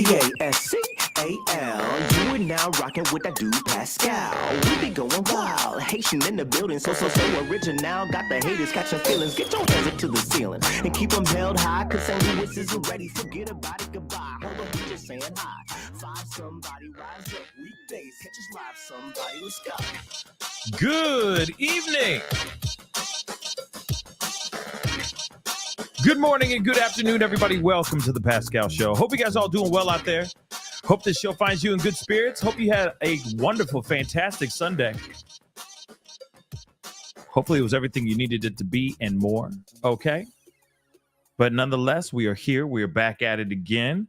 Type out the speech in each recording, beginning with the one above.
Pascal. You are now rocking with that dude Pascal. We be going wild, Haitian in the building, so original. Got the haters catching feelings. Get your hands up to the ceiling and keep them held high. Cause St. Louis isn't ready. Forget about it, goodbye. Hold on, we just saying hi. Find somebody, rise up weekdays. Catch us live, somebody. Let's go. Good evening. Good morning and good afternoon, everybody. Welcome to the Pascal Show. Hope you guys all doing well out there. Hope this show finds you in good spirits. Hope you had a wonderful, fantastic Sunday. Hopefully it was everything you needed it to be and more. Okay. But nonetheless, we are here. We are back at it again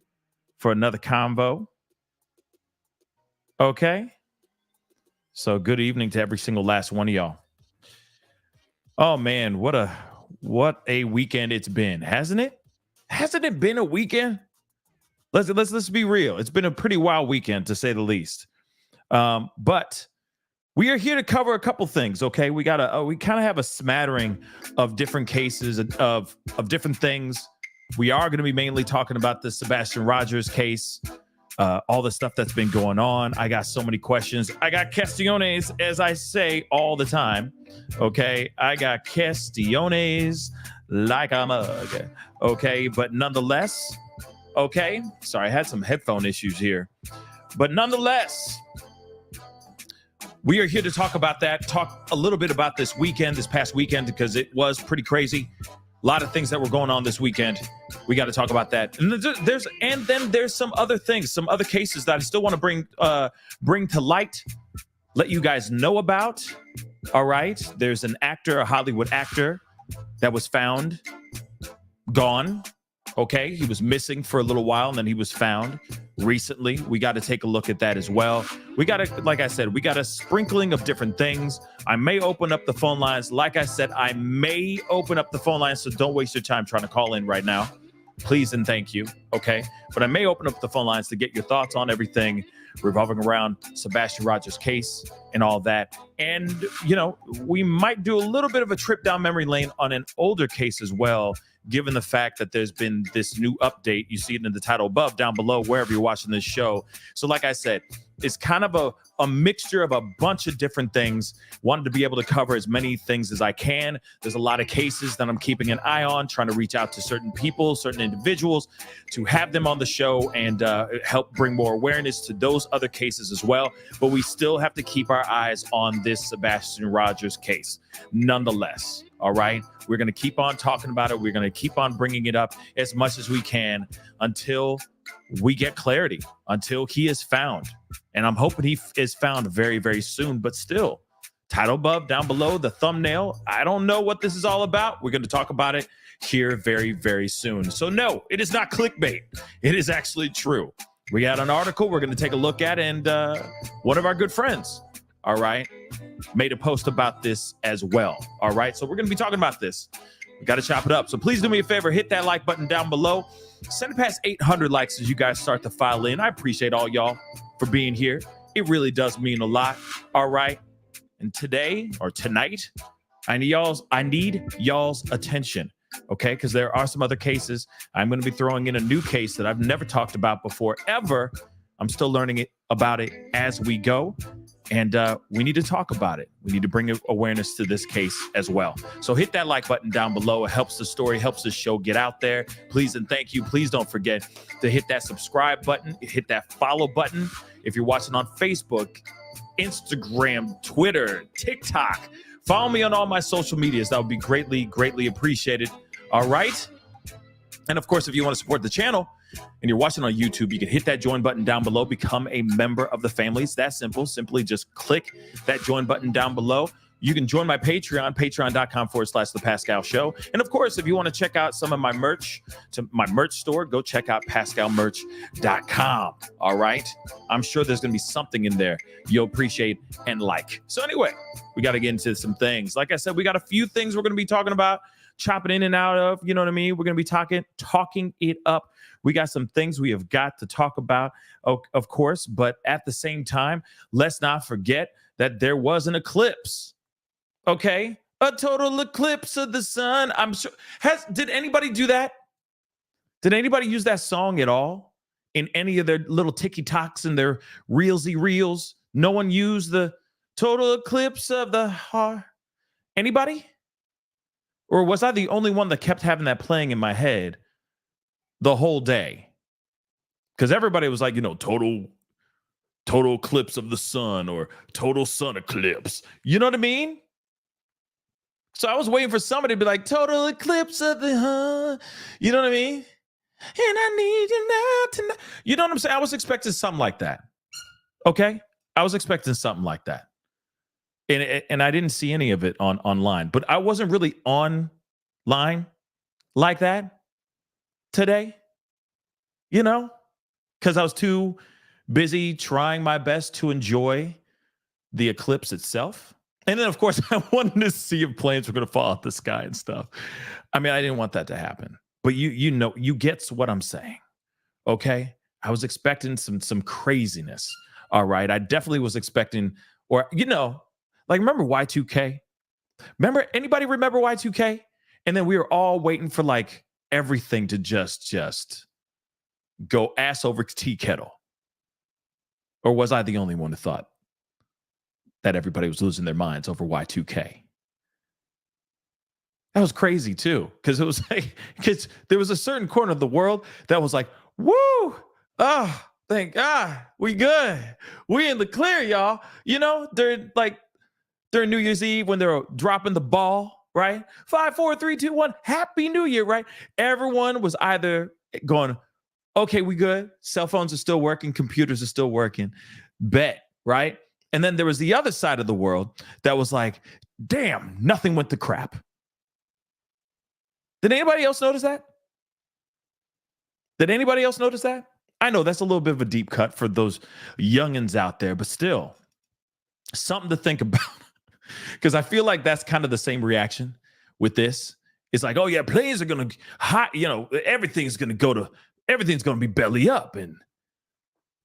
for another convo. Okay. So good evening to every single last one of y'all. Oh man, what a weekend it's been, hasn't it? Hasn't it been a weekend? Let's be real. It's been a pretty wild weekend, to say the least. But we are here to cover a couple things. Okay, we kind of have a smattering of different cases of different things. We are going to be mainly talking about the Sebastian Rogers case, all the stuff that's been going on. I got so many questions. I got questiones, as I say all the time. Okay, I got questiones like a mug. Okay, but nonetheless. Okay, sorry, I had some headphone issues here. But nonetheless, we are here to talk about that, talk a little bit about this past weekend, because it was pretty crazy. A lot of things that were going on this weekend. We got to talk about that. And then there's some other things, some other cases that I still want to bring to light, let you guys know about. All right, there's a Hollywood actor that was found gone. Okay, he was missing for a little while, and then he was found recently. We got to take a look at that as well. We got to, like I said, we got a sprinkling of different things. I may open up the phone lines. Like I said, I may open up the phone lines, so don't waste your time trying to call in right now. Please and thank you, okay? But I may open up the phone lines to get your thoughts on everything revolving around Sebastian Rogers' case and all that. And, we might do a little bit of a trip down memory lane on an older case as well, given the fact that there's been this new update. You see it in the title above, down below, wherever you're watching this show. So like I said, it's kind of a mixture of a bunch of different things. Wanted to be able to cover as many things as I can. There's a lot of cases that I'm keeping an eye on, trying to reach out to certain people, certain individuals, to have them on the show and help bring more awareness to those other cases as well. But we still have to keep our eyes on this Sebastian Rogers case nonetheless. All right, we're going to keep on talking about it. We're going to keep on bringing it up as much as we can until we get clarity, until he is found. And I'm hoping he is found very, very soon. But still, title above, down below, the thumbnail. I don't know what this is all about. We're going to talk about it here very, very soon. So no, it is not clickbait. It is actually true. We got an article we're going to take a look at, and one of our good friends, all right, made a post about this as well. All right, so we're going to be talking about this. We got to chop it up. So please do me a favor, hit that like button down below. Send it past 800 likes as you guys start to file in. I appreciate all y'all for being here. It really does mean a lot. All right, and today or tonight, I need y'all's attention. Okay, because there are some other cases. I'm going to be throwing in a new case that I've never talked about before ever. I'm still learning about it as we go. And we need to talk about it. We need to bring awareness to this case as well. So hit that like button down below. It helps the story, helps the show get out there. Please and thank you. Please don't forget to hit that subscribe button, hit that follow button. If you're watching on Facebook, Instagram, Twitter, TikTok, follow me on all my social medias. That would be greatly, greatly appreciated. All right. And of course, if you want to support the channel, and you're watching on YouTube, you can hit that join button down below, become a member of the family. It's that simple. Simply just click that join button down below. You can join my Patreon, patreon.com/The Pascal Show. And of course, if you want to check out some of my merch to my merch store, go check out pascalmerch.com. All right. I'm sure there's going to be something in there you'll appreciate and like. So anyway, we got to get into some things. Like I said, we got a few things we're going to be talking about, chopping in and out of, you know what I mean? We're going to be talking it up. We got some things we have got to talk about, of course, but at the same time, let's not forget that there was an eclipse. Okay? A total eclipse of the sun. I'm sure. Did anybody do that? Did anybody use that song at all? in any of their little TikToks and their reelsy reels? No one used the total eclipse of the heart. Anybody? Or was I the only one that kept having that playing in my head the whole day? Because everybody was like, total eclipse of the sun or total sun eclipse. You know what I mean? So I was waiting for somebody to be like, total eclipse of the sun. You know what I mean? And I need you now tonight. You know what I'm saying? I was expecting something like that. Okay? I was expecting something like that. And I didn't see any of it online. But I wasn't really online like that today. Because I was too busy trying my best to enjoy the eclipse itself. And then, of course, I wanted to see if planes were going to fall out the sky and stuff. I mean, I didn't want that to happen. But you get what I'm saying, okay? I was expecting some craziness, all right? I definitely was expecting, or, remember Y2K? Anybody remember Y2K? And then we were all waiting for, everything to just go ass over tea kettle. Or was I the only one who thought that everybody was losing their minds over Y2K? That was crazy too, because there was a certain corner of the world that was like, woo, thank God, we good. We in the clear, y'all. During New Year's Eve when they were dropping the ball, right? 5, 4, 3, 2, 1, Happy New Year, right? Everyone was either going, okay, we good. Cell phones are still working. Computers are still working. Bet, right? And then there was the other side of the world that was like, damn, nothing went to crap. Did anybody else notice that? I know that's a little bit of a deep cut for those youngins out there, but still, something to think about. Because I feel like that's kind of the same reaction with this. It's like, oh yeah, planes are going to, everything's going to be belly up, and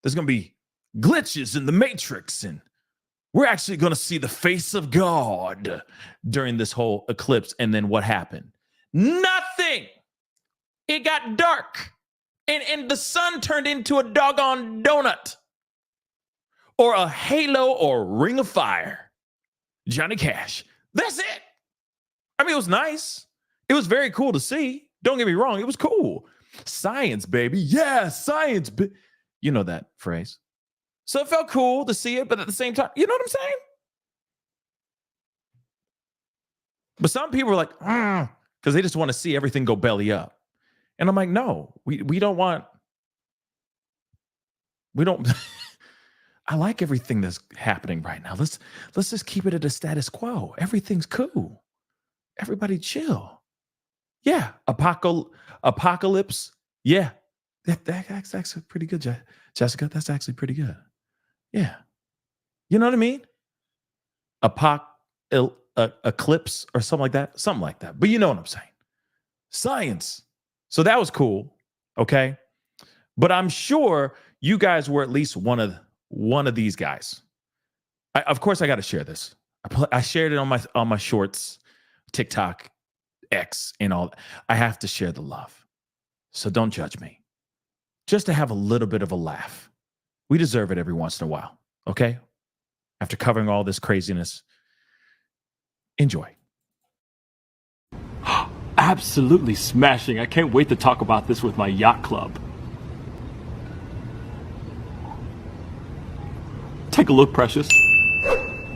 there's going to be glitches in the matrix, and we're actually going to see the face of God during this whole eclipse. And then what happened? Nothing. It got dark, and the sun turned into a doggone donut or a halo or ring of fire. Johnny Cash. That's it. I mean, it was nice. It was very cool to see. Don't get me wrong. It was cool. Science, baby. Yeah, science. You know that phrase. So it felt cool to see it, but at the same time, you know what I'm saying? But some people were like, because they just want to see everything go belly up. And I'm like, no, we don't I like everything that's happening right now. Let's just keep it at a status quo. Everything's cool. Everybody chill. Yeah, apocalypse. Yeah, that's actually pretty good, Jessica. That's actually pretty good. Yeah, you know what I mean? Eclipse or something like that. But you know what I'm saying? Science. So that was cool. Okay, but I'm sure you guys were at least one of these guys. Of course, I got to share this. I shared it on my shorts, TikTok, X, and all that. I have to share the love. So don't judge me. Just to have a little bit of a laugh. We deserve it every once in a while, okay? After covering all this craziness, enjoy. Absolutely smashing. I can't wait to talk about this with my yacht club. Take a look, Precious.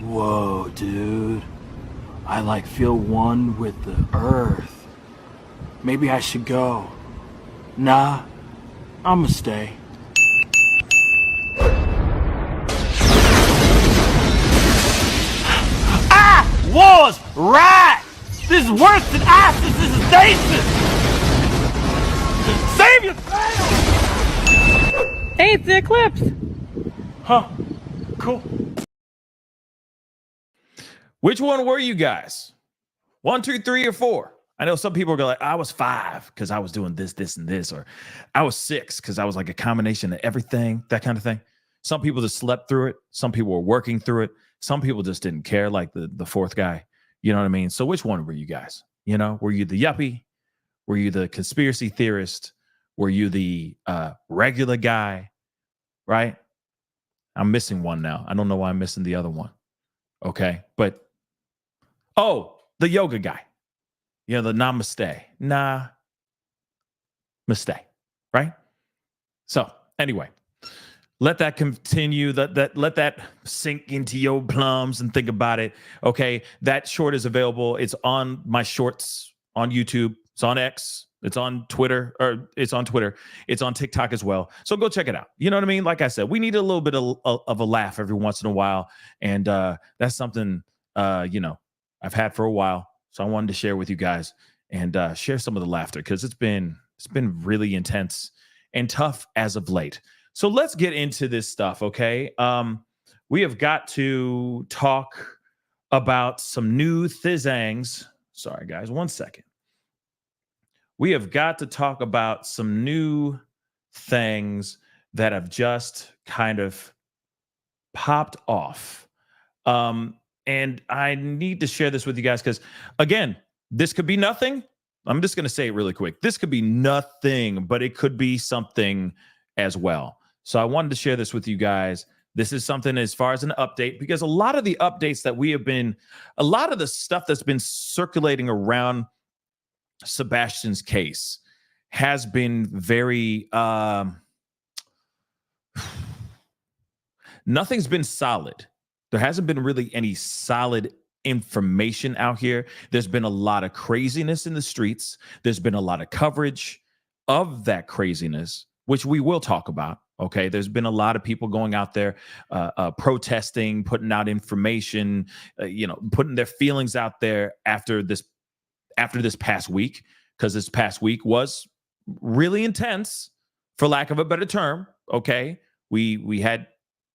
Whoa, dude. I feel one with the earth. Maybe I should go. Nah, I'ma stay. Was right! This is worse than ISIS. This is DASIS! Save yourself! Hey, it's the eclipse. Huh. Cool. Which one were you guys? 1, 2, 3, or 4? I know some people are like, I was 5 because I was doing this, and this, or I was 6 because I was like a combination of everything, that kind of thing. Some people just slept through it. Some people were working through it. Some people just didn't care, like the 4th guy. You know what I mean? So which one were you guys? Were you the yuppie? Were you the conspiracy theorist? Were you the regular guy, right? I'm missing one now. I don't know why I'm missing the other one. Okay. But, the yoga guy. The namaste. Mistake, right? So anyway, let that continue. Let that sink into your plums and think about it. Okay, that short is available. It's on my shorts on YouTube. It's on X. It's on Twitter, it's on TikTok as well. So go check it out. You know what I mean? Like I said, we need a little bit of a laugh every once in a while, and that's something I've had for a while. So I wanted to share with you guys and share some of the laughter because it's been really intense and tough as of late. So let's get into this stuff, okay? We have got to talk about some new thizangs. Sorry, guys, 1 second. We have got to talk about some new things that have just kind of popped off. And I need to share this with you guys because, again, this could be nothing. I'm just going to say it really quick. This could be nothing, but it could be something as well. So I wanted to share this with you guys. This is something as far as an update, because a lot of the updates that a lot of the stuff that's been circulating around Sebastian's case has been very, nothing's been solid. There hasn't been really any solid information out here. There's been a lot of craziness in the streets. There's been a lot of coverage of that craziness, which we will talk about. Okay, there's been a lot of people going out there protesting, putting out information, putting their feelings out there after this past week, because this past week was really intense, for lack of a better term. Okay, we had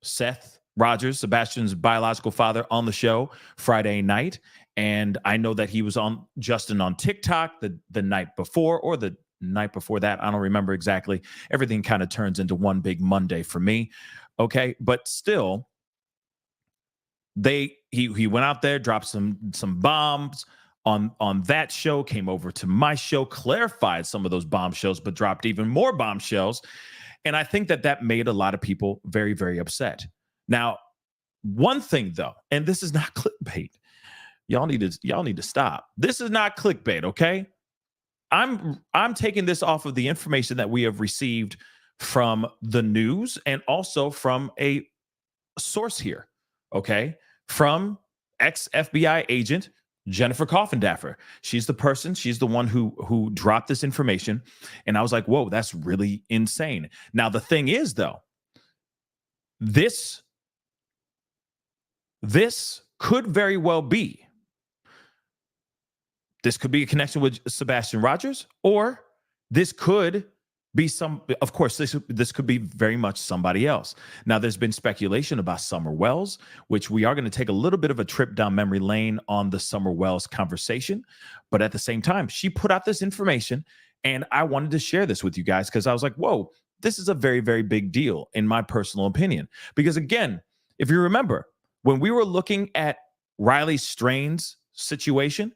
Seth Rogers, Sebastian's biological father, on the show Friday night, and I know that he was on Justin on TikTok the night before, or the night before that. I don't remember exactly. Everything kind of turns into one big Monday for me. Okay, but still, he went out there, dropped some bombs on that show, came over to my show, clarified some of those bombshells, but dropped even more bombshells. And I think that made a lot of people very, very upset. Now, one thing though, and this is not clickbait. Y'all need to stop. This is not clickbait, okay? I'm taking this off of the information that we have received from the news and also from a source here, okay? From ex-FBI agent Jennifer Coffindaffer. She's the one who dropped this information. And I was like, whoa, that's really insane. Now, the thing is, though, this could very well be. This could be a connection with Sebastian Rogers, or this could be of course, this could be very much somebody else. Now, there's been speculation about Summer Wells, which we are going to take a little bit of a trip down memory lane on the Summer Wells conversation. But at the same time, she put out this information, and I wanted to share this with you guys because I was like, whoa, this is a very, very big deal in my personal opinion. Because again, if you remember, when we were looking at Riley Strain's situation,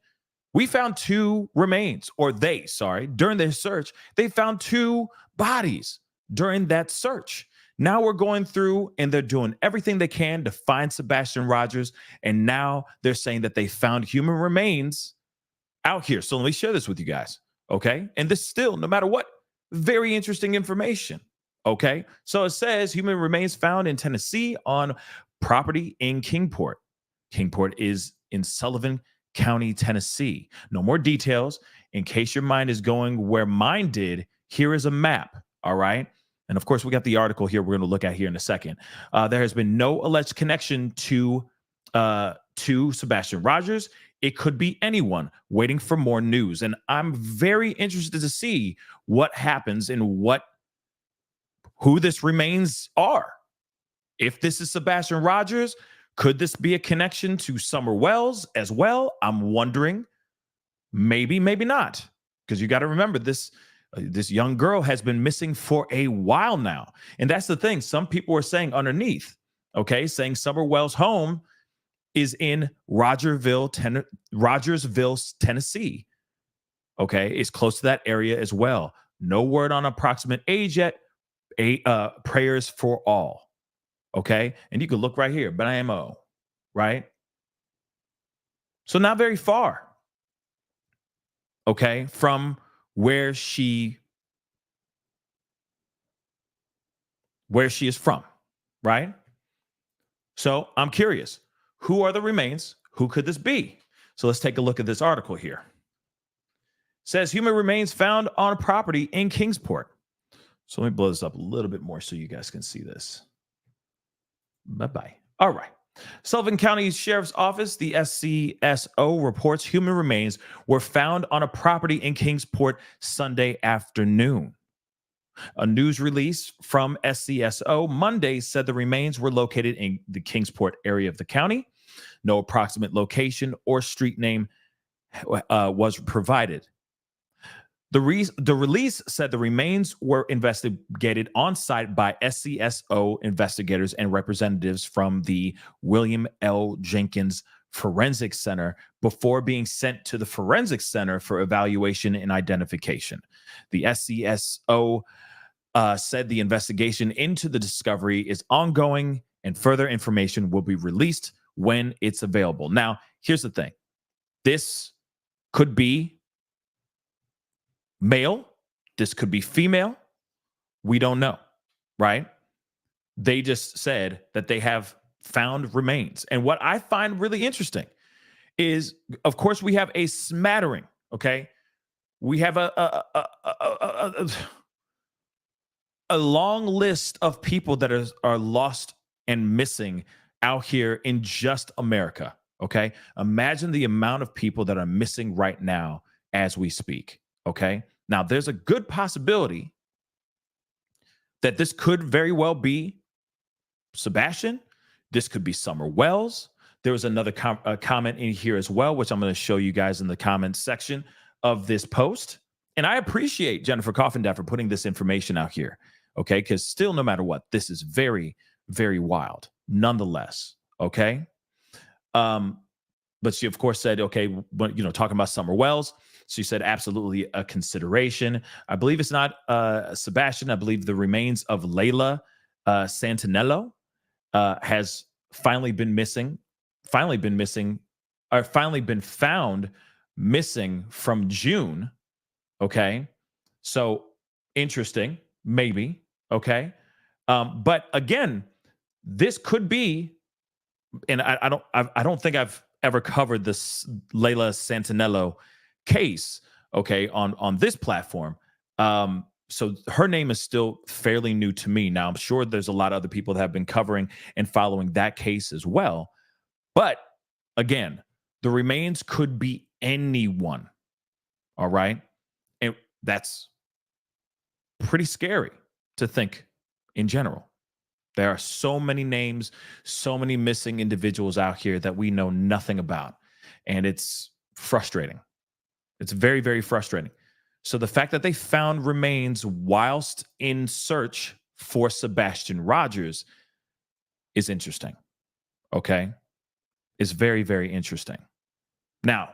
we found two remains, during their search, they found two bodies during that search. Now we're going through and they're doing everything they can to find Sebastian Rogers. And now they're saying that they found human remains out here. So let me share this with you guys. Okay. And this still, no matter what, very interesting information. Okay. So it says human remains found in Tennessee on property in Kingport. Kingport is in Sullivan County, Tennessee. No more details. In case your mind is going where mine did, here is a map. All right. And of course, we got the article here we're going to look at here in a second. There has been no alleged connection to Sebastian Rogers. It could be anyone waiting for more news. And I'm very interested to see what happens and who this remains are. If this is Sebastian Rogers, could this be a connection to Summer Wells as well? I'm wondering. Maybe, maybe not. Because you got to remember, this young girl has been missing for a while now. And that's the thing. Some people are saying underneath, okay, saying Summer Wells' home is in Rogersville, Tennessee. Okay, it's close to that area as well. No word on approximate age yet. Prayers for all. Okay. And you can look right here, BAMO, right? So not very far, okay, from where she is from, right? So I'm curious, who are the remains? Who could this be? So let's take a look at this article here. It says human remains found on a property in Kingsport. So let me blow this up a little bit more so you guys can see this. Bye-bye. All right. Sullivan County Sheriff's Office, the SCSO, reports human remains were found on a property in Kingsport Sunday afternoon. A news release from SCSO Monday said the remains were located in the Kingsport area of the county. No approximate location or street name was provided. The release said the remains were investigated on site by SCSO investigators and representatives from the William L. Jenkins Forensic Center before being sent to the Forensic Center for evaluation and identification. The SCSO said the investigation into the discovery is ongoing and further information will be released when it's available. Now, here's the thing. This could be male. This could be female. We don't know, right? They just said that they have found remains. And what I find really interesting is, of course, we have a smattering, okay? We have a long list of people that are lost and missing out here in just America, okay? Imagine the amount of people that are missing right now as we speak. Okay. Now, there's a good possibility that this could very well be Sebastian. This could be Summer Wells. There was another comment in here as well, which I'm going to show you guys in the comments section of this post. And I appreciate Jennifer Coffindale for putting this information out here. Okay. Because still, no matter what, this is very, very wild nonetheless. Okay. But she, of course, said, okay, but, talking about Summer Wells, she said absolutely a consideration. I believe it's not Sebastian. I believe the remains of Layla Santinello has finally been found missing from June. Okay. So interesting, maybe. Okay. But again, this could be, and I don't think I've ever covered this Layla Santinello case, okay, on this platform. So her name is still fairly new to me. Now, I'm sure there's a lot of other people that have been covering and following that case as well. But again, the remains could be anyone. All right. And that's pretty scary to think in general. There are so many names, so many missing individuals out here that we know nothing about. And it's frustrating. It's very, very frustrating. So the fact that they found remains whilst in search for Sebastian Rogers is interesting. Okay? It's very, very interesting. Now,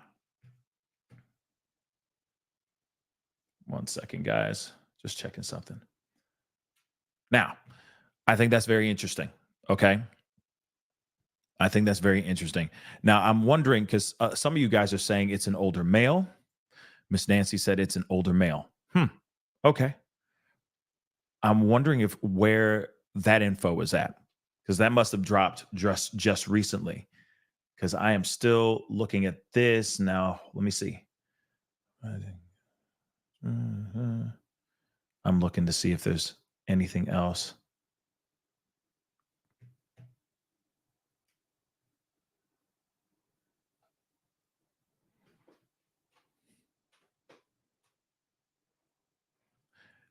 one second, guys. Just checking something. Now, I think that's very interesting. Okay? I think that's very interesting. Now, I'm wondering, because some of you guys are saying it's an older male. Miss Nancy said it's an older male. Okay. I'm wondering where that info is at, because that must have dropped just recently. Because I am still looking at this now. Let me see. I'm looking to see if there's anything else.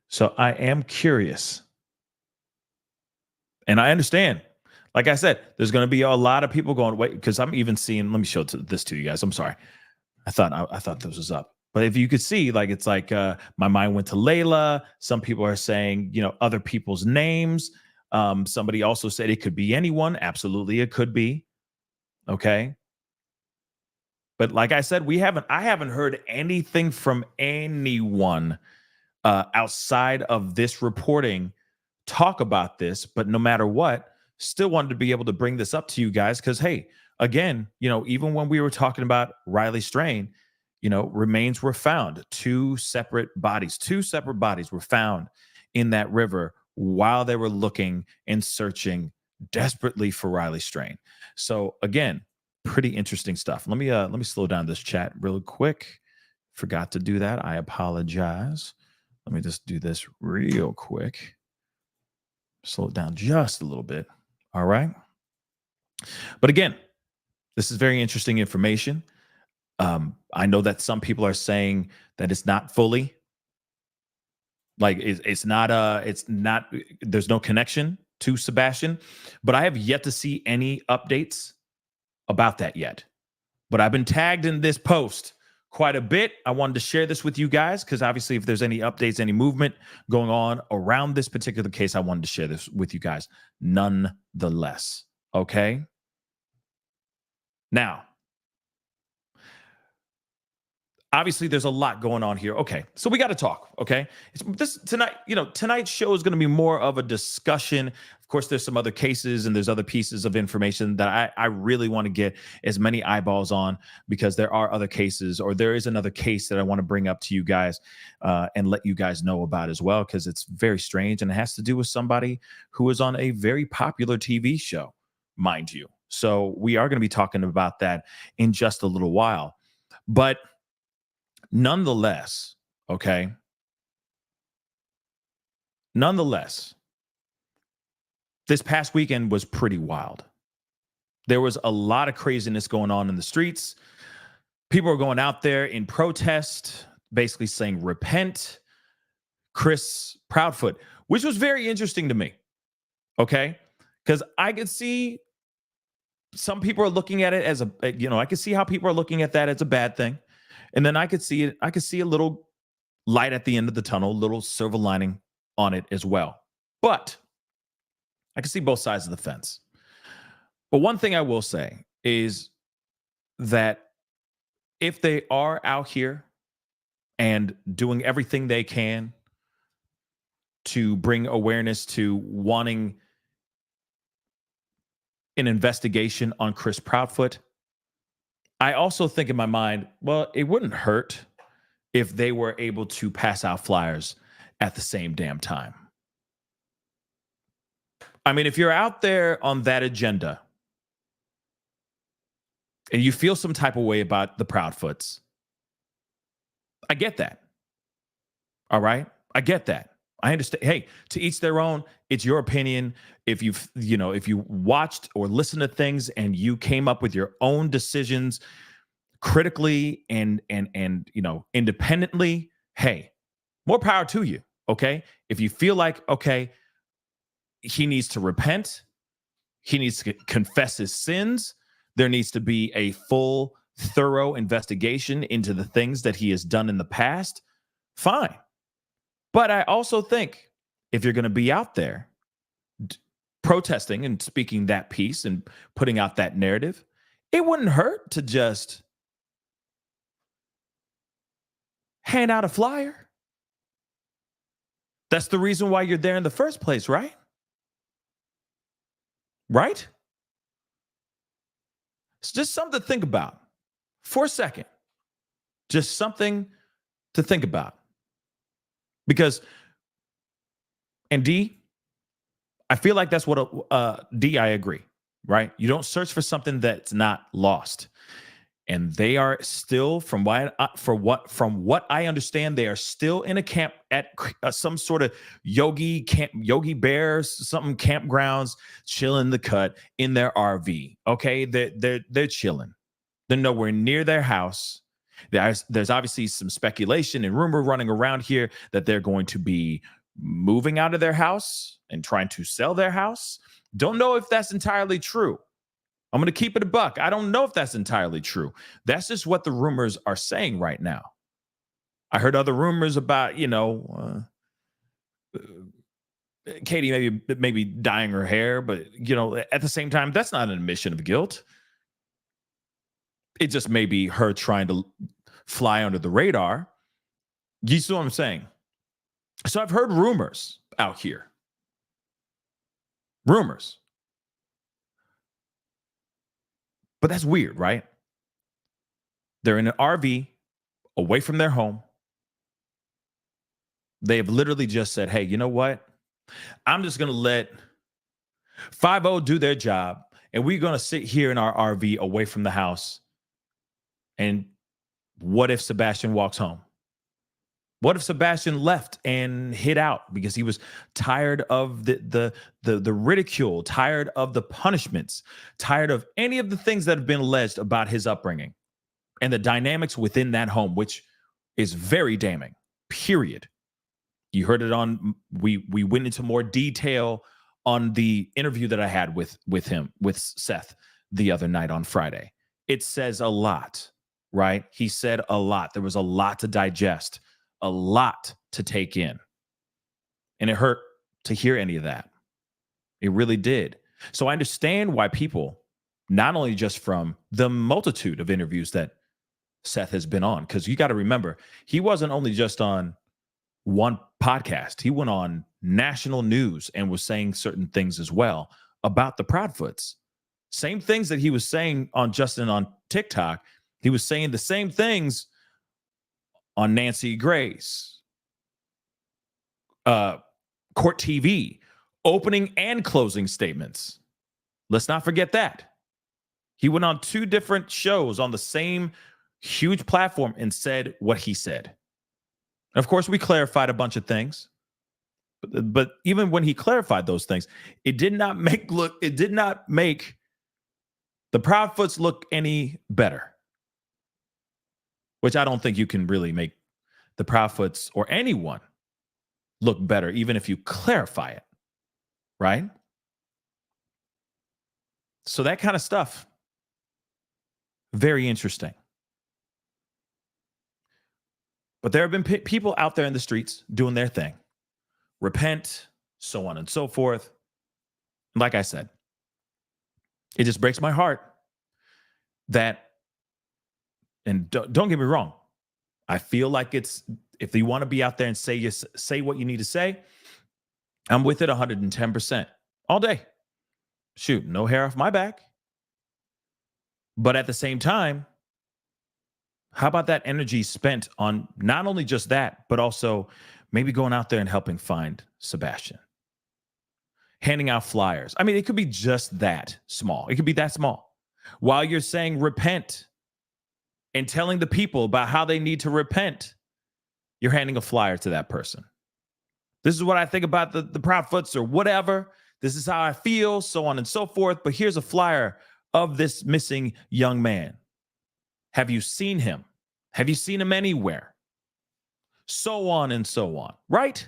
So I am curious. And I understand. Like I said, there's going to be a lot of people going, wait, because I'm even seeing, let me show this to you guys. I'm sorry. I thought this was up. But if you could see, like, it's like my mind went to Layla. Some people are saying, other people's names. Somebody also said it could be anyone. Absolutely, it could be. Okay. But like I said, I haven't heard anything from anyone outside of this reporting talk about this, but no matter what, still wanted to be able to bring this up to you guys because, hey, again, even when we were talking about Riley Strain, remains were found. Two separate bodies were found in that river while they were looking and searching desperately for Riley Strain. So again, pretty interesting stuff. Let me slow down this chat real quick. Forgot to do that. I apologize. Let me just do this real quick. Slow it down just a little bit. All right. But again, this is very interesting information. I know that some people are saying that it's not fully, like it's not, there's no connection to Sebastian, but I have yet to see any updates about that yet. But I've been tagged in this post quite a bit. I wanted to share this with you guys because obviously if there's any updates, any movement going on around this particular case, I wanted to share this with you guys nonetheless. Okay. Now, obviously there's a lot going on here. Okay. So we got to talk. Okay. Tonight's show is going to be more of a discussion. Of course, there's some other cases and there's other pieces of information that I really want to get as many eyeballs on because there are other cases, or there is another case that I want to bring up to you guys and let you guys know about as well, because it's very strange and it has to do with somebody who is on a very popular TV show, mind you. So we are going to be talking about that in just a little while. But nonetheless, this past weekend was pretty wild. There was a lot of craziness going on in the streets. People were going out there in protest, basically saying, repent, Chris Proudfoot, which was very interesting to me. Okay. Because I could see some people are looking at it as I could see how people are looking at that as a bad thing. And then I could see a little light at the end of the tunnel, a little silver lining on it as well. But I can see both sides of the fence. But one thing I will say is that if they are out here and doing everything they can to bring awareness to wanting an investigation on Chris Proudfoot, I also think in my mind, well, it wouldn't hurt if they were able to pass out flyers at the same damn time. I mean, if you're out there on that agenda and you feel some type of way about the Proudfoots, I get that. All right? I get that. I understand. Hey, to each their own. It's your opinion. If if you watched or listened to things and you came up with your own decisions critically and independently, hey, more power to you. Okay? If you feel like, okay, he needs to repent, he needs to confess his sins, there needs to be a full, thorough investigation into the things that he has done in the past, fine. But I also think if you're going to be out there protesting and speaking that piece and putting out that narrative, it wouldn't hurt to just hand out a flyer. That's the reason why you're there in the first place, right? Right? It's just something to think about for a second. Just something to think about. Because, and D, I feel like that's what D, I agree, right? You don't search for something that's not lost. And they are still, from what I understand, they are still in a camp at some sort of yogi bears, something campgrounds, chilling the cut in their RV. Okay, they're chilling. They're nowhere near their house. There's obviously some speculation and rumor running around here that they're going to be moving out of their house and trying to sell their house. Don't know if that's entirely true. I'm going to keep it a buck. I don't know if that's entirely true. That's just what the rumors are saying right now. I heard other rumors about, Katie maybe dyeing her hair, but, at the same time, that's not an admission of guilt. It just may be her trying to fly under the radar. You see what I'm saying? So I've heard rumors out here. Rumors. But that's weird, right? They're in an RV away from their home. They have literally just said, hey, you know what? I'm just going to let 50 do their job, and we're going to sit here in our RV away from the house. And what if Sebastian walks home? What if Sebastian left and hid out because he was tired of the ridicule, tired of the punishments, tired of any of the things that have been alleged about his upbringing and the dynamics within that home, which is very damning, period. You heard it on, we went into more detail on the interview that I had with Seth the other night on Friday. It says a lot, right? He said a lot. There was a lot to digest, a lot to take in. And it hurt to hear any of that. It really did. So I understand why people, not only just from the multitude of interviews that Seth has been on, because you got to remember, he wasn't only just on one podcast. He went on national news and was saying certain things as well about the Proudfoots. Same things that he was saying on Justin on TikTok. He was saying the same things on Nancy Grace, Court TV, opening and closing statements. Let's not forget that. He went on 2 different shows on the same huge platform and said what he said. Of course, we clarified a bunch of things, but even when he clarified those things, it did not make the Proudfoots look any better, which I don't think you can really make the Proudfoots or anyone look better, even if you clarify it, right? So that kind of stuff, very interesting. But there have been people out there in the streets doing their thing. Repent, so on and so forth. Like I said, it just breaks my heart that, and don't get me wrong, I feel like it's, if you want to be out there and say what you need to say, I'm with it 110% all day. Shoot, no hair off my back. But at the same time, how about that energy spent on not only just that, but also maybe going out there and helping find Sebastian? Handing out flyers. I mean, it could be just that small. It could be that small. While you're saying repent and telling the people about how they need to repent, you're handing a flyer to that person. This is what I think about the Proudfoots or whatever. This is how I feel, so on and so forth. But here's a flyer of this missing young man. Have you seen him? Have you seen him anywhere? So on and so on, right?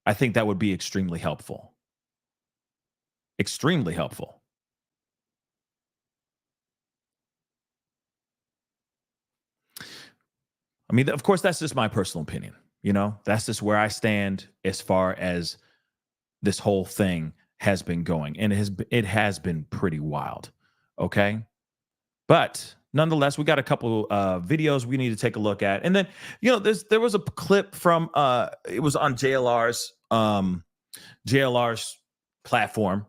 I think that would be extremely helpful. Extremely helpful. I mean, of course, that's just my personal opinion. You know, that's just where I stand as far as this whole thing has been going. And it has been pretty wild. Okay. But nonetheless, we got a couple videos we need to take a look at. And then, you know, there was a clip from it was on JLR's platform,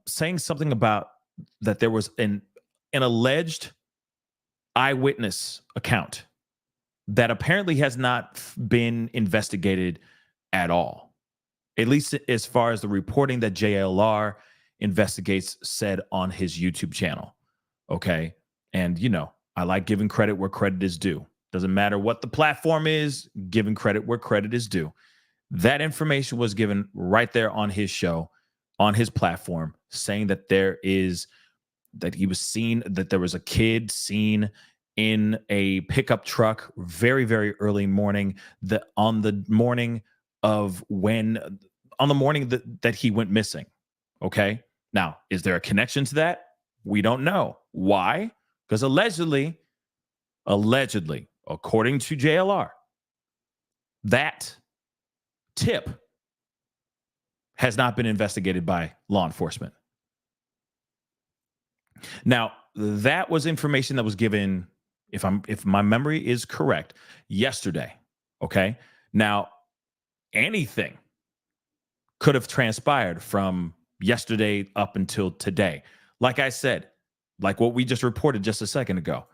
saying something about that there was an alleged eyewitness account that apparently has not been investigated at all, at least as far as the reporting that JLR investigates said on his YouTube channel. Okay. And, you know, I like giving credit where credit is due. Doesn't matter what the platform is, giving credit where credit is due. That information was given right there on his show, on his platform, saying that that he was seen, that there was a kid seen in a pickup truck very, very early morning, on the morning that he went missing. Okay. Now, is there a connection to that? We don't know. Why? Because allegedly, according to JLR, that tip has not been investigated by law enforcement. Now, that was information that was given, if my memory is correct, yesterday. Okay. Now, anything could have transpired from yesterday up until today. Like I said, like what we just reported just a second ago,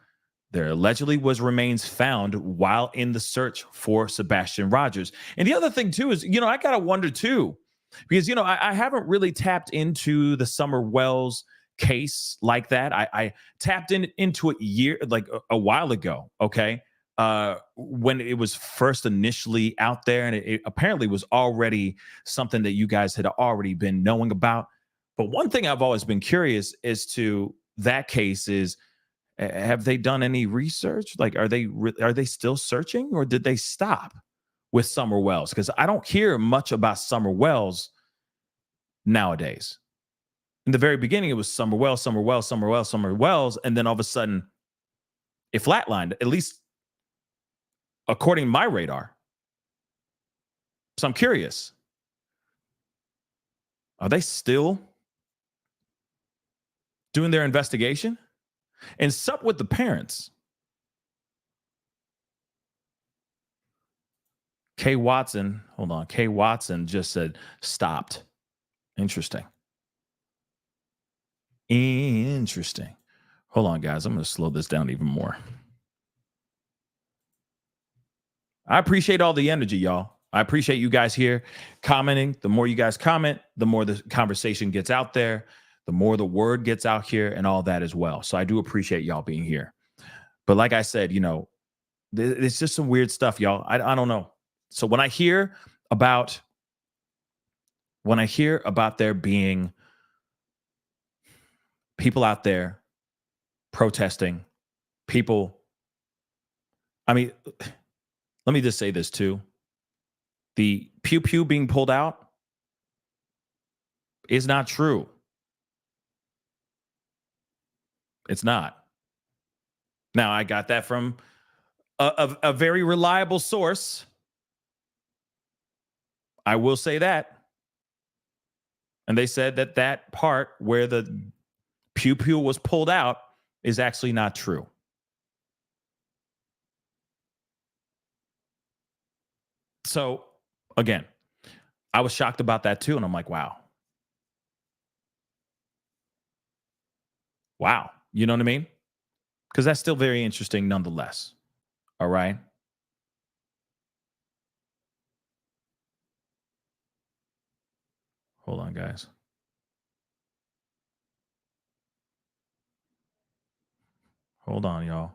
there allegedly was remains found while in the search for Sebastian Rogers. And the other thing too is, I gotta wonder too, because I haven't really tapped into the Summer Wells case like that. I tapped into it a while ago. Okay. When it was first initially out there, and it apparently was already something that you guys had already been knowing about. But one thing I've always been curious as to that case is, have they done any research? Like, are they still searching, or did they stop with Summer Wells? Because I don't hear much about Summer Wells nowadays. In the very beginning, it was Summer Wells, Summer Wells, Summer Wells, Summer Wells, and then all of a sudden, it flatlined. At least according to my radar. So I'm curious. Are they still doing their investigation? And sup with the parents. Kay Watson just said stopped. Interesting. Hold on, guys. I'm going to slow this down even more. I appreciate all the energy, y'all. I appreciate you guys here commenting. The more you guys comment, the more the conversation gets out there, the more the word gets out here and all that as well. So I do appreciate y'all being here. But like I said, it's just some weird stuff, y'all. I don't know. So when I hear about there being people out there protesting, let me just say this too. The pew pew being pulled out is not true. It's not. Now, I got that from a very reliable source. I will say that. And they said that part where the pew pew was pulled out is actually not true. So, again, I was shocked about that too. And I'm like, wow. You know what I mean? Because that's still very interesting nonetheless. All right. Hold on, guys. Hold on, y'all.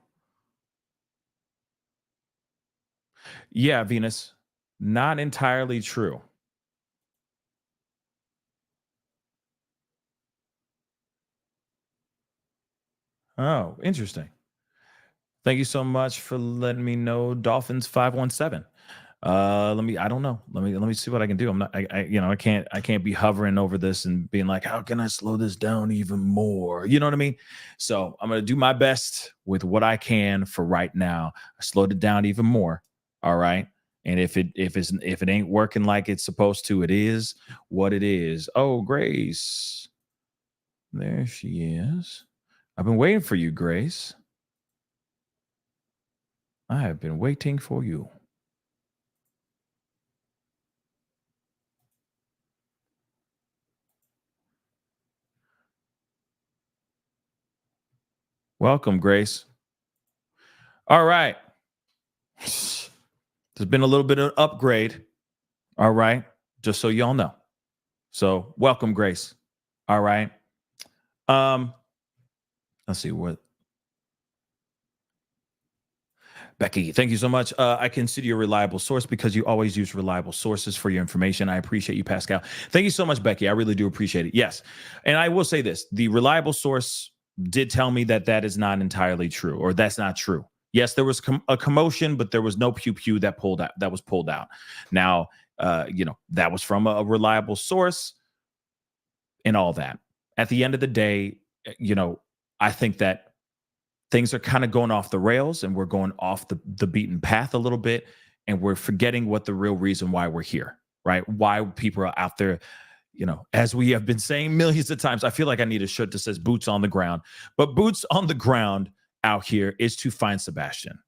Yeah, Venus, not entirely true. Oh, interesting. Thank you so much for letting me know. Dolphins 517. I don't know. Let me see what I can do. I can't be hovering over this and being like, how can I slow this down even more? You know what I mean? So I'm going to do my best with what I can for right now. I slowed it down even more. All right. And if it ain't working like it's supposed to, it is what it is. Oh, Grace. There she is. I've been waiting for you, Grace. I have been waiting for you. Welcome, Grace. All right. There's been a little bit of an upgrade. All right. Just so y'all know. So welcome, Grace. All right. Let's see what. Becky, thank you so much. I consider you a reliable source because you always use reliable sources for your information. I appreciate you, Pascal. Thank you so much, Becky. I really do appreciate it. Yes. And I will say this. The reliable source did tell me that is not entirely true, or that's not true. Yes, there was a commotion, but there was no pew-pew that was pulled out. Now, that was from a reliable source and all that. At the end of the day, I think that things are kind of going off the rails and we're going off the beaten path a little bit, and we're forgetting what the real reason why we're here, right? Why people are out there, as we have been saying millions of times. I feel like I need a shirt that says boots on the ground, but boots on the ground out here is to find Sebastian.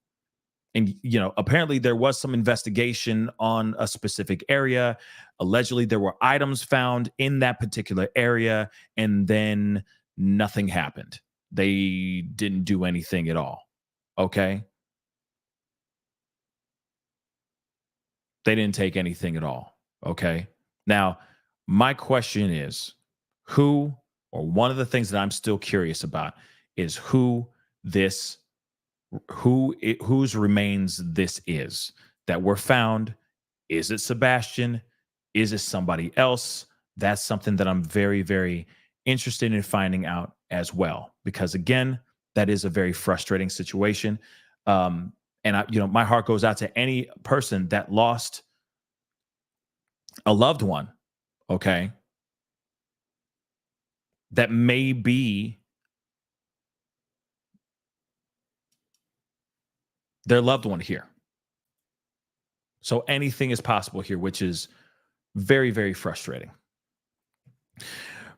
And, apparently there was some investigation on a specific area. Allegedly, there were items found in that particular area, and then nothing happened. They didn't do anything at all. Okay. They didn't take anything at all. Okay. Now, my question is one of the things that I'm still curious about is whose remains this is that were found. Is it Sebastian? Is it somebody else? That's something that I'm very, very interested in finding out as well, because again, that is a very frustrating situation. And my heart goes out to any person that lost a loved one, okay, that may be their loved one here. So anything is possible here, which is very, very frustrating.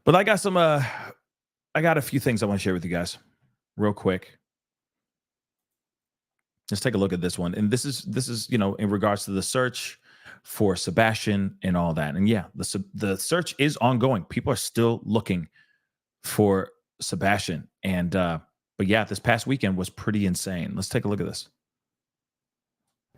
But I got a few things I want to share with you guys real quick. Let's take a look at this one. And this is, in regards to the search for Sebastian and all that. And yeah, the search is ongoing. People are still looking for Sebastian. And, but yeah, this past weekend was pretty insane. Let's take a look at this.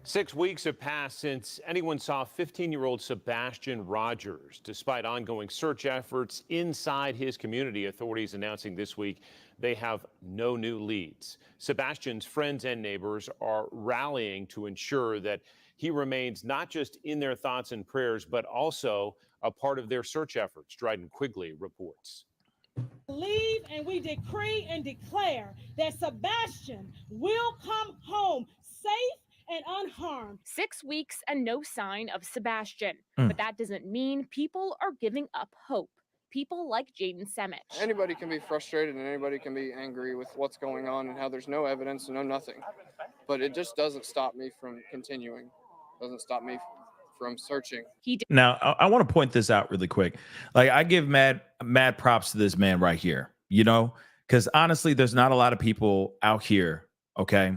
6 weeks have passed since anyone saw 15-year-old Sebastian Rogers. Despite ongoing search efforts inside his community, authorities announcing this week they have no new leads. Sebastian's friends and neighbors are rallying to ensure that he remains not just in their thoughts and prayers, but also a part of their search efforts. Dryden Quigley reports. Believe and we decree and declare that Sebastian will come home safe and unharmed. 6 weeks and no sign of Sebastian. But that doesn't mean people are giving up hope. People like Jaden Semich. Anybody can be frustrated and anybody can be angry with what's going on and how there's no evidence and no nothing. But it just doesn't stop me from continuing. Doesn't stop me from searching. Now, I want to point this out really quick. Like, I give mad props to this man right here, because honestly, there's not a lot of people out here, okay?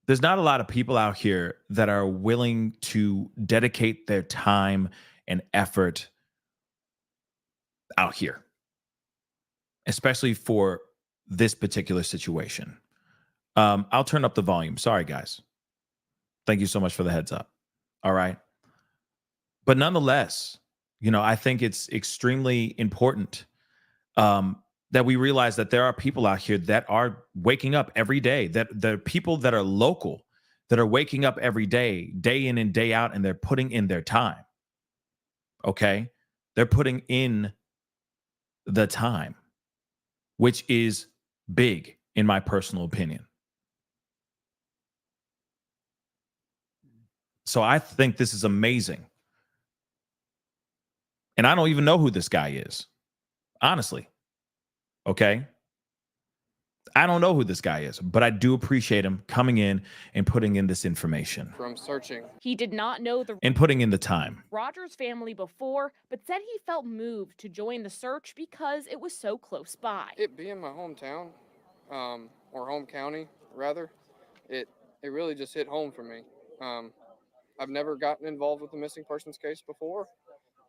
There's not a lot of people out here that are willing to dedicate their time and effort out here, especially for this particular situation. I'll turn up the volume. Sorry, guys. Thank you so much for the heads up. All right. But nonetheless, I think it's extremely important that we realize that there are people out here that are waking up every day, that the people that are local, that are waking up every day in and day out, and they're putting in their time. Okay. They're putting in the time, which is big in my personal opinion. So I think this is amazing. And I don't even know who this guy is, honestly. Okay. I don't know who this guy is, but I do appreciate him coming in and putting in this information. From searching. He did not know and putting in the time. Rogers family before, but said he felt moved to join the search because it was so close by. It being my hometown, or home county rather, it really just hit home for me. I've never gotten involved with the missing persons case before,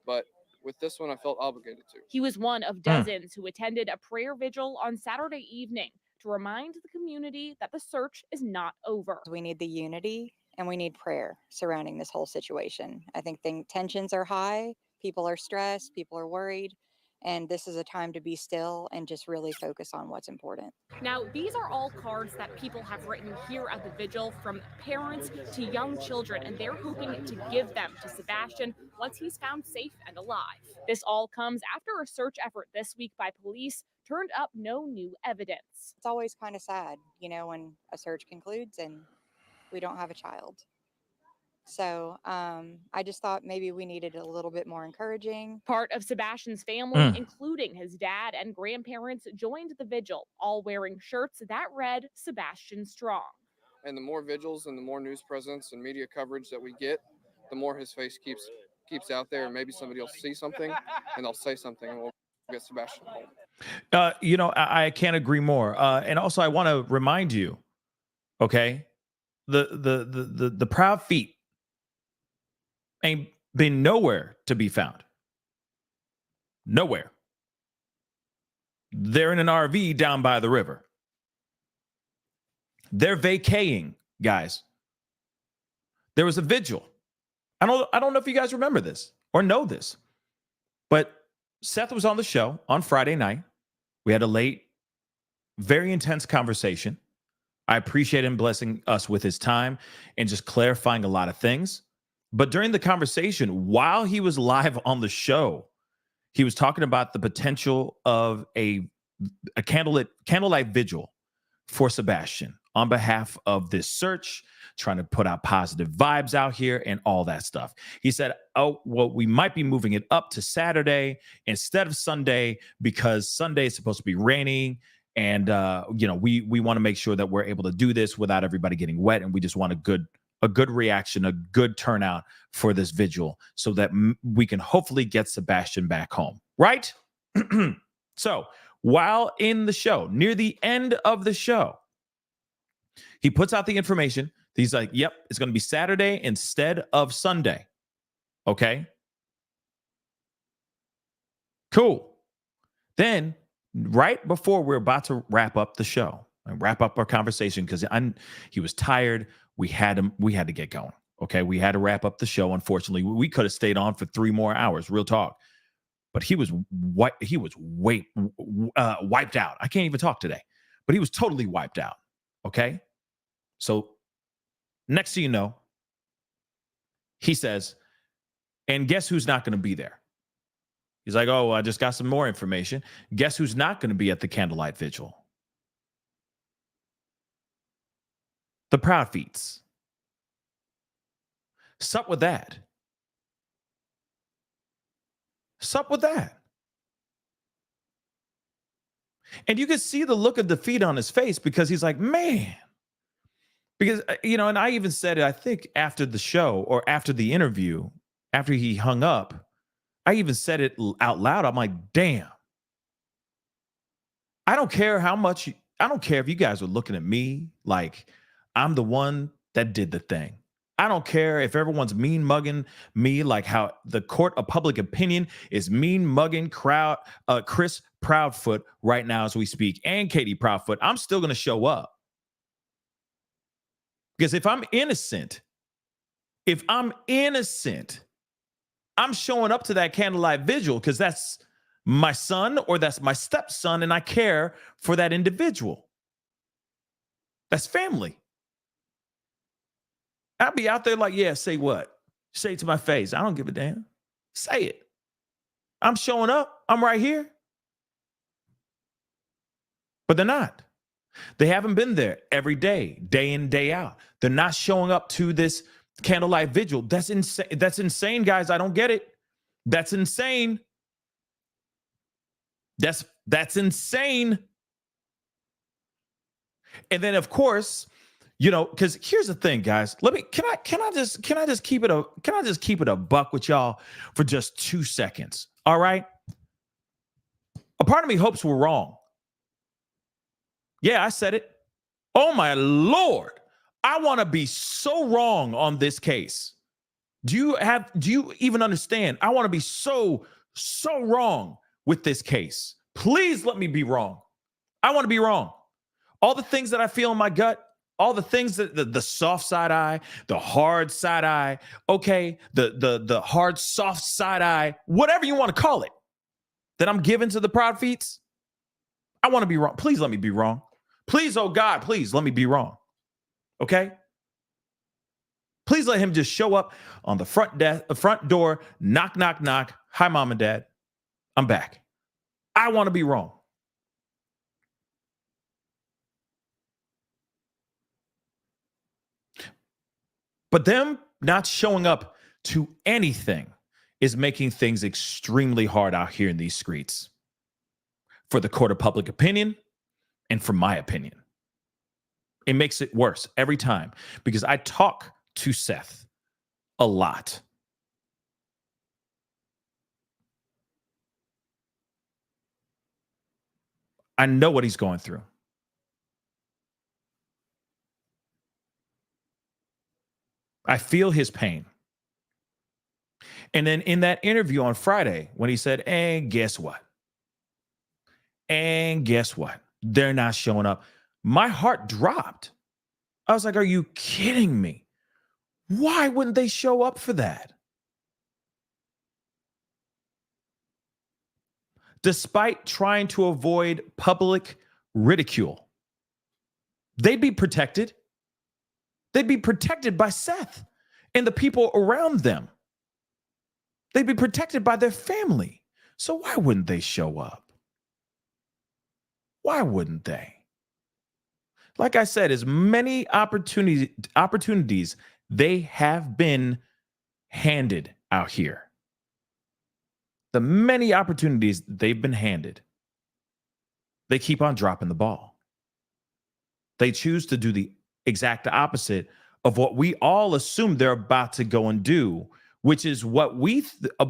but with this one, I felt obligated to. He was one of dozens who attended a prayer vigil on Saturday evening to remind the community that the search is not over. We need the unity and we need prayer surrounding this whole situation. I think tensions are high, people are stressed, people are worried, and this is a time to be still and just really focus on what's important. Now, these are all cards that people have written here at the Vigil, from parents to young children, and they're hoping to give them to Sebastian once he's found safe and alive. This all comes after a search effort this week by police turned up no new evidence. It's always kind of sad, when a search concludes and we don't have a child. So I just thought maybe we needed a little bit more encouraging. Part of Sebastian's family, including his dad and grandparents, joined the vigil, all wearing shirts that read Sebastian Strong. And the more vigils and the more news presence and media coverage that we get, the more his face keeps out there, and maybe somebody will see something and they'll say something and we'll get Sebastian home. I can't agree more. And also, I want to remind you, okay, the proud feet ain't been nowhere to be found. Nowhere. They're in an RV down by the river. They're vacating, guys. There was a vigil. I don't know if you guys remember this or know this, but Seth was on the show on Friday night. We had a late, very intense conversation. I appreciate him blessing us with his time and just clarifying a lot of things. But during the conversation, while he was live on the show, he was talking about the potential of a candlelight vigil for Sebastian on behalf of this search, trying to put out positive vibes out here and all that stuff. He said, oh, well, we might be moving it up to Saturday instead of Sunday because Sunday is supposed to be raining. And, we want to make sure that we're able to do this without everybody getting wet. And we just want a good reaction, a good turnout for this vigil so that we can hopefully get Sebastian back home. Right? So while in the show, near the end of the show, he puts out the information. He's like, yep, it's going to be Saturday instead of Sunday. Okay. Cool. Then right before we're about to wrap up the show and wrap up our conversation, because he was tired. We had to get going. Okay. We had to wrap up the show. Unfortunately, we could have stayed on for 3 more hours, real talk. But he was wiped out. I can't even talk today, but he was totally wiped out. Okay. So next thing you know, he says, and guess who's not going to be there? He's like, oh, I just got some more information. Guess who's not going to be at the candlelight vigil? The Proud Feets. Sup with that? Sup with that? And you can see the look of defeat on his face because he's like, man. Because, and I even said it, I think after the show or after the interview, after he hung up, I even said it out loud. I'm like, damn. I don't care if you guys are looking at me like I'm the one that did the thing. I don't care if everyone's mean mugging me like how the court of public opinion is mean mugging Chris Proudfoot right now as we speak, and Katie Proudfoot. I'm still going to show up. Because if I'm innocent, I'm showing up to that candlelight vigil because that's my son or that's my stepson, and I care for that individual. That's family. I'll be out there like, yeah, say what? Say it to my face. I don't give a damn. Say it. I'm showing up. I'm right here. But they're not. They haven't been there every day, day in, day out. They're not showing up to this candlelight vigil. That's insane. That's insane, guys. I don't get it. That's insane. That's insane. And then, of course, because here's the thing, guys. Can I just keep it a buck with y'all for just 2 seconds? All right. A part of me hopes we're wrong. Yeah, I said it. Oh my Lord. I want to be so wrong on this case. Do you even understand? I want to be so wrong with this case. Please let me be wrong. I want to be wrong. All the things that I feel in my gut, all the things that the soft side eye, the hard side eye, okay, the hard soft side eye, whatever you want to call it, that I'm giving to the Proud Feets. I want to be wrong. Please let me be wrong. Please, oh God, please let me be wrong. Okay? Please let him just show up on the front door, knock, knock, knock. Hi, mom and dad. I'm back. I want to be wrong. But them not showing up to anything is making things extremely hard out here in these streets for the court of public opinion and for my opinion. It makes it worse every time because I talk to Seth a lot. I know what he's going through. I feel his pain. And then in that interview on Friday, when he said, and guess what? And guess what? They're not showing up. My heart dropped. I was like, are you kidding me? Why wouldn't they show up for that? Despite trying to avoid public ridicule, they'd be protected. They'd be protected by Seth and the people around them. They'd be protected by their family. So why wouldn't they show up? Why wouldn't they? Like I said, as many opportunities they have been handed out here. The many opportunities they've been handed, they keep on dropping the ball. They choose to do the exact opposite of what we all assume they're about to go and do, which is what we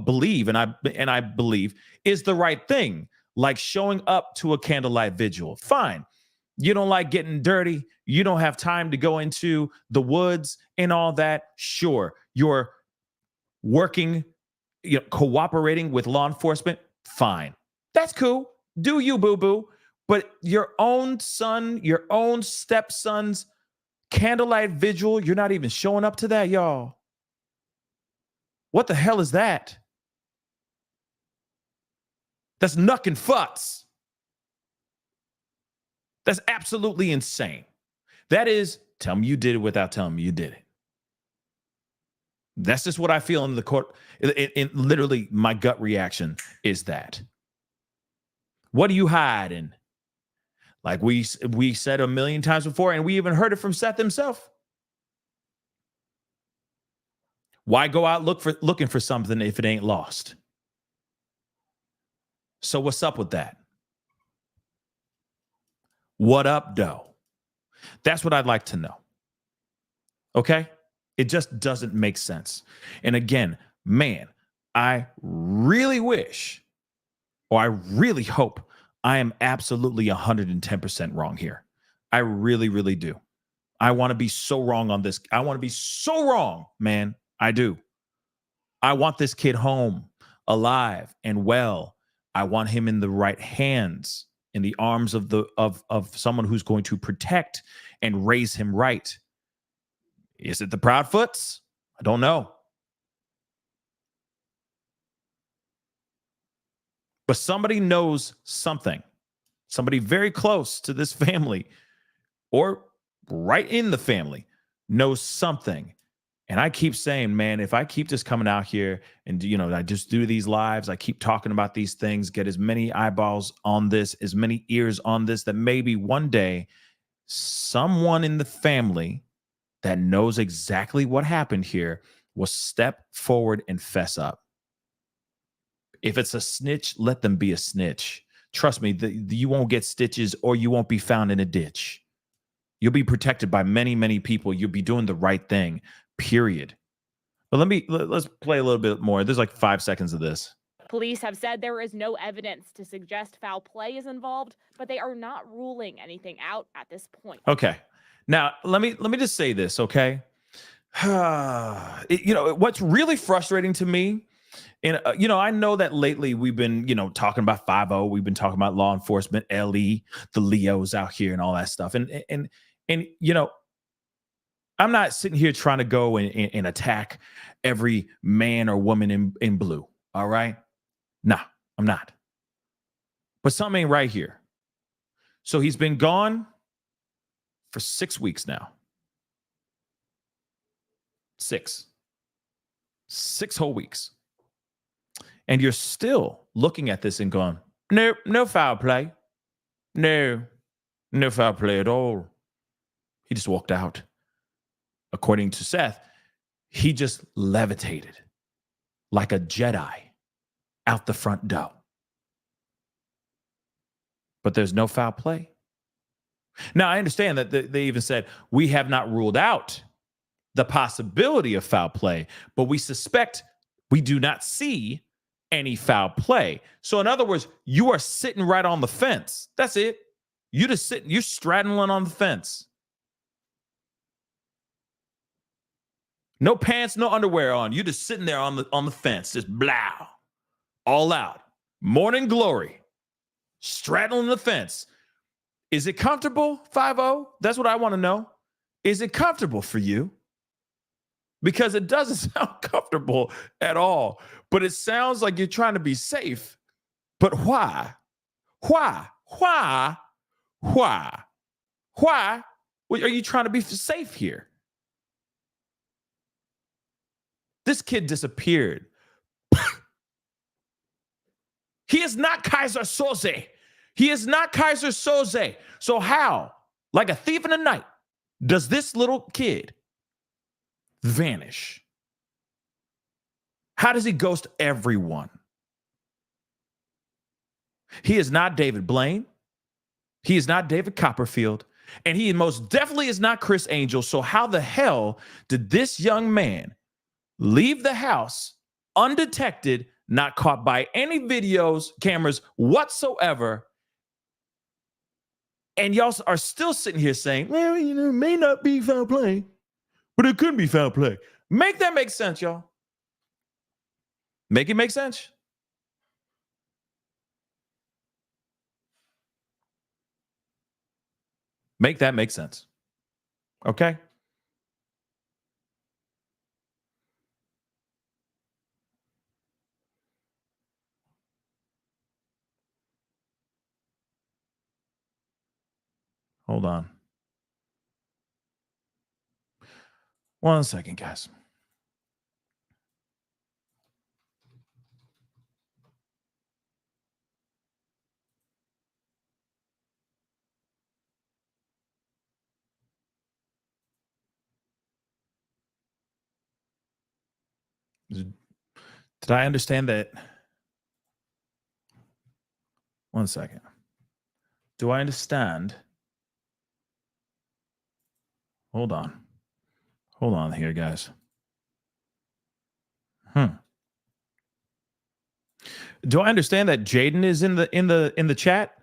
believe, and I believe is the right thing, like showing up to a candlelight vigil. Fine. You don't like getting dirty. You don't have time to go into the woods and all that. Sure, you're working, cooperating with law enforcement. Fine. That's cool. Do you, boo-boo. But your own son, your own stepson's candlelight vigil, you're not even showing up to that, y'all. What the hell is that? That's knuck and futz. That's absolutely insane. That is, tell me you did it without telling me you did it. That's just what I feel in the court. Literally, my gut reaction is that. What are you hiding? Like we said a million times before, and we even heard it from Seth himself. Why go out looking for something if it ain't lost? So what's up with that? What up, though? That's what I'd like to know. Okay? It just doesn't make sense. And again, man, I really wish, or I really hope I am absolutely 110% wrong here. I really, really do. I want to be so wrong on this. I want to be so wrong, man. I do. I want this kid home, alive and well. I want him in the right hands, in the arms of someone who's going to protect and raise him right. Is it the Proudfoots? I don't know. But somebody knows something. Somebody very close to this family or right in the family knows something. And I keep saying, man, if I keep just coming out here and, I just do these lives, I keep talking about these things, get as many eyeballs on this, as many ears on this, that maybe one day someone in the family that knows exactly what happened here will step forward and fess up. If it's a snitch, let them be a snitch. Trust me, you won't get stitches or you won't be found in a ditch. You'll be protected by many, many people. You'll be doing the right thing, period. But let's play a little bit more. There's like 5 seconds of this. Police have said there is no evidence to suggest foul play is involved, but they are not ruling anything out at this point. Okay. Now, let me just say this, okay? What's really frustrating to me, and I know that lately we've been, talking about 5-0, we've been talking about law enforcement, LE, the Leos out here and all that stuff. And I'm not sitting here trying to go and attack every man or woman in blue, all right? Nah, I'm not. But something ain't right here. So he's been gone for 6 weeks now. 6 whole weeks. And you're still looking at this and going, no foul play. No foul play at all. He just walked out. According to Seth, he just levitated like a Jedi out the front door. But there's no foul play. Now, I understand that they even said, we have not ruled out the possibility of foul play, but we suspect, we do not see any foul play. So in other words, you are sitting right on the fence. That's it. You just sitting, you're straddling on the fence. No pants, no underwear on. You're just sitting there on the fence, just blah, all out. Morning glory, straddling the fence. Is it comfortable, 5-0? That's what I want to know. Is it comfortable for you? Because it doesn't sound comfortable at all. But it sounds like you're trying to be safe. But why? Why? Why? Why? Why are you trying to be safe here? This kid disappeared. He is not Kaiser Soze. He is not Kaiser Soze. So how, like a thief in the night, does this little kid vanish? How does he ghost everyone? He is not David Blaine. He is not David Copperfield. And he most definitely is not Chris Angel. So how the hell did this young man leave the house undetected, not caught by any videos, cameras whatsoever? And y'all are still sitting here saying, well, you know, it may not be foul play, but it could be foul play. Make that make sense, y'all. Make it make sense. Make that make sense. Okay? Hold on. 1 second, guys. Did I understand that? 1 second. Do I understand? Hold on. Hold on here, guys. Do I understand that Jaden is in the chat?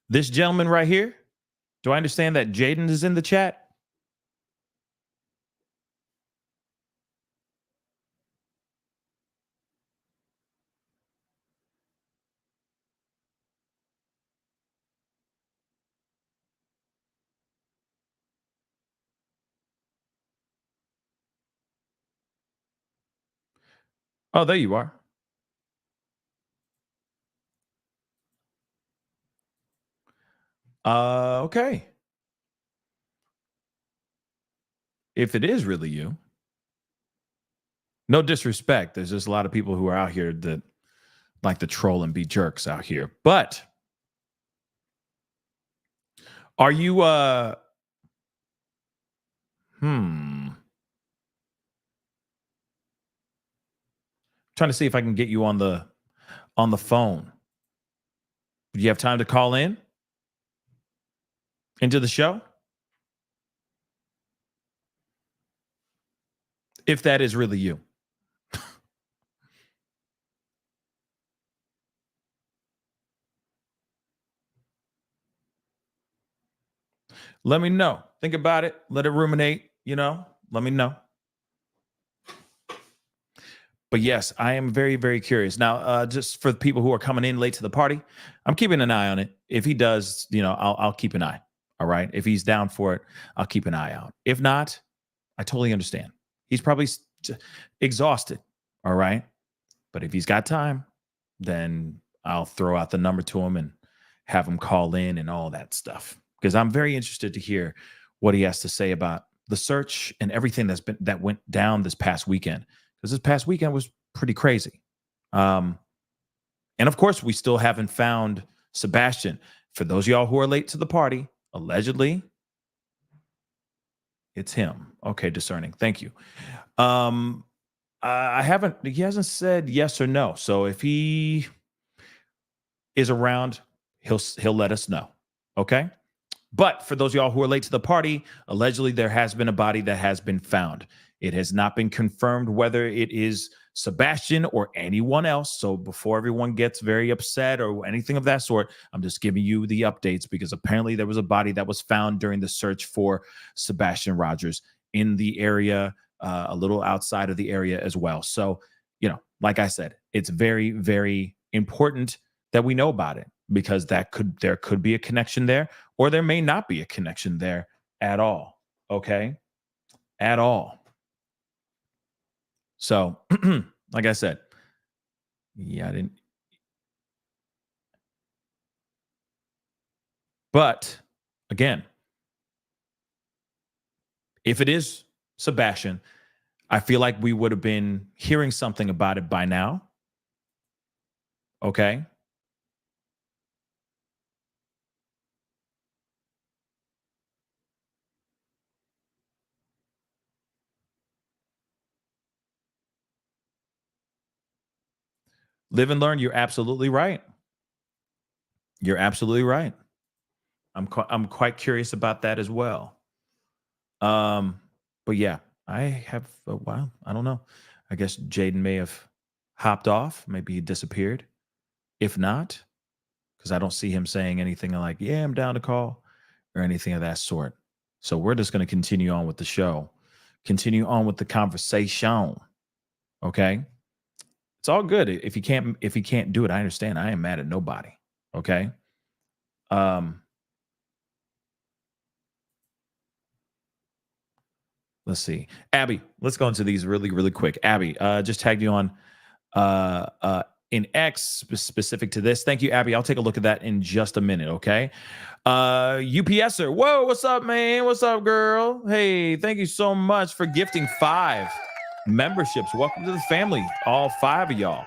This gentleman right here? Do I understand that Jaden is in the chat? Oh, there you are. Okay. If it is really you, no disrespect. There's just a lot of people who are out here that like to troll and be jerks out here. But are you trying to see if I can get you on the phone. Do you have time to call in into the show? If that is really you. Let me know. Think about it. Let it ruminate, you know. Let me know. But yes, I am very, very curious. Now, just for the people who are coming in late to the party, I'm keeping an eye on it. If he does, you know, I'll keep an eye. All right. If he's down for it, I'll keep an eye out. If not, I totally understand. He's probably exhausted. All right. But if he's got time, then I'll throw out the number to him and have him call in and all that stuff. Because I'm very interested to hear what he has to say about the search and everything that went down this past weekend. Because this past weekend was pretty crazy. And of course, we still haven't found Sebastian. For those of y'all who are late to the party, allegedly, it's him. Okay, discerning. Thank you. He hasn't said yes or no. So if he is around, he'll let us know. Okay. But for those of y'all who are late to the party, allegedly there has been a body that has been found. It has not been confirmed whether it is Sebastian or anyone else. So before everyone gets very upset or anything of that sort, I'm just giving you the updates because apparently there was a body that was found during the search for Sebastian Rogers in the area, a little outside of the area as well. So, like I said, it's very, very important that we know about it because there could be a connection there, or there may not be a connection there at all. Okay? At all. So, like I said, yeah, I didn't. But again, if it is Sebastian, I feel like we would have been hearing something about it by now. Okay? Live and learn. You're absolutely right. You're absolutely right. I'm quite curious about that as well. But yeah, I have a while. I don't know. I guess Jaden may have hopped off. Maybe he disappeared. If not, because I don't see him saying anything like, yeah, I'm down to call or anything of that sort. So we're just going to continue on with the show, continue on with the conversation. Okay. It's all good. If you can't do it, I understand. I am mad at nobody. Okay. Let's see. Abby, let's go into these really, really quick. Abby, just tagged you on in X specific to this. Thank you, Abby. I'll take a look at that in just a minute, okay? UPSer, whoa, what's up, man? What's up, girl? Hey, thank you so much for gifting 5 memberships. Welcome to the family, all 5 of y'all.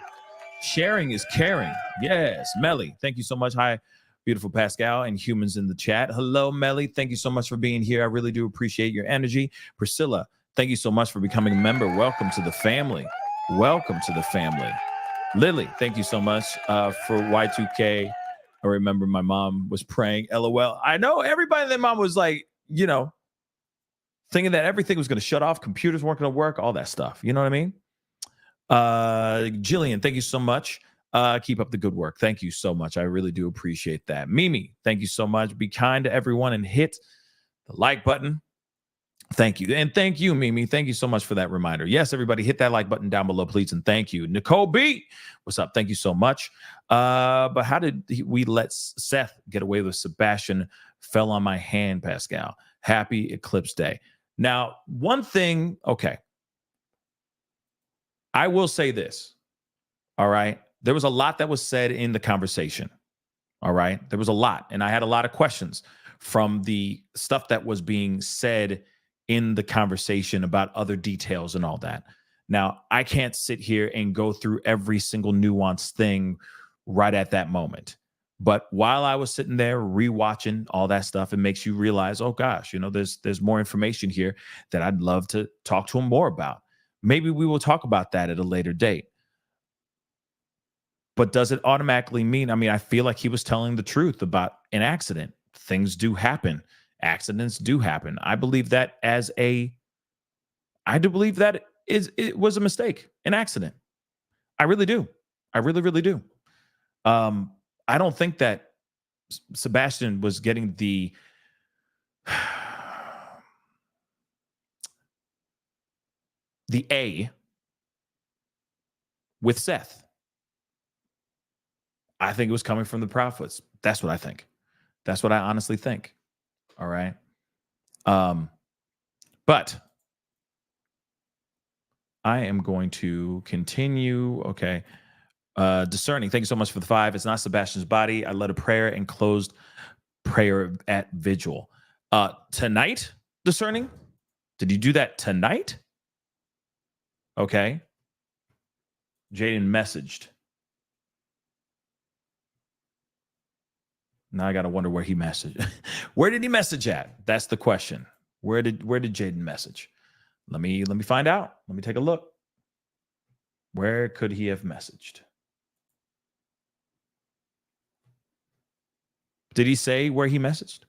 Sharing is caring. Yes, Melly, thank you so much. Hi, beautiful Pascal and humans in the chat. Hello, Melly. Thank you so much for being here. I really do appreciate your energy. Priscilla, thank you so much for becoming a member. Welcome to the family. Welcome to the family. Lily, thank you so much for Y2K. I remember my mom was praying, LOL. I know everybody and their mom was like, thinking that everything was going to shut off, computers weren't going to work, all that stuff. You know what I mean? Jillian, thank you so much. Keep up the good work. Thank you so much. I really do appreciate that. Mimi, thank you so much. Be kind to everyone and hit the like button. Thank you. And thank you, Mimi. Thank you so much for that reminder. Yes, everybody hit that like button down below, please. And thank you. Nicole B, what's up? Thank you so much. But how did we let Seth get away with Sebastian fell on my hand, Pascal? Happy Eclipse Day. Now, one thing, okay. I will say this. All right. There was a lot that was said in the conversation. All right. There was a lot. And I had a lot of questions from the stuff that was being said in the conversation about other details and all that. Now, I can't sit here and go through every single nuanced thing right at that moment. But while I was sitting there rewatching all that stuff, it makes you realize, oh gosh, there's more information here that I'd love to talk to him more about. Maybe we will talk about that at a later date. But does it automatically mean, I feel like he was telling the truth about an accident. Things do happen. Accidents do happen. I believe that it was a mistake, an accident. I really do. I really, really do. I don't think that Sebastian was getting the A with Seth. I think it was coming from the prophets. That's what I think. That's what I honestly think. All right. But I am going to continue. Okay. Discerning. Thank you so much for the 5. It's not Sebastian's body. I led a prayer and closed prayer at Vigil. Tonight, discerning? Did you do that tonight? Okay. Jaden messaged. Now I gotta wonder where he messaged. Where did he message at? That's the question. Where did Jaden message? Let me find out. Let me take a look. Where could he have messaged? Did he say where he messaged?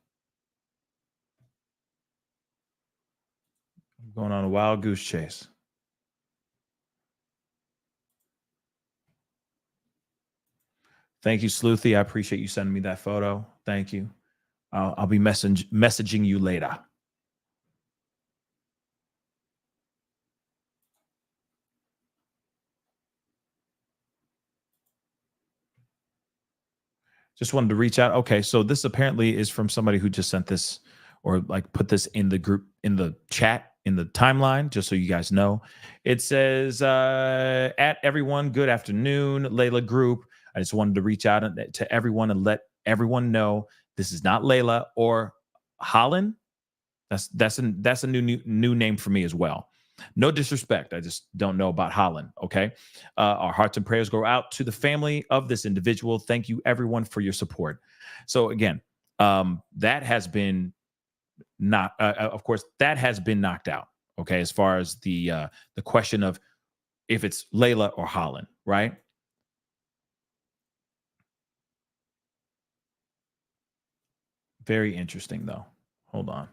I'm going on a wild goose chase. Thank you, Sleuthy. I appreciate you sending me that photo. Thank you. I'll be messaging you later. Just wanted to reach out. Okay, so this apparently is from somebody who just sent this or like put this in the group, in the chat, in the timeline, just so you guys know. It says, at everyone, good afternoon, Layla group. I just wanted to reach out to everyone and let everyone know this is not Layla or Holland. That's a new name for me as well. No disrespect. I just don't know about Holland. Okay. Our hearts and prayers go out to the family of this individual. Thank you, everyone, for your support. So again, that has been of course, that has been knocked out. Okay, as far as the question of if it's Layla or Holland, right? Very interesting, though. Hold on.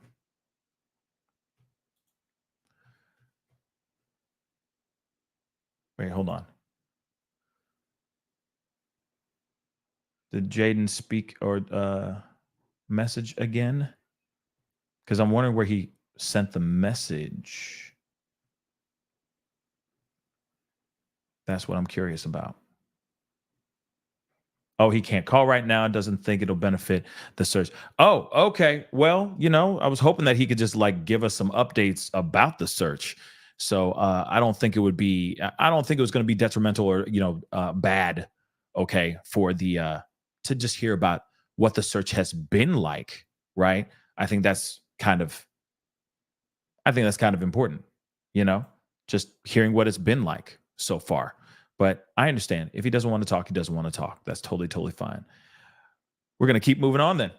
Wait, hold on. Did Jaden speak or message again? Because I'm wondering where he sent the message. That's what I'm curious about. Oh, he can't call right now. Doesn't think it'll benefit the search. Oh, okay. Well, I was hoping that he could just like give us some updates about the search. So I don't think it would be. I don't think it was going to be detrimental or bad. Okay, for the to just hear about what the search has been like. Right. I think that's kind of important. Just hearing what it's been like so far. But I understand if he doesn't want to talk, he doesn't want to talk. That's totally fine. We're going to keep moving on then.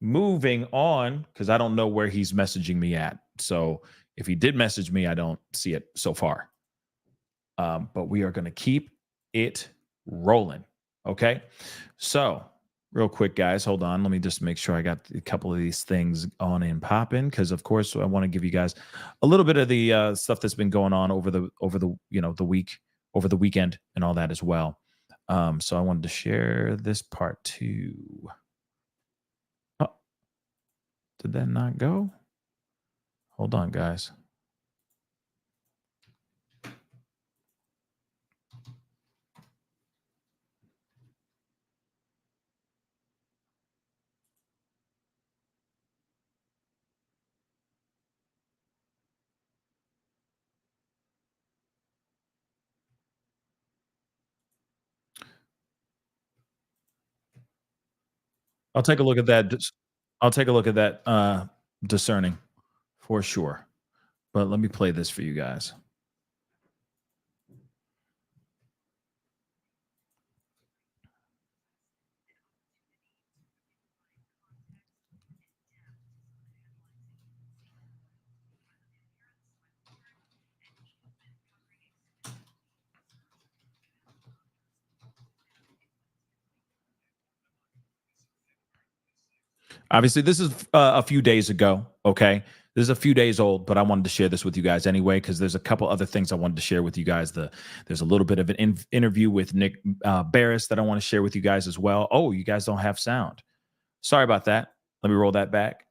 Moving on, because I don't know where he's messaging me at. So if he did message me, I don't see it so far. But we are going to keep it rolling. Okay. So real quick, guys, hold on. Let me just make sure I got a couple of these things on and popping, because of course I want to give you guys a little bit of the stuff that's been going on over the the week, over the weekend, and all that as well. So I wanted to share this part too. Oh, did that not go? Hold on, guys. I'll take a look at that. I'll take a look at that discerning for sure. But let me play this for you guys. Obviously, this is a few days ago. Okay. This is a few days old, but I wanted to share this with you guys anyway, because there's a couple other things I wanted to share with you guys. There's a little bit of an interview with Nick Barris that I want to share with you guys as well. Oh, you guys don't have sound. Sorry about that. Let me roll that back.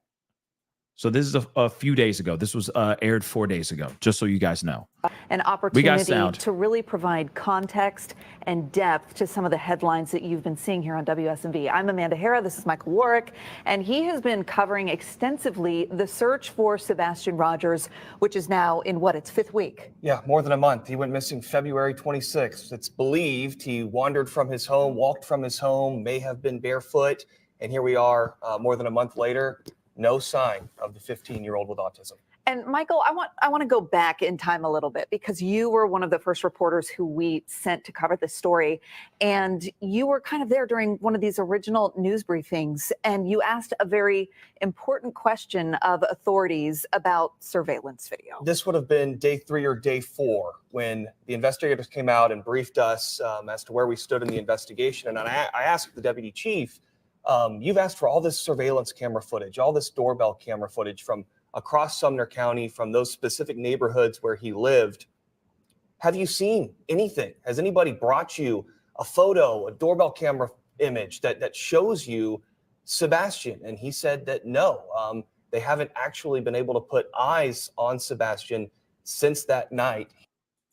So this is a few days ago. This was aired 4 days ago, just so you guys know. An opportunity to really provide context and depth to some of the headlines that you've been seeing here on WSMV. I'm Amanda Hara. This is Michael Warwick, and he has been covering extensively the search for Sebastian Rogers, which is now in its fifth week. Yeah, more than a month. He went missing February 26th. It's believed he wandered from his home, walked from his home, may have been barefoot, and here we are more than a month later. No sign of the 15-year-old with autism. And Michael, I want to go back in time a little bit, because you were one of the first reporters who we sent to cover this story. And you were kind of there during one of these original news briefings, and you asked a very important question of authorities about surveillance video. This would have been day 3 or day 4 when the investigators came out and briefed us as to where we stood in the investigation. And I asked the deputy chief, you've asked for all this surveillance camera footage, all this doorbell camera footage from across Sumner County, from those specific neighborhoods where he lived. Have you seen anything? Has anybody brought you a photo, a doorbell camera image that shows you Sebastian? And he said that no, they haven't actually been able to put eyes on Sebastian since that night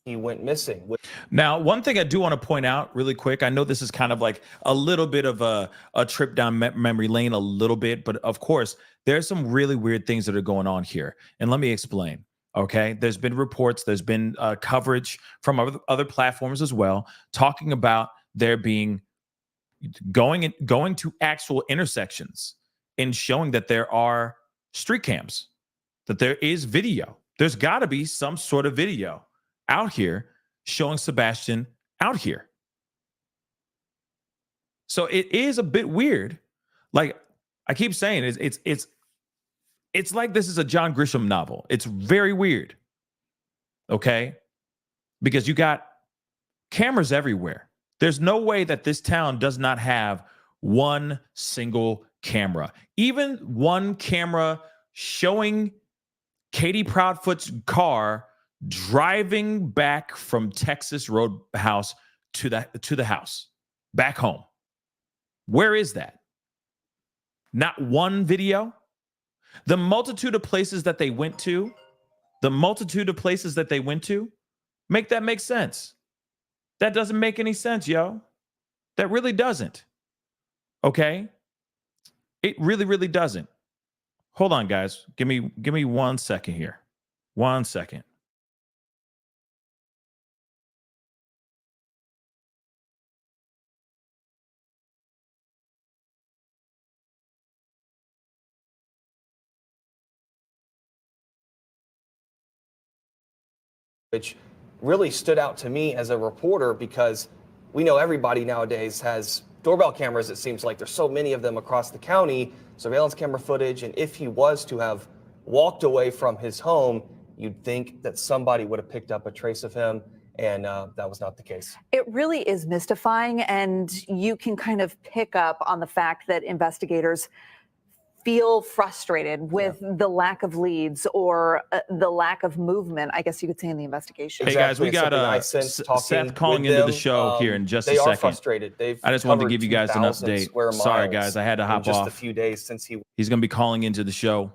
he went missing. Now, one thing I do want to point out really quick, I know this is kind of like a little bit of a trip down memory lane, a little bit, but of course, there's some really weird things that are going on here. And let me explain. Okay, there's been reports, there's been coverage from other platforms as well, talking about there being going to actual intersections and showing that there are street cams, that there is video. There's got to be some sort of video out here showing Sebastian out here. So it is a bit weird. Like I keep saying, it's like this is a John Grisham novel. It's very weird. Okay? Because you got cameras everywhere. There's no way that this town does not have one single camera. Even one camera showing Katie Proudfoot's car driving back from Texas Roadhouse to the house, back home. Where is that? Not one video. The multitude of places that they went to, make that make sense. That doesn't make any sense, yo. That really doesn't. Okay? It really, really doesn't. Hold on, guys. Give me 1 second here. 1 second. Which really stood out to me as a reporter because we know everybody nowadays has doorbell cameras. It seems like there's so many of them across the county, surveillance camera footage. And if he was to have walked away from his home, you'd think that somebody would have picked up a trace of him. And that was not the case. It really is mystifying. And you can kind of pick up on the fact that investigators feel frustrated with the lack of leads or the lack of movement, I guess you could say, in the investigation. Hey guys, we got Seth calling into the show here in just a second. They are frustrated. I just wanted to give you guys an update. Sorry guys, I had to hop off. Just a few days since he's going to be calling into the show.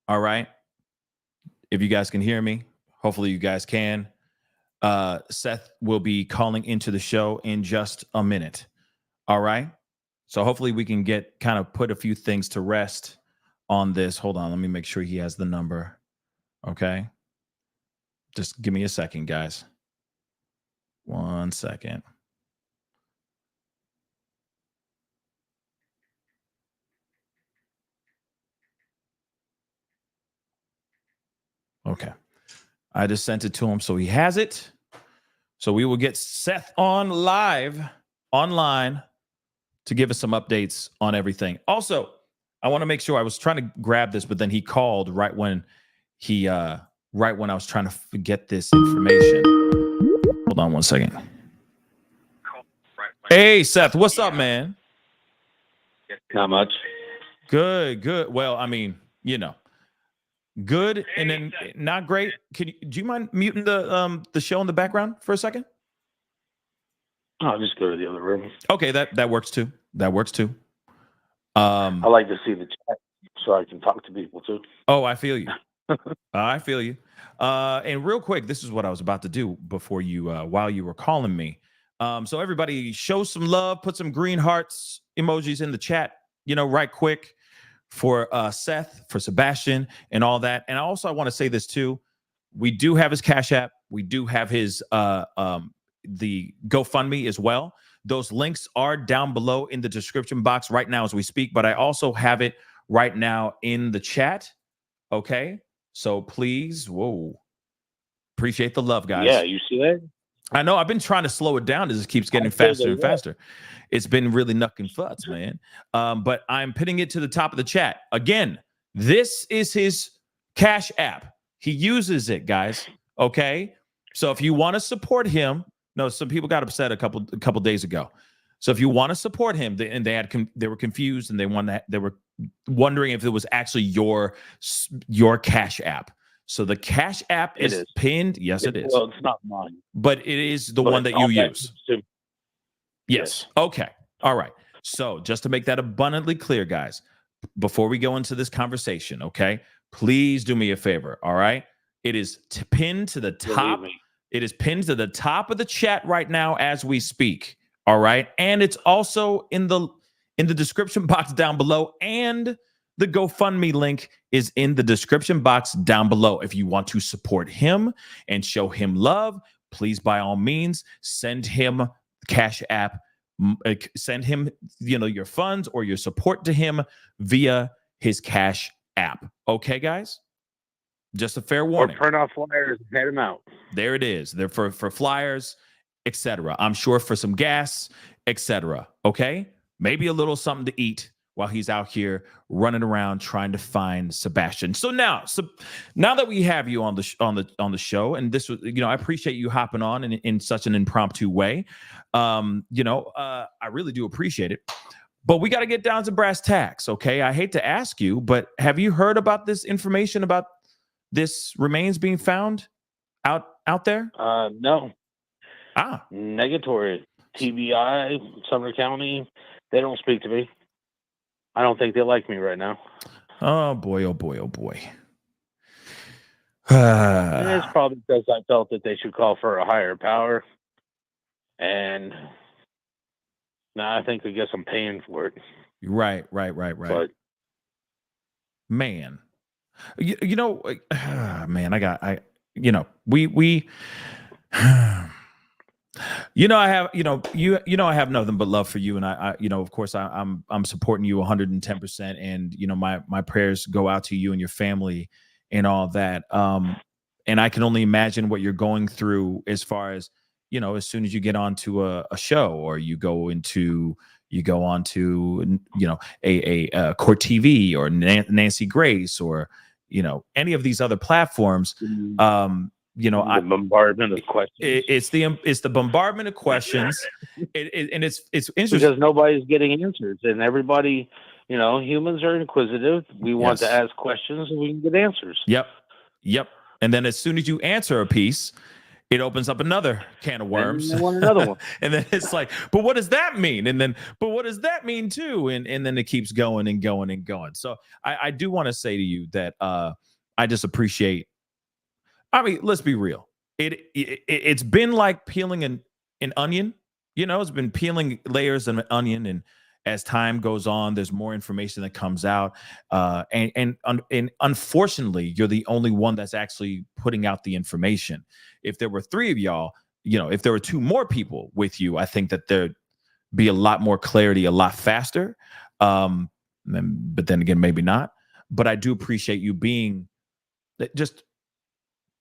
All right. If you guys can hear me, hopefully you guys can. Seth will be calling into the show in just a minute. All right. So hopefully we can put a few things to rest on this. Hold on. Let me make sure he has the number. Okay. Just give me a second, guys. 1 second. Okay. I just sent it to him, so he has it. So we will get Seth online to give us some updates on everything. Also, I want to make sure, I was trying to grab this, but then he called right when I was trying to get this information. Hold on 1 second. Hey, Seth, what's up, man? Not much. Good. Well, I mean, good and then not great. Do you mind muting the show in the background for a second? I'll just go to the other room. Okay, that works too. I like to see the chat so I can talk to people too. Oh, I feel you. I feel you. And real quick, this is what I was about to do before while you were calling me. So everybody show some love, put some green hearts emojis in the chat, right quick for Seth, for Sebastian and all that. And also I want to say this too. We do have his Cash App. We do have his the GoFundMe as well. Those links are down below in the description box right now as we speak, but I also have it right now in the chat. Okay. So please, appreciate the love, guys. Yeah, you see that? I know I've been trying to slow it down as it keeps getting faster and faster. It's been really knucking futz, man. But I'm putting it to the top of the chat. Again, this is his Cash App. He uses it, guys. Okay. So if you want to support him, some people got upset a couple days ago. So if you want to support him, they were confused and they were wondering if it was actually your Cash App. So the Cash App It is is. pinned. Yes, it is. Well, it's not mine. But it is the But one that you all use. to- Yes. Okay. All right. So just to make that abundantly clear, guys, before we go into this conversation, okay, please do me a favor. All right. It is pinned to the top. me. It is pinned to the top of the chat right now as we speak. All right. And it's also in the description box down below. And the GoFundMe link is in the description box down below. If you want to support him and show him love, please, by all means, send him Cash App. Send him, your funds or your support to him via his Cash App. Okay, guys? Just a fair warning. Or print off flyers and head them out. There it is. They're for flyers, etc. I'm sure for some gas, etc. Okay? Maybe a little something to eat while he's out here running around trying to find Sebastian. So now that we have you on the show, and this was, I appreciate you hopping on in such an impromptu way. I really do appreciate it. But we got to get down to brass tacks, okay? I hate to ask you, but have you heard about this information about this remains being found out there? No. Negatory. TBI, Sumner County, they don't speak to me. I don't think they like me right now. Oh boy, oh boy, oh boy. And it's probably because I felt that they should call for a higher power. And now I think I guess I'm paying for it. Right. But man, I have nothing but love for you. And I of course I'm supporting you 110%. And, my prayers go out to you and your family and all that. And I can only imagine what you're going through as far as, as soon as you get onto a show or you go onto, a Court TV or Nancy Grace or, any of these other platforms, the bombardment of questions. It's the bombardment of questions, and it's interesting because nobody's getting answers, and everybody, humans are inquisitive. We want to ask questions, and we can get answers. Yep. And then as soon as you answer a piece, it opens up another can of worms. And another one. And then it's like, but what does that mean? And then, but what does that mean too? And then it keeps going and going and going. So I do want to say to you that I just appreciate. I mean, let's be real. It's been like peeling an onion. It's been peeling layers of an onion, and as time goes on, there's more information that comes out. And unfortunately, you're the only one that's actually putting out the information. If there were three of y'all, if there were two more people with you, I think that there'd be a lot more clarity, a lot faster. But then again, maybe not. But I do appreciate you being just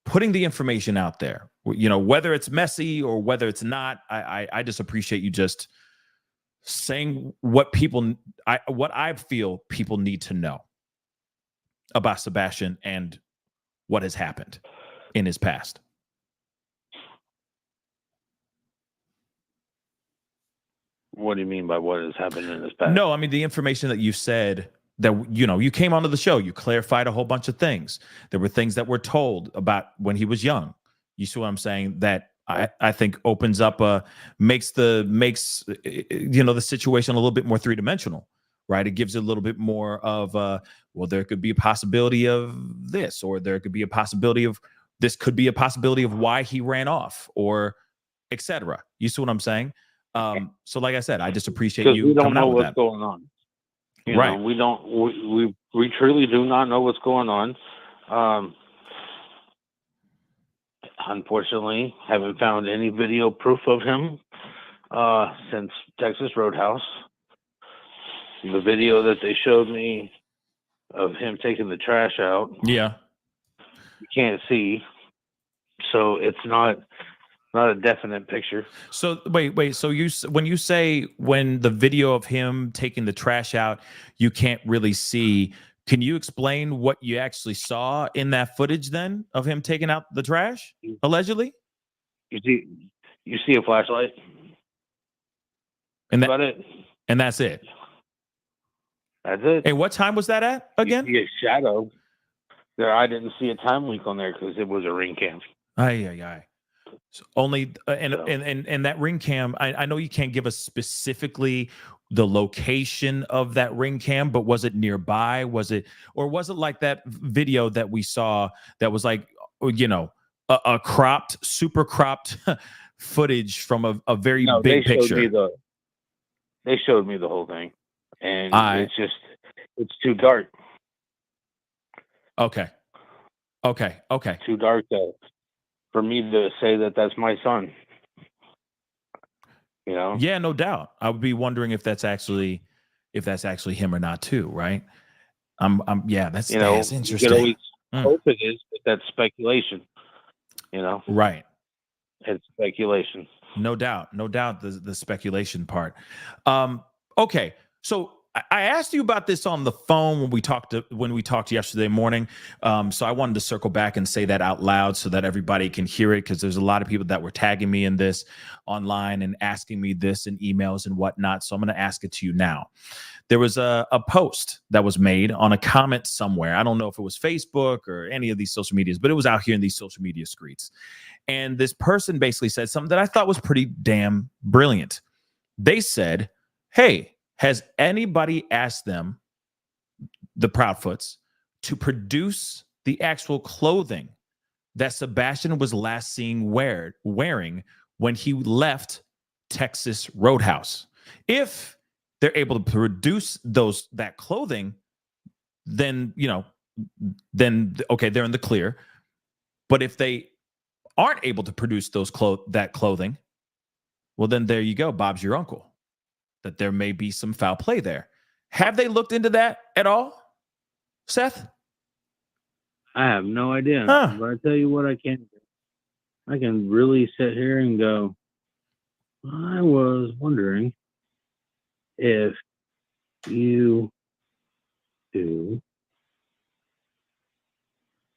putting the information out there, whether it's messy or whether it's not. I just appreciate you just saying what I feel people need to know about Sebastian and what has happened in his past. What do you mean by what has happened in his past? No, I mean the information that you said that, you came onto the show, you clarified a whole bunch of things. There were things that were told about when he was young. You see what I'm saying? That I think opens up, makes the situation a little bit more three-dimensional, right? It gives it a little bit more of, there could be a possibility of this, or there could be a possibility of this could be a possibility of why he ran off, or etc. You see what I'm saying? So like I said, I just appreciate you coming out with that. We don't know what's going on. Right. We truly do not know what's going on. Unfortunately, haven't found any video proof of him since Texas Roadhouse. The video that they showed me of him taking the trash out, you can't see, so it's not a definite picture. So wait. So when you say when the video of him taking the trash out, you can't really see. Can you explain what you actually saw in that footage then of him taking out the trash, allegedly? You see a flashlight. And that's about it. And that's it. That's it. And what time was that at again? You see a shadow. There, I didn't see a time leak on there because it was a ring cam. Aye. So only and, So- and that ring cam. I know you can't give us specifically the location of that ring cam, but was it nearby? Was it like that video that we saw that was like, a cropped, super cropped footage from a very No, big they picture? showed me the whole thing, and I- it's too dark. Okay. Too dark for me to say that that's my son. You know? Yeah, no doubt. I would be wondering if that's actually him or not too, right? That's You interesting. could always hope it is, but that's speculation. Right. It's speculation. No doubt the speculation part. Okay, so I asked you about this on the phone when we talked yesterday morning. So I wanted to circle back and say that out loud so that everybody can hear it, because there's a lot of people that were tagging me in this online and asking me this in emails and whatnot. So I'm going to ask it to you now. There was a post that was made on a comment somewhere. I don't know if it was Facebook or any of these social medias, but it was out here in these social media streets. And this person basically said something that I thought was pretty damn brilliant. They said, hey, has anybody asked them, the Proudfoots, to produce the actual clothing that Sebastian was last seen wearing when he left Texas Roadhouse? If they're able to produce that clothing, then okay, they're in the clear. But if they aren't able to produce that clothing, well, then there you go, Bob's your uncle. That there may be some foul play there. Have they looked into that at all, Seth? I have no idea. Huh. But I tell you what I can do. I can really sit here and go, I was wondering if you do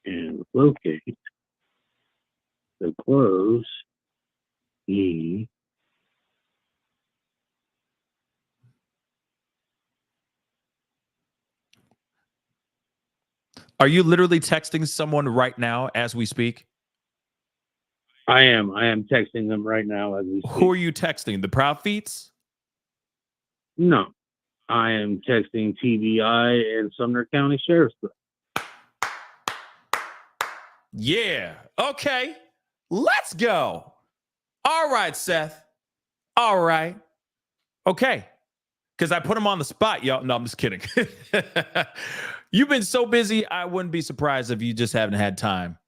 and locate the clothes he Are you literally texting someone right now as we speak? I am texting them right now as we speak. Who are you texting? The Proud Feets? No. I am texting TBI and Sumner County Sheriff's. Yeah. Okay. Let's go. All right, Seth. All right. Okay. Because I put him on the spot, y'all. No, I'm just kidding. You've been so busy, I wouldn't be surprised if you just haven't had time,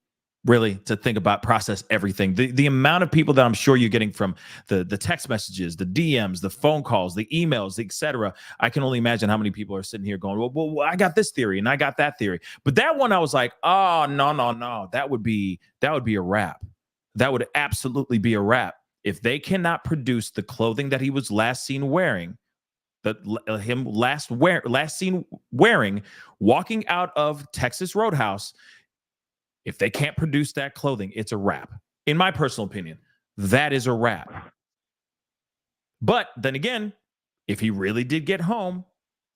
really, to think about, process everything. The amount of people that I'm sure you're getting from the text messages, the DMs, the phone calls, the emails, etc. I can only imagine how many people are sitting here going, well, I got this theory and I got that theory. But that one, I was like, oh, no. That would be a wrap. That would absolutely be a wrap. If they cannot produce the clothing that he was last seen wearing, last seen wearing, walking out of Texas Roadhouse, if they can't produce that clothing, it's a wrap. In my personal opinion, that is a wrap. But then again, if he really did get home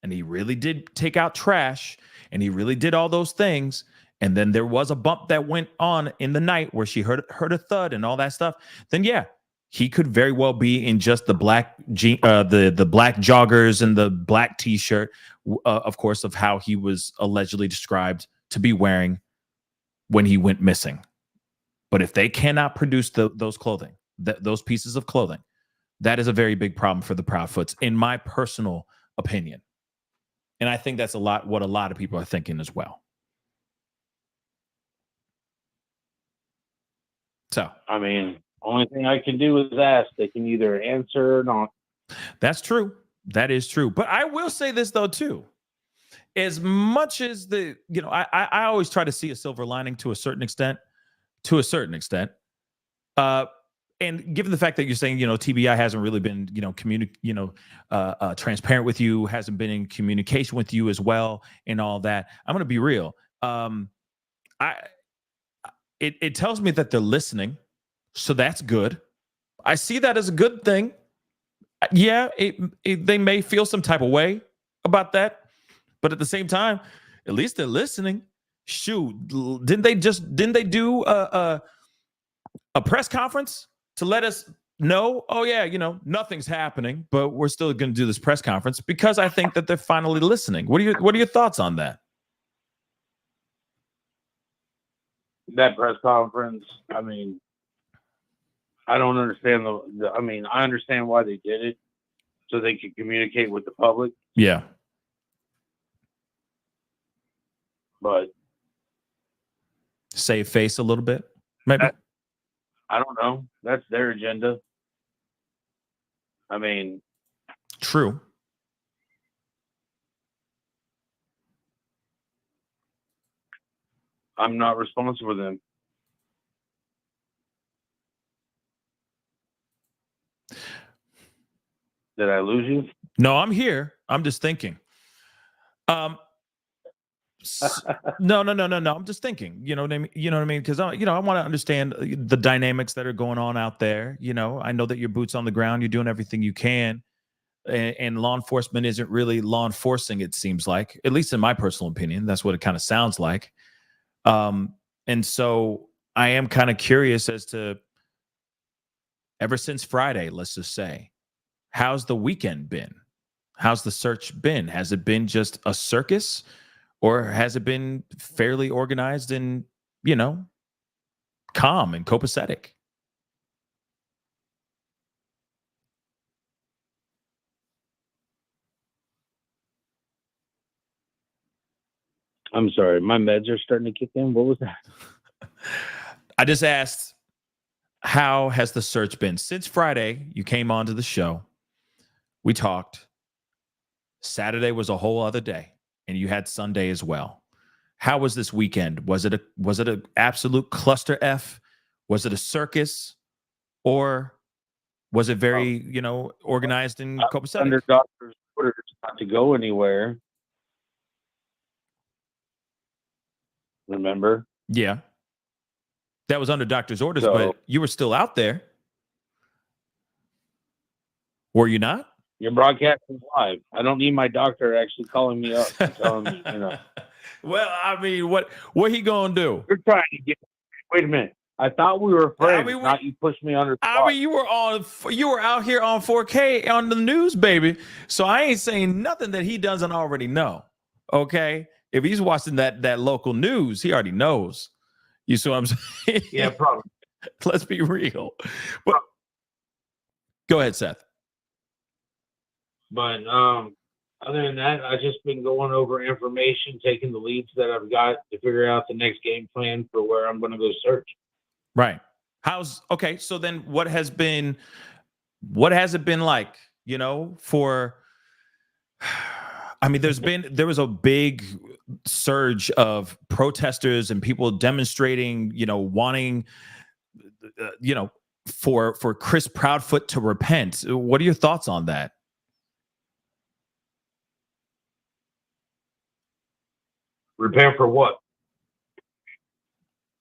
and he really did take out trash and he really did all those things, and then there was a bump that went on in the night where she heard a thud and all that stuff, then yeah, he could very well be in just the black the black joggers and the black T-shirt, of course, of how he was allegedly described to be wearing when he went missing. But if they cannot produce those pieces of clothing, that is a very big problem for the Proudfoots, in my personal opinion. And I think that's what a lot of people are thinking as well. So, I mean, only thing I can do is ask. They can either answer or not. That's true. That is true. But I will say this, though, too. As much as I always try to see a silver lining to a certain extent. And given the fact that you're saying, TBI hasn't really been, transparent with you, hasn't been in communication with you as well and all that, I'm going to be real. It tells me that they're listening. So that's good. I see that as a good thing. Yeah, they may feel some type of way about that. But at the same time, at least they're listening. shoot, didn't they do a press conference to let us know, oh yeah, nothing's happening, but we're still going to do this press conference because I think that they're finally listening. What are your thoughts on that? That press conference, I mean, I don't understand I understand why they did it, so they could communicate with the public. Yeah. But save face a little bit, maybe. I don't know. That's their agenda. I mean, true. I'm not responsible for them. Did I lose you? No, I'm here. I'm just thinking. No. I'm just thinking. You know what I mean? You know what I mean? Because I want to understand the dynamics that are going on out there. I know that your boots on the ground. You're doing everything you can, and law enforcement isn't really law enforcing. It seems like, at least in my personal opinion, that's what it kind of sounds like. And so I am kind of curious as to, ever since Friday, let's just say, how's the weekend been? How's the search been? Has it been just a circus, or has it been fairly organized and, calm and copacetic? I'm sorry, my meds are starting to kick in. What was that? I just asked, how has the search been since Friday? You came onto the show. We talked. Saturday was a whole other day, and you had Sunday as well. How was this weekend? Was it an absolute cluster F? Was it a circus, or was it very, organized and copacetic? Under doctor's orders not to go anywhere. Remember? Yeah. That was under doctor's orders, So, but you were still out there. Were you not? You're broadcasting live. I don't need my doctor actually calling me up and telling me, Well, I mean, what he gonna do? You're trying to get. Wait a minute. I thought we were friends. Not you pushed me under the I mean, you were out here on 4K on the news, baby. So I ain't saying nothing that he doesn't already know. Okay, if he's watching that local news, he already knows. You see what I'm saying? Yeah, probably. Let's be real. But go ahead, Seth. But other than that, I've just been going over information, taking the leads that I've got to figure out the next game plan for where I'm going to go search. Right. Okay. So then what has it been like, for, I mean, there was a big surge of protesters and people demonstrating, wanting, for Chris Proudfoot to repent. What are your thoughts on that? Repent for what?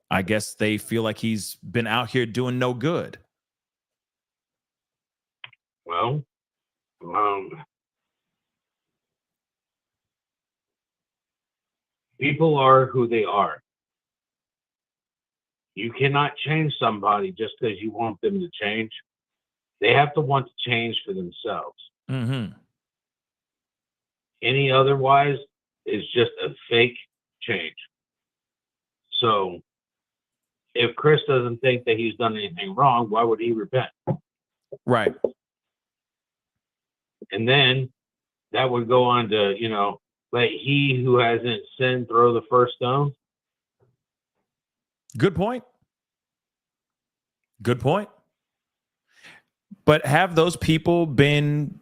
I guess they feel like he's been out here doing no good. Well, people are who they are. You cannot change somebody just because you want them to change. They have to want to change for themselves. Mm-hmm. Any otherwise is just a fake change. So if Chris doesn't think that he's done anything wrong, why would he repent? Right. And then that would go on to, let he who hasn't sinned throw the first stone. Good point. But have those people been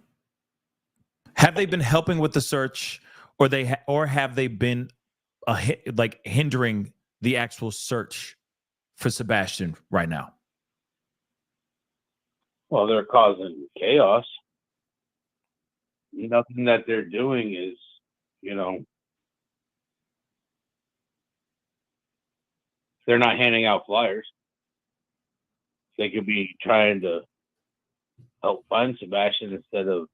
helping with the search, or have they been hindering the actual search for Sebastian right now? Well, they're causing chaos. Nothing that they're doing is, they're not handing out flyers. They could be trying to help find Sebastian instead of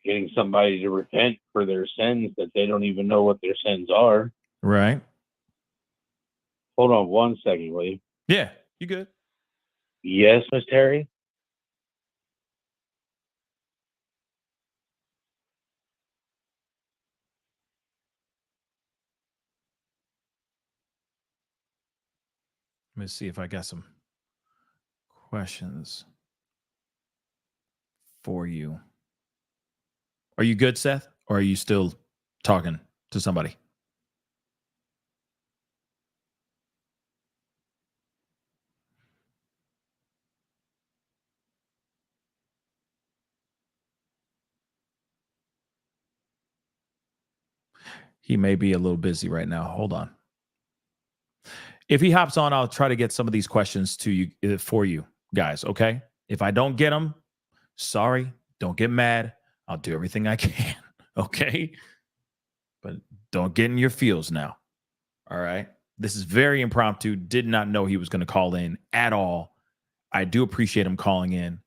getting somebody to repent for their sins that they don't even know what their sins are. Right. Hold on 1 second, will you? Yeah, you good? Yes, Miss Terry. Let me see if I got some questions for you. Are you good, Seth? Or are you still talking to somebody? He may be a little busy right now. Hold on. If he hops on, I'll try to get some of these questions to you for you guys. Okay. If I don't get them, sorry, don't get mad. I'll do everything I can. Okay. But don't get in your feels now. All right. This is very impromptu. Did not know he was going to call in at all. I do appreciate him calling in.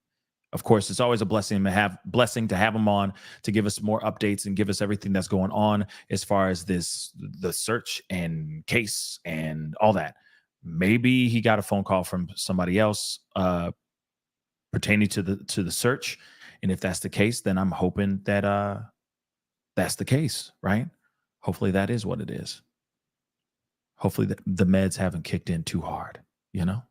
Of course, it's always a blessing to have him on to give us more updates and give us everything that's going on as far as the search and case and all that. Maybe he got a phone call from somebody else pertaining to the search, and if that's the case, then I'm hoping that that's the case, right? Hopefully that is what it is. Hopefully the meds haven't kicked in too hard, you know?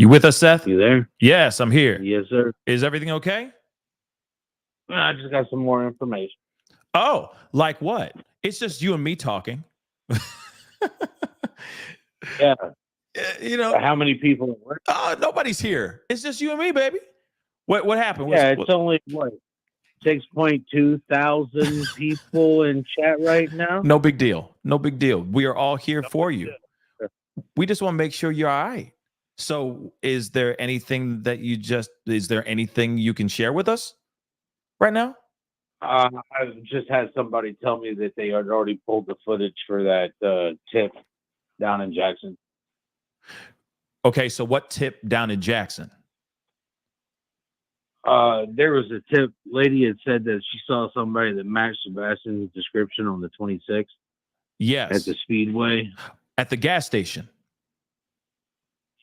You with us, Seth? You there? Yes, I'm here. Yes, sir. Is everything okay? I just got some more information. Oh, like what? It's just you and me talking. Yeah. You know, How many people work? nobody's here. It's just you and me, baby. What happened? Yeah, it's only what 6.2 thousand people in chat right now. No big deal. No big deal. We are all here for you. We just want to make sure you're all right. So, is there anything you can share with us right now? I've just had somebody tell me that they had already pulled the footage for that tip down in Jackson. Okay, so what tip down in Jackson? There was a tip. Lady had said that she saw somebody that matched Sebastian's description on the 26th. Yes. At the Speedway. At the gas station.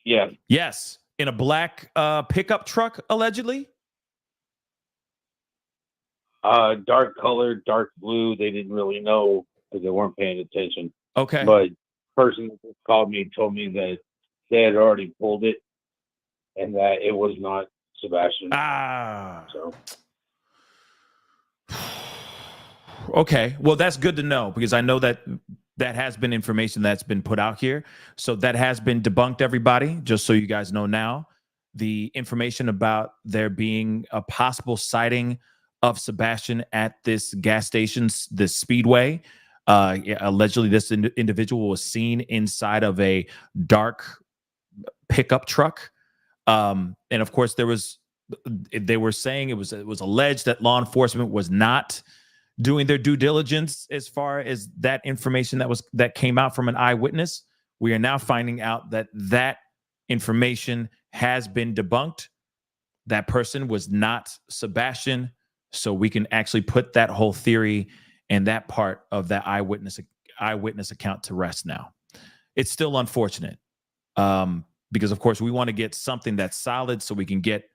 Yeah. Yes. In a black pickup truck, allegedly. Dark color, dark blue. They didn't really know because they weren't paying attention. Okay. But the person that called me told me that they had already pulled it and that it was not Sebastian. So. Okay. Well, that's good to know because I know that has been information that's been put out here. So that has been debunked, everybody, just so you guys know now. The information about there being a possible sighting of Sebastian at this gas station, this Speedway. Allegedly, this individual was seen inside of a dark pickup truck. And of course, they were saying it was alleged that law enforcement was not doing their due diligence as far as that information that came out from an eyewitness. We are now finding out that information has been debunked. That person was not Sebastian. So we can actually put that whole theory and that part of that eyewitness account to rest now. It's still unfortunate because, of course, we want to get something that's solid so we can get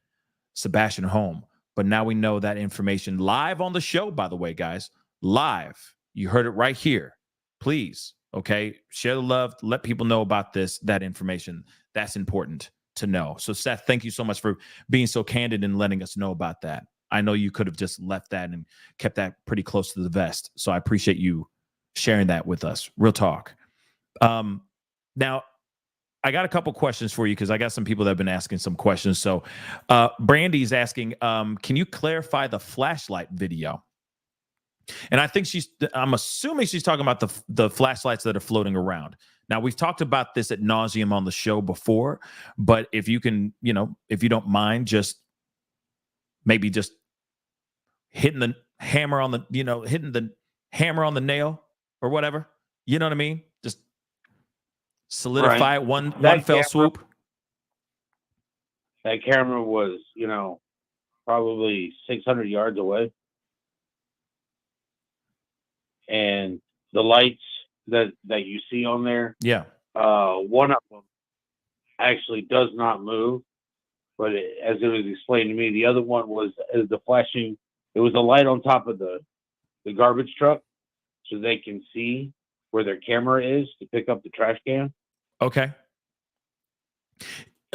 Sebastian home. But now we know that information live on the show, by the way, guys. Live. You heard it right here. Please, okay? Share the love. Let people know about that information. That's important to know. So, Seth, thank you so much for being so candid and letting us know about that. I know you could have just left that and kept that pretty close to the vest. So I appreciate you sharing that with us. Real talk. Now, I got a couple questions for you because I got some people that have been asking some questions. So Brandy's asking, can you clarify the flashlight video? And I think I'm assuming she's talking about the flashlights that are floating around. Now, we've talked about this ad nauseum on the show before, but if you can, if you don't mind, maybe just hitting the hammer on the nail or whatever. You know what I mean? Just solidify it one fell swoop. That camera was, probably 600 yards away. And the lights that you see on there, Yeah. one of them actually does not move, but as it was explained to me, the other one was the flashing. It was a light on top of the garbage truck, so they can see where their camera is to pick up the trash can. Okay.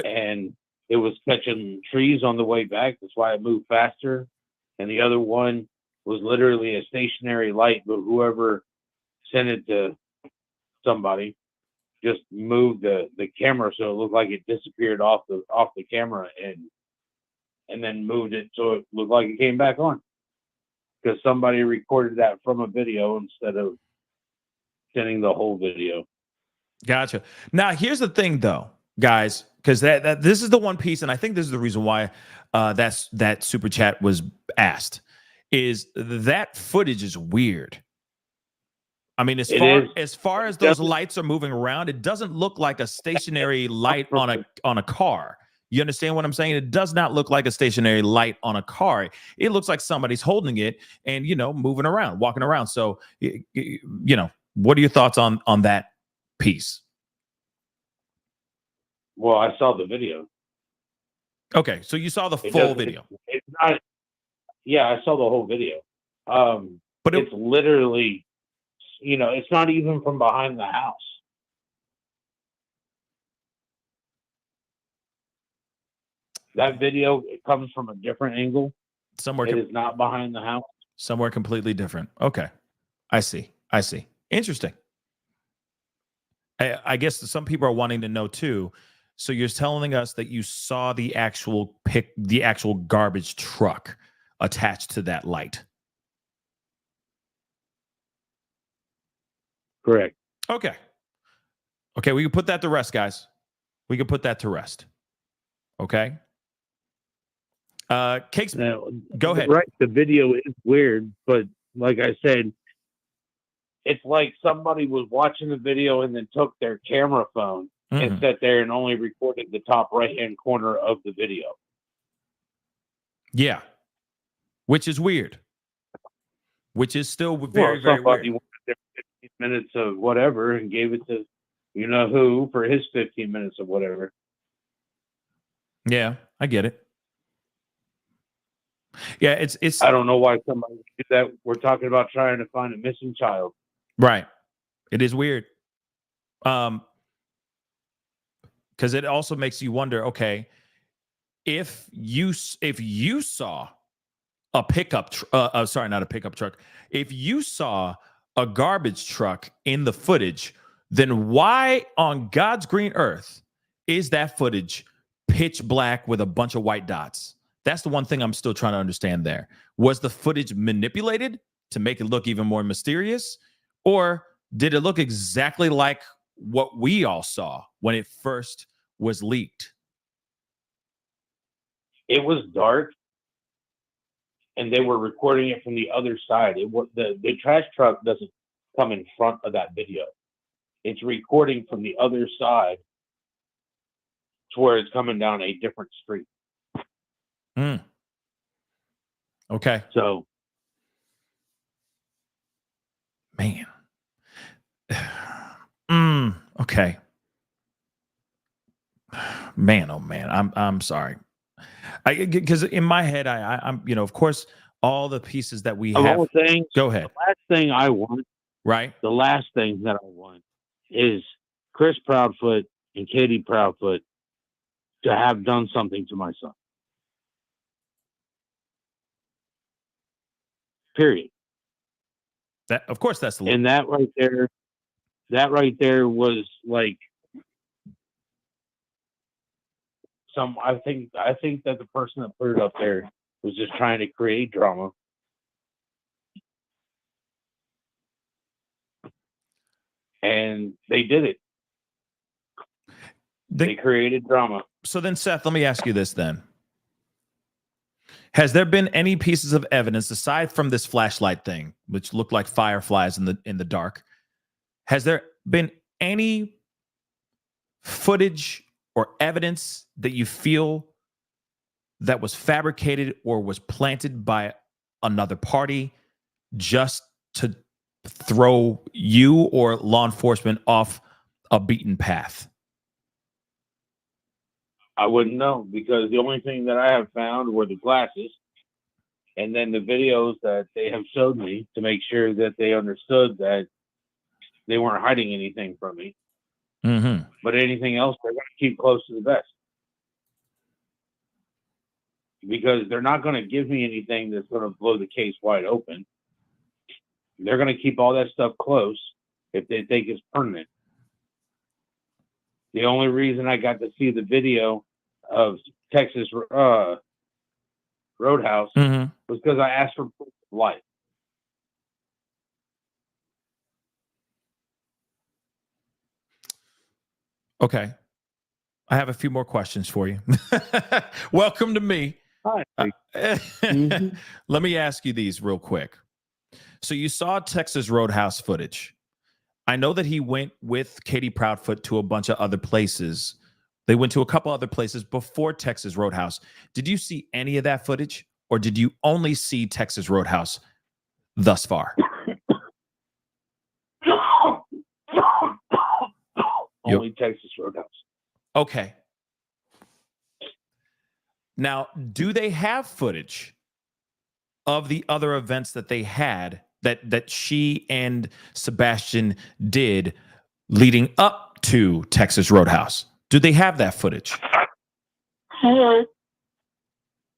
And it was catching trees on the way back. That's why it moved faster. And the other one was literally a stationary light, but whoever sent it to somebody just moved the camera so it looked like it disappeared off the camera and then moved it so it looked like it came back on. Because somebody recorded that from a video instead of sending the whole video. Gotcha. Now, here's the thing, though, guys, because that this is the one piece, and I think this is the reason why that super chat was asked, is that footage is weird. I mean, as far as those lights are moving around, it doesn't look like a stationary light on a car. You understand what I'm saying? It does not look like a stationary light on a car. It looks like somebody's holding it and, moving around, walking around. So, what are your thoughts on that piece? Well, I saw the video. Okay, so you saw the full video. It's not. Yeah, I saw the whole video. But it's literally, it's not even from behind the house. That video, it comes from a different angle. It is not behind the house. Somewhere completely different. Okay, I see. Interesting. I guess some people are wanting to know too. So you're telling us that you saw the actual garbage truck attached to that light. Correct. Okay, we can put that to rest, guys. We can put that to rest. Okay. Cakes, now, go ahead. Right, the video is weird, but like I said, it's like somebody was watching the video and then took their camera phone and sat there and only recorded the top right-hand corner of the video. Yeah, which is weird. Which is still very, very weird. Somebody wanted their 15 minutes of whatever and gave it to who for his 15 minutes of whatever. Yeah, I get it. Yeah, it's. I don't know why somebody did that. We're talking about trying to find a missing child. Right. It is weird. Because it also makes you wonder. Okay, if you saw a pickup, sorry, not a pickup truck. If you saw a garbage truck in the footage, then why on God's green earth is that footage pitch black with a bunch of white dots? That's the one thing I'm still trying to understand there. Was the footage manipulated to make it look even more mysterious? Or did it look exactly like what we all saw when it first was leaked? It was dark, and they were recording it from the other side. The trash truck doesn't come in front of that video. It's recording from the other side to where it's coming down a different street. Okay. So, man. Okay. Man, oh man, I'm sorry. Because in my head, I'm of course all the pieces that we have. Go ahead. The last thing I want, right? The last thing that I want is Chris Proudfoot and Katie Proudfoot to have done something to my son. Period. That, of course, that's the. And that right there was like I think that the person that put it up there was just trying to create drama. And they did it. They created drama. So then, Seth, let me ask you this then. Has there been any pieces of evidence aside from this flashlight thing, which looked like fireflies in the dark? Has there been any footage or evidence that you feel that was fabricated or was planted by another party just to throw you or law enforcement off a beaten path? I wouldn't know, because the only thing that I have found were the glasses and then the videos that they have showed me to make sure that they understood that they weren't hiding anything from me. Mm-hmm. But anything else, they're going to keep close to the vest, because they're not going to give me anything that's going to blow the case wide open. They're going to keep all that stuff close if they think it's permanent. The only reason I got to see the video of Texas Roadhouse Mm-hmm. was because I asked for proof of life. Okay. I have a few more questions for you. Welcome to me. Hi. Let me ask you these real quick. So you saw Texas Roadhouse footage. I know that he went with Katie Proudfoot to a bunch of other places. They went to a couple other places before Texas Roadhouse. Did you see any of that footage, or did you only see Texas Roadhouse thus far? Only Texas Roadhouse. Okay. Now, do they have footage of the other events that they had that she and Sebastian did leading up to Texas Roadhouse? Do they have that footage?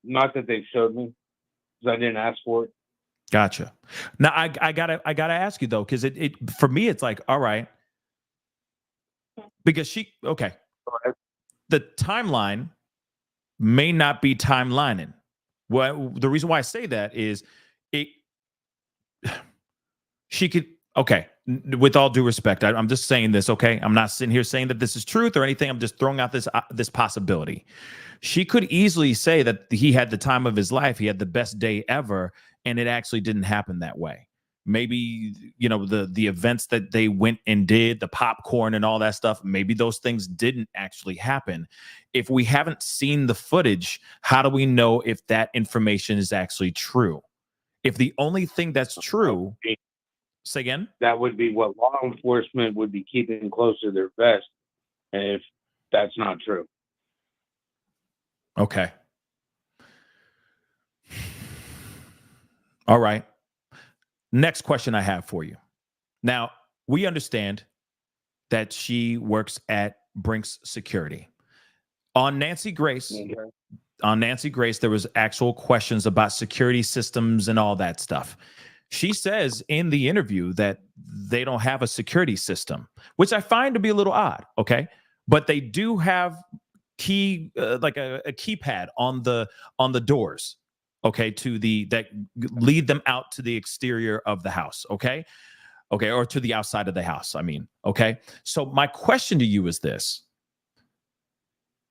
Not that they showed me, because I didn't ask for it. Gotcha. Now I gotta ask you though, because it for me it's like, all right, because the timeline may not be timelining. Well, the reason why I say that is she could, okay, with all due respect, I'm just saying this, okay? I'm not sitting here saying that this is truth or anything. I'm just throwing out this possibility. She could easily say that he had the time of his life, he had the best day ever, and it actually didn't happen that way. Maybe, you know, the events that they went and did, the popcorn and all that stuff, maybe those things didn't actually happen. If we haven't seen the footage, how do we know if that information is actually true? If the only thing that's true, say again? That would be what law enforcement would be keeping close to their vest, and if that's not true. Okay. All right. Next question I have for you. Now, we understand that she works at Brinks Security. On Nancy Grace, there was actual questions about security systems and all that stuff. She says in the interview that they don't have a security system, which I find to be a little odd, okay? But they do have like a keypad on the doors, okay, that lead them out to the exterior of the house, okay, or to the outside of the house, I mean, okay. So my question to you is this,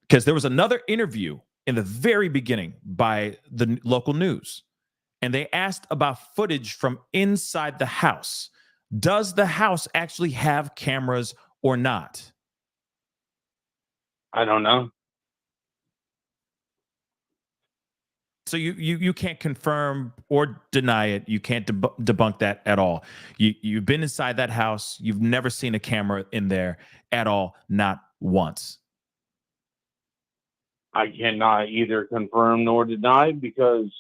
because there was another interview in the very beginning by the local news, and they asked about footage from inside the house. Does the house actually have cameras or not? I don't know. So you can't confirm or deny it. You can't debunk that at all. You've been inside that house. You've never seen a camera in there at all, not once. I cannot either confirm nor deny, because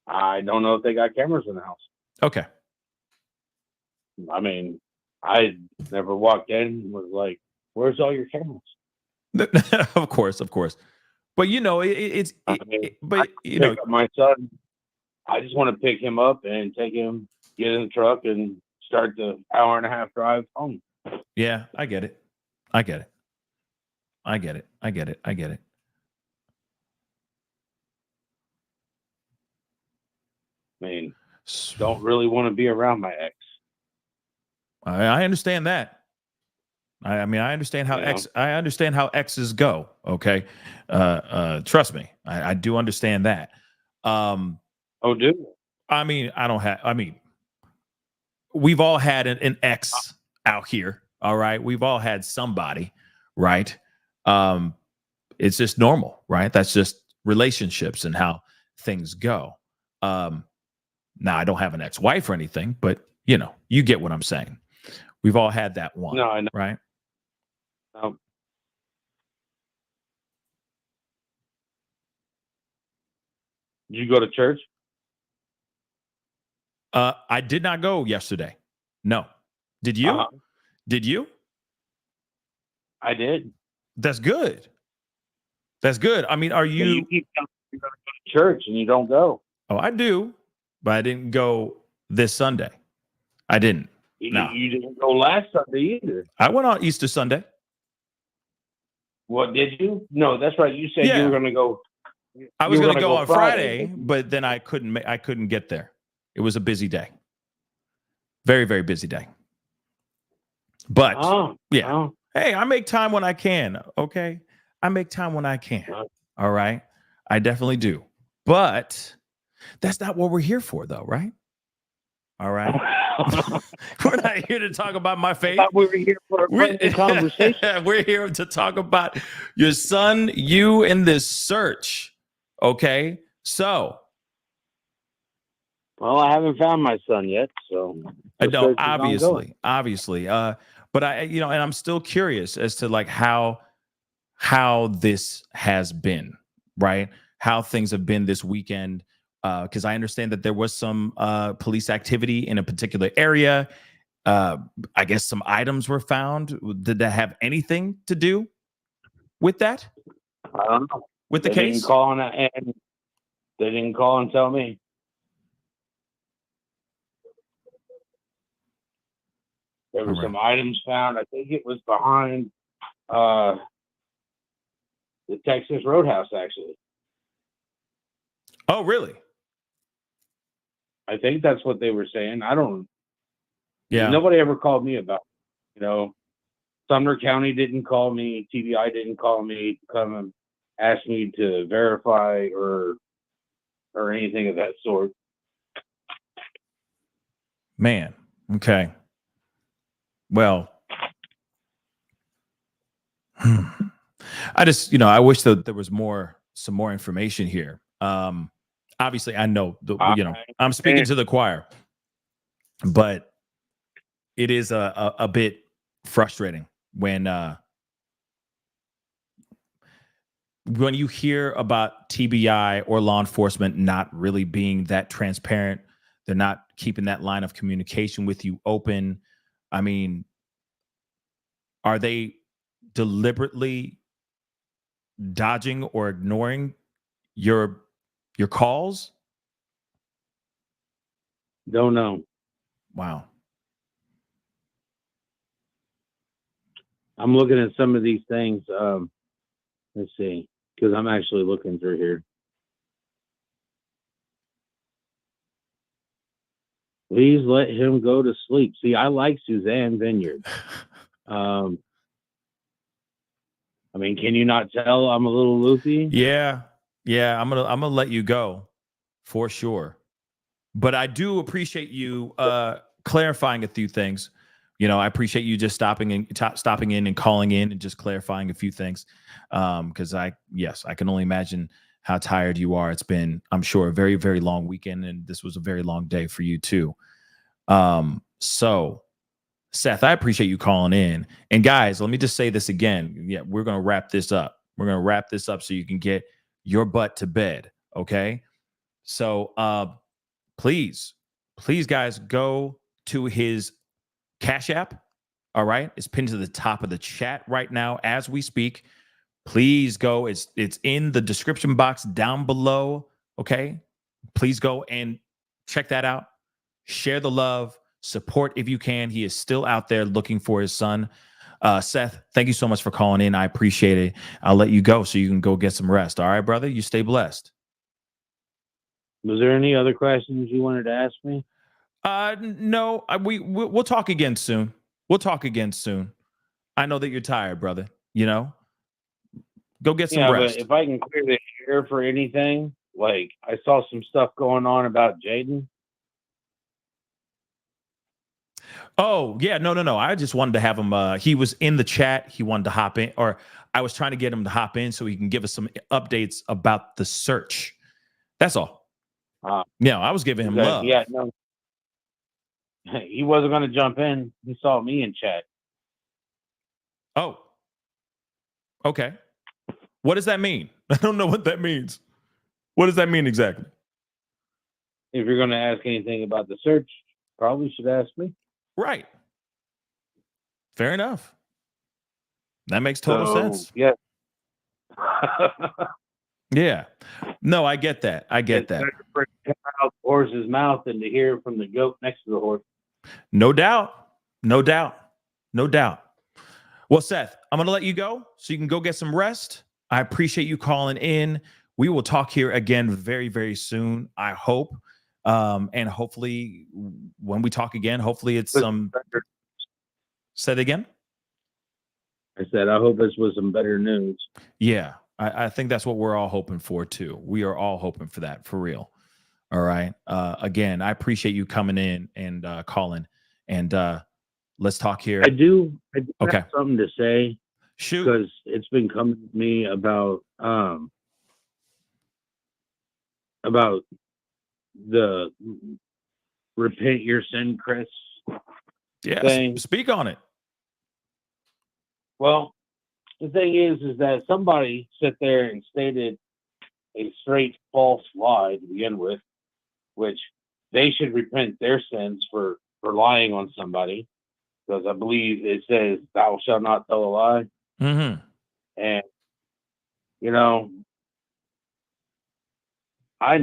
I don't know if they got cameras in the house. Okay. I mean, I never walked in and was like, "Where's all your cameras?" Of course. But you know, my son, I just want to pick him up and take him, get in the truck, and start the hour-and-a-half drive home. Yeah, I get it. I mean, don't really want to be around my ex. I understand that. I mean, I understand how I understand how exes go. Okay. Trust me. I do understand that. Oh, do? I mean, we've all had an ex out here. All right. We've all had somebody, right? It's just normal, right? That's just relationships and how things go. Now I don't have an ex-wife or anything, but you get what I'm saying. We've all had that one. No, I know. Right? Did you go to church? I did not go yesterday. No. Did you? Did you? I did. That's good. That's good. I mean, are you? You keep telling me you're going to go to church and you don't go. Oh, I do, but I didn't go this Sunday. I didn't. No. You didn't go last Sunday either. I went on Easter Sunday. What, did you? No, that's right. You said you were going to go. I was going to go on Friday, but then I couldn't get there. It was a busy day. Very, very busy day. But hey, I make time when I can. Okay. I make time when I can. All right. I definitely do. But that's not what we're here for, though, right? All right. We're not here to talk about my faith. We were here for a conversation. We're here to talk about your son, you in this search. Okay. So. Well, I haven't found my son yet. So. I know, obviously. But and I'm still curious as to like how this has been, right? How things have been this weekend. Because I understand that there was some police activity in a particular area. I guess some items were found. Did that have anything to do with that? I don't know. With the case? They didn't call and tell me. There were some items found. I think it was behind the Texas Roadhouse, actually. Oh, really? I think that's what they were saying. I don't. Yeah. Nobody ever called me about it. Sumner County didn't call me. TBI didn't call me to come and ask me to verify or anything of that sort. Man. Okay. Well, I just, I wish that there was some more information here. Obviously, I know, I'm speaking to the choir, but it is a bit frustrating when you hear about TBI or law enforcement not really being that transparent. They're not keeping that line of communication with you open. I mean, are they deliberately dodging or ignoring your calls? Don't know. Wow. I'm looking at some of these things. Let's see, because I'm actually looking through here. Please let him go to sleep. See, I like Suzanne Vineyard. I mean, can you not tell I'm a little loopy? Yeah. I'm gonna let you go for sure. But I do appreciate you clarifying a few things. I appreciate you just stopping in and calling in and just clarifying a few things. Because I can only imagine how tired you are. It's been, I'm sure, a very, very long weekend, and this was a very long day for you too. So, Seth, I appreciate you calling in. And guys, let me just say this again. Yeah, we're gonna wrap this up. We're gonna wrap this up so you can get your butt to bed. Okay. So, please, guys, go to his Cash App. All right. It's pinned to the top of the chat right now as we speak. Please go. It's in the description box down below. Okay. Please go and check that out. Share the love. Support if you can. He is still out there looking for his son. Seth, thank you so much for calling in. I appreciate it. I'll let you go so you can go get some rest. All right, brother. You stay blessed. Was there any other questions you wanted to ask me? No. We'll talk again soon. I know that you're tired, brother. Go get some rest. But if I can clear the air for anything, like I saw some stuff going on about Jaden. Oh, yeah. No. I just wanted to have him. He was in the chat. He wanted to hop in, or I was trying to get him to hop in so he can give us some updates about the search. That's all. Yeah, I was giving him love. Yeah, no. He wasn't going to jump in. He saw me in chat. Oh. Okay. What does that mean? I don't know what that means. What does that mean exactly? If you're going to ask anything about the search, probably should ask me. Right. Fair enough. That makes total sense. Yeah. Yeah. No, I get that. I get that. Better for it to come out the horse's mouth than to hear from the goat next to the horse. No doubt. No doubt. No doubt. Well, Seth, I'm going to let you go so you can go get some rest. I appreciate you calling in. We will talk here again very, very soon, I hope. And hopefully when we talk again, hopefully it's some... Say it again? I said, I hope this was some better news. Yeah, I think that's what we're all hoping for, too. We are all hoping for that, for real. All right. Again, I appreciate you coming in and calling. And let's talk here. I do Okay. have something to say. Shoot. Because it's been coming to me about the repent your sin, Chris. Yeah, thing. Speak on it. Well, the thing is that somebody sat there and stated a straight false lie to begin with, which they should repent their sins for lying on somebody, because I believe it says, "Thou shalt not tell a lie." Mm-hmm. And you know, I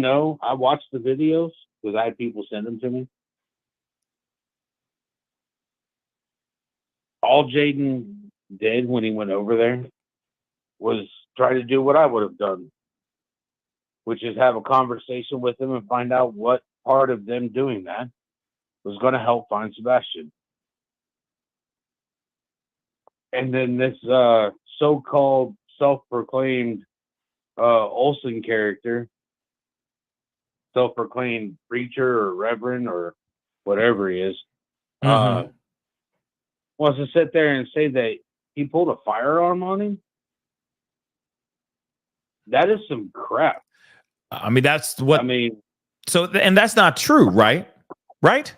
watched the videos because I had people send them to me. All Jaden did when he went over there was try to do what I would have done, which is have a conversation with him and find out what part of them doing that was going to help find Sebastian. And then this so-called self-proclaimed Olsen character, self-proclaimed preacher or reverend or whatever he is, wants to sit there and say that he pulled a firearm on him. That is some crap. I mean, that's what... I mean... So, and that's not true, right? Right?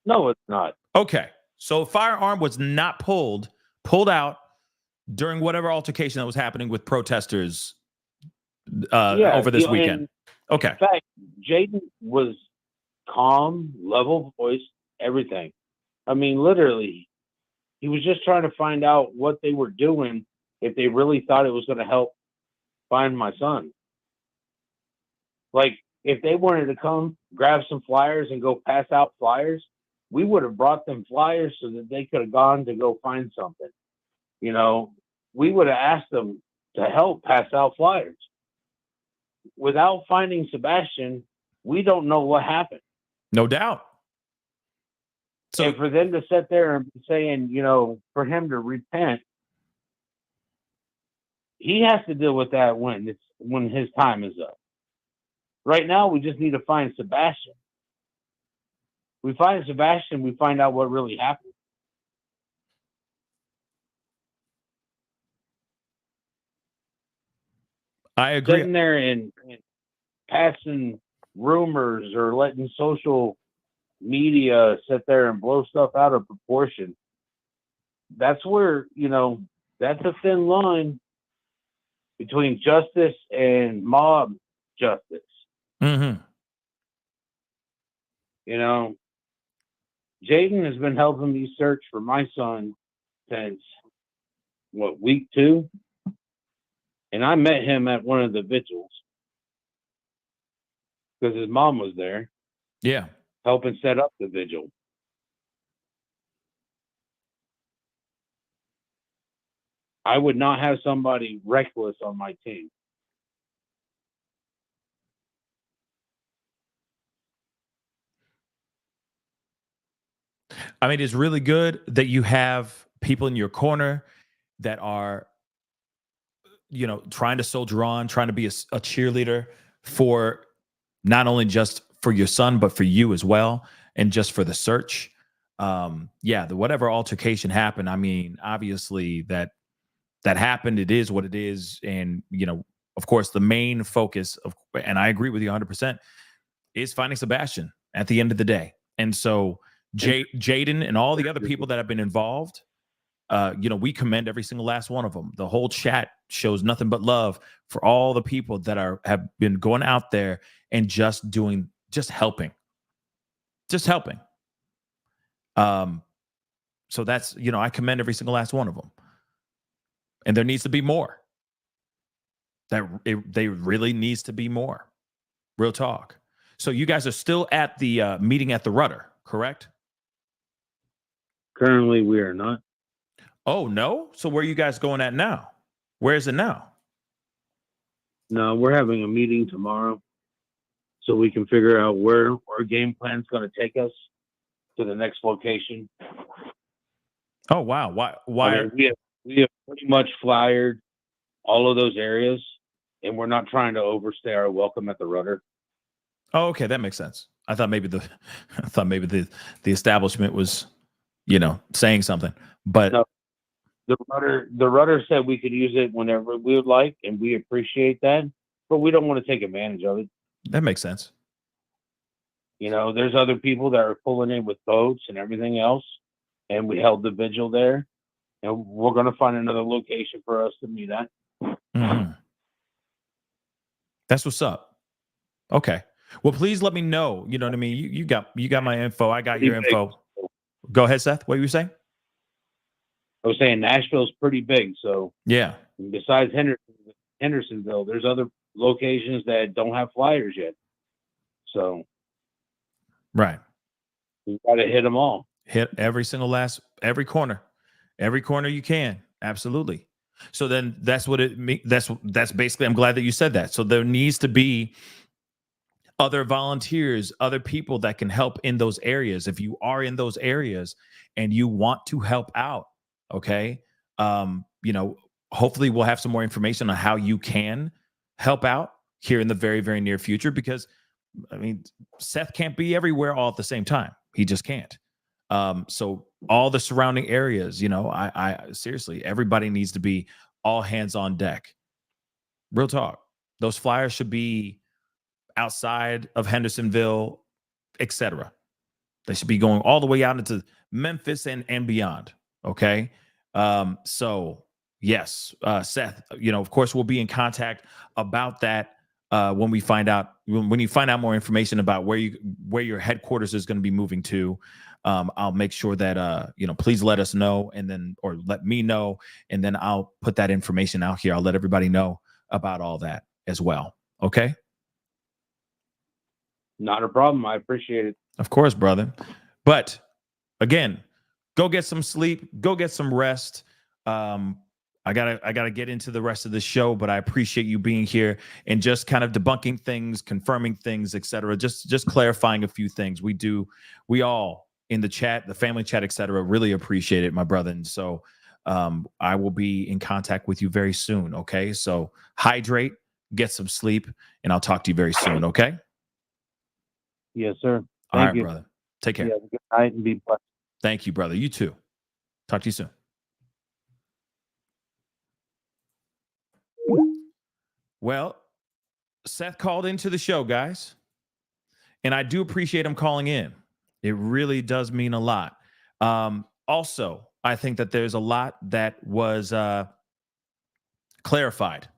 No, it's not. Okay. So firearm was not pulled out during whatever altercation that was happening with protesters over this weekend. Okay. In fact, Jaden was calm, level voice, everything. I mean, literally, he was just trying to find out what they were doing, if they really thought it was going to help find my son. Like, if they wanted to come grab some flyers and go pass out flyers, we would have brought them flyers so that they could have gone to go find something. You know, we would have asked them to help pass out flyers. Without finding Sebastian, we don't know what happened. No doubt. So, and for them to sit there and be saying, you know, for him to repent, he has to deal with that when his time is up. Right now, we just need to find Sebastian. We find Sebastian, we find out what really happened. I agree. Sitting there and passing rumors or letting social media sit there and blow stuff out of proportion. That's where, you know, that's a thin line between justice and mob justice. Mm-hmm. You know, Jaden has been helping me search for my son since, week 2? And I met him at one of the vigils because his mom was there. Yeah. Helping set up the vigil. I would not have somebody reckless on my team. I mean, it's really good that you have people in your corner that are, you know, trying to soldier on, trying to be a cheerleader for not only just for your son, but for you as well, and just for the search. Yeah, whatever altercation happened, I mean, obviously that that happened. It is what it is. And, of course, the main focus and I agree with you 100%, is finding Sebastian at the end of the day. And so Jaden and all the other people that have been involved, we commend every single last one of them. The whole chat shows nothing but love for all the people that have been going out there and just helping. So that's, I commend every single last one of them. And there needs to be more. They really needs to be more. Real talk. So you guys are still at the meeting at the Rudder, correct? Currently, we are not. Oh, no? So where are you guys going at now? Where is it now? No, we're having a meeting tomorrow so we can figure out where our game plan is going to take us to the next location. Oh, wow. Why? I mean, we have pretty much flyered all of those areas, and we're not trying to overstay our welcome at the Rudder. Oh, okay. That makes sense. I thought maybe the establishment was, saying something, but no, the Rudder said we could use it whenever we would like, and we appreciate that, but we don't want to take advantage of it. That makes sense. There's other people that are pulling in with boats and everything else, and we held the vigil there, and we're going to find another location for us to meet at. Mm-hmm. That's what's up. Okay. Well, please let me know. You know what I mean? You got my info. I got your info. Go ahead, Seth. What were you saying? I was saying Nashville's pretty big. So yeah. Besides Hendersonville, there's other locations that don't have flyers yet. So. Right. You got to hit them all. Hit every corner you can. Absolutely. So then that's what it means. That's basically, I'm glad that you said that. So there needs to be other volunteers, other people that can help in those areas. If you are in those areas and you want to help out, okay. Hopefully we'll have some more information on how you can help out here in the very, very near future, because Seth can't be everywhere all at the same time. He just can't. So all the surrounding areas, I seriously, everybody needs to be all hands on deck. Real talk. Those flyers should be outside of Hendersonville, etc. They should be going all the way out into Memphis and beyond. Okay. So yes, Seth, of course we'll be in contact about that when you find out more information about where your headquarters is going to be moving to. I'll make sure that please let us know, or let me know, and then I'll put that information out here. I'll let everybody know about all that as well. Okay. Not a problem. I appreciate it. Of course, brother. But again, go get some sleep, go get some rest. I gotta get into the rest of the show, but I appreciate you being here and just kind of debunking things, confirming things, etc. Just clarifying a few things. We all in the chat, the family chat, etc. really appreciate it, my brother. And so I will be in contact with you very soon. Okay. So hydrate, get some sleep, and I'll talk to you very soon. Okay. Yes, sir. All right, brother. Take care. Yeah, good night and be blessed. Thank you, brother. You too. Talk to you soon. Well, Seth called into the show, guys, and I do appreciate him calling in. It really does mean a lot. Also, I think that there's a lot that was clarified.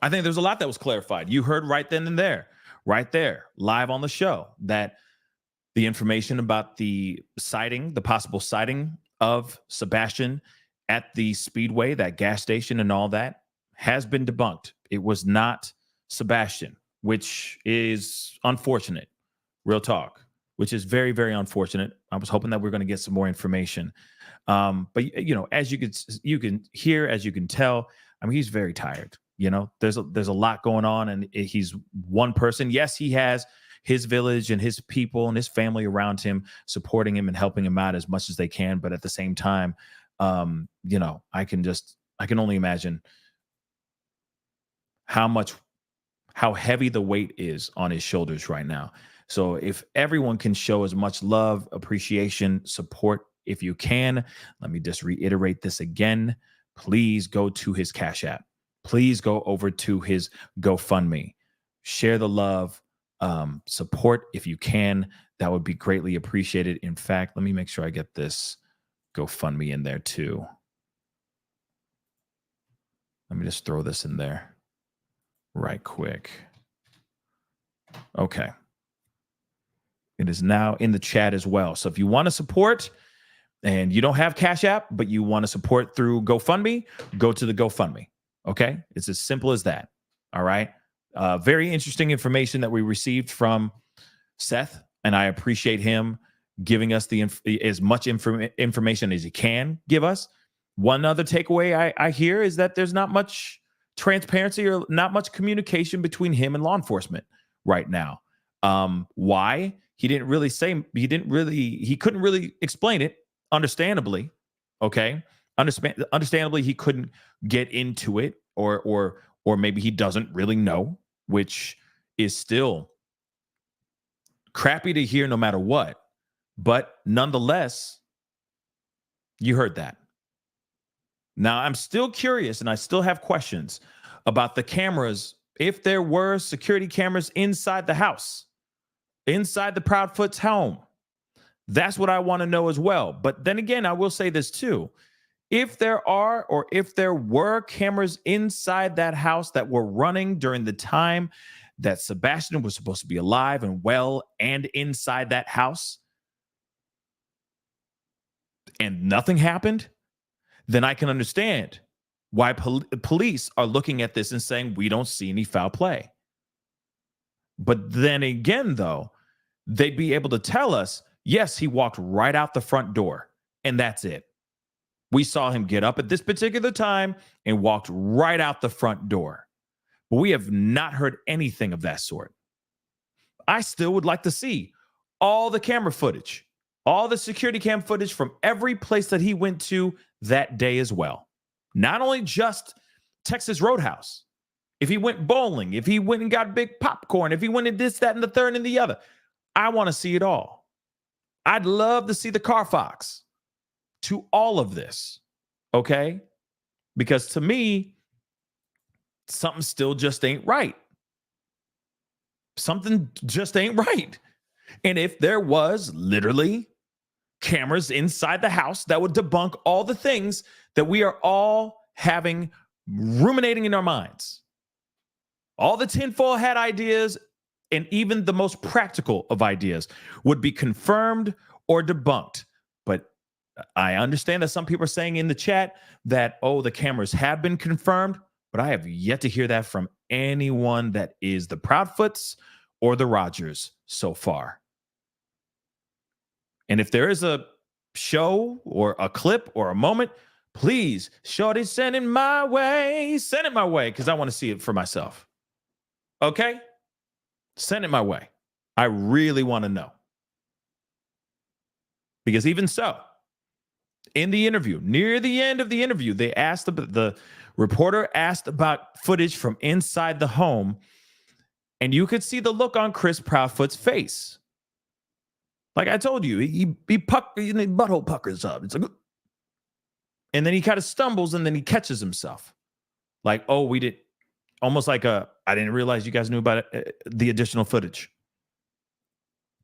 I think there's a lot that was clarified. You heard right then and there, live on the show, that the information about the possible sighting of Sebastian at the Speedway, that gas station and all that, has been debunked. It was not Sebastian, which is unfortunate. Real talk, which is very, very unfortunate. I was hoping that we're going to get some more information. But as you can hear, as you can tell, he's very tired. There's a lot going on, and he's one person. Yes, he has his village and his people and his family around him, supporting him and helping him out as much as they can. But at the same time, I can only imagine how heavy the weight is on his shoulders right now. So if everyone can show as much love, appreciation, support, if you can, let me just reiterate this again. please go to his Cash App. Please go over to his GoFundMe. Share the love, support if you can. That would be greatly appreciated. In fact, let me make sure I get this GoFundMe in there too. Let me just throw this in there right quick. Okay. It is now in the chat as well. So if you want to support and you don't have Cash App, but you want to support through GoFundMe, go to the GoFundMe. Okay. It's as simple as that. All right. Very interesting information that we received from Seth, and I appreciate him giving us as much information as he can give us. One other takeaway I hear is that there's not much transparency or not much communication between him and law enforcement right now. Why? He didn't really say, he couldn't really explain it, understandably. Okay. Understandably, he couldn't get into it, or maybe he doesn't really know, which is still crappy to hear no matter what. But nonetheless, you heard that. Now, I'm still curious and I still have questions about the cameras. If there were security cameras inside the house, inside the Proudfoot's home, that's what I want to know as well. But then again, I will say this too. If there are, or if there were cameras inside that house that were running during the time that Sebastian was supposed to be alive and well and inside that house, and nothing happened, then I can understand why police are looking at this and saying, we don't see any foul play. But then again, though, they'd be able to tell us, yes, he walked right out the front door, and that's it. We saw him get up at this particular time and walked right out the front door. But we have not heard anything of that sort. I still would like to see all the camera footage, all the security cam footage from every place that he went to that day as well. Not only just Texas Roadhouse. If he went bowling, if he went and got big popcorn, if he went and this, that, and the third and the other. I want to see it all. I'd love to see the car fox to all of this. Okay? Because to me, something still just ain't right. Something just ain't right. And if there was literally cameras inside the house, that would debunk all the things that we are all ruminating in our minds. All the tinfoil hat ideas and even the most practical of ideas would be confirmed or debunked. But I understand that some people are saying in the chat that, oh, the cameras have been confirmed, but I have yet to hear that from anyone that is the Proudfoots or the Rogers so far. And if there is a show or a clip or a moment, please, shorty, send it my way, because I want to see it for myself. Okay? Send it my way. I really want to know. Because even so, in the interview, near the end of the interview, they asked the reporter asked about footage from inside the home, and you could see the look on Chris Proudfoot's face. Like I told you, he butthole puckers up. It's like, and then he kind of stumbles, and then he catches himself. Like, oh, we did, almost like I didn't realize you guys knew about the additional footage.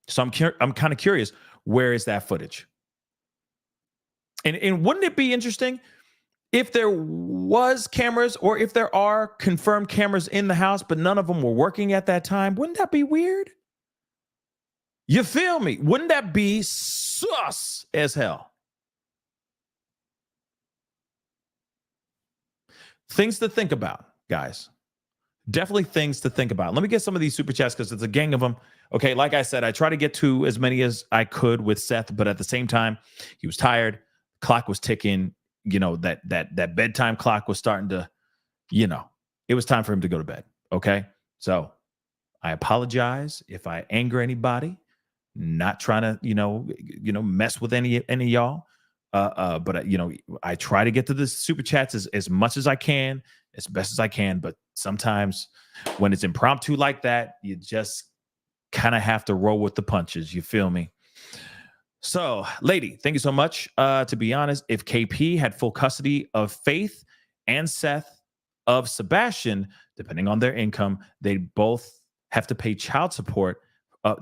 So I'm kind of curious, where is that footage? And wouldn't it be interesting if there was cameras, or if there are confirmed cameras in the house, but none of them were working at that time? Wouldn't that be weird? You feel me? Wouldn't that be sus as hell? Things to think about, guys. Definitely things to think about. Let me get some of these super chats because it's a gang of them. Okay, like I said, I try to get to as many as I could with Seth, but at the same time, he was tired. Clock was ticking. You know, that bedtime clock was starting to, it was time for him to go to bed. Okay, so I apologize if I anger anybody. Not trying to, mess with any of y'all. But I try to get to the super chats as much as I can, as best as I can. But sometimes when it's impromptu like that, you just kind of have to roll with the punches. You feel me? So, lady, thank you so much. To be honest, if KP had full custody of Faith and Seth of Sebastian, depending on their income, they'd both have to pay child support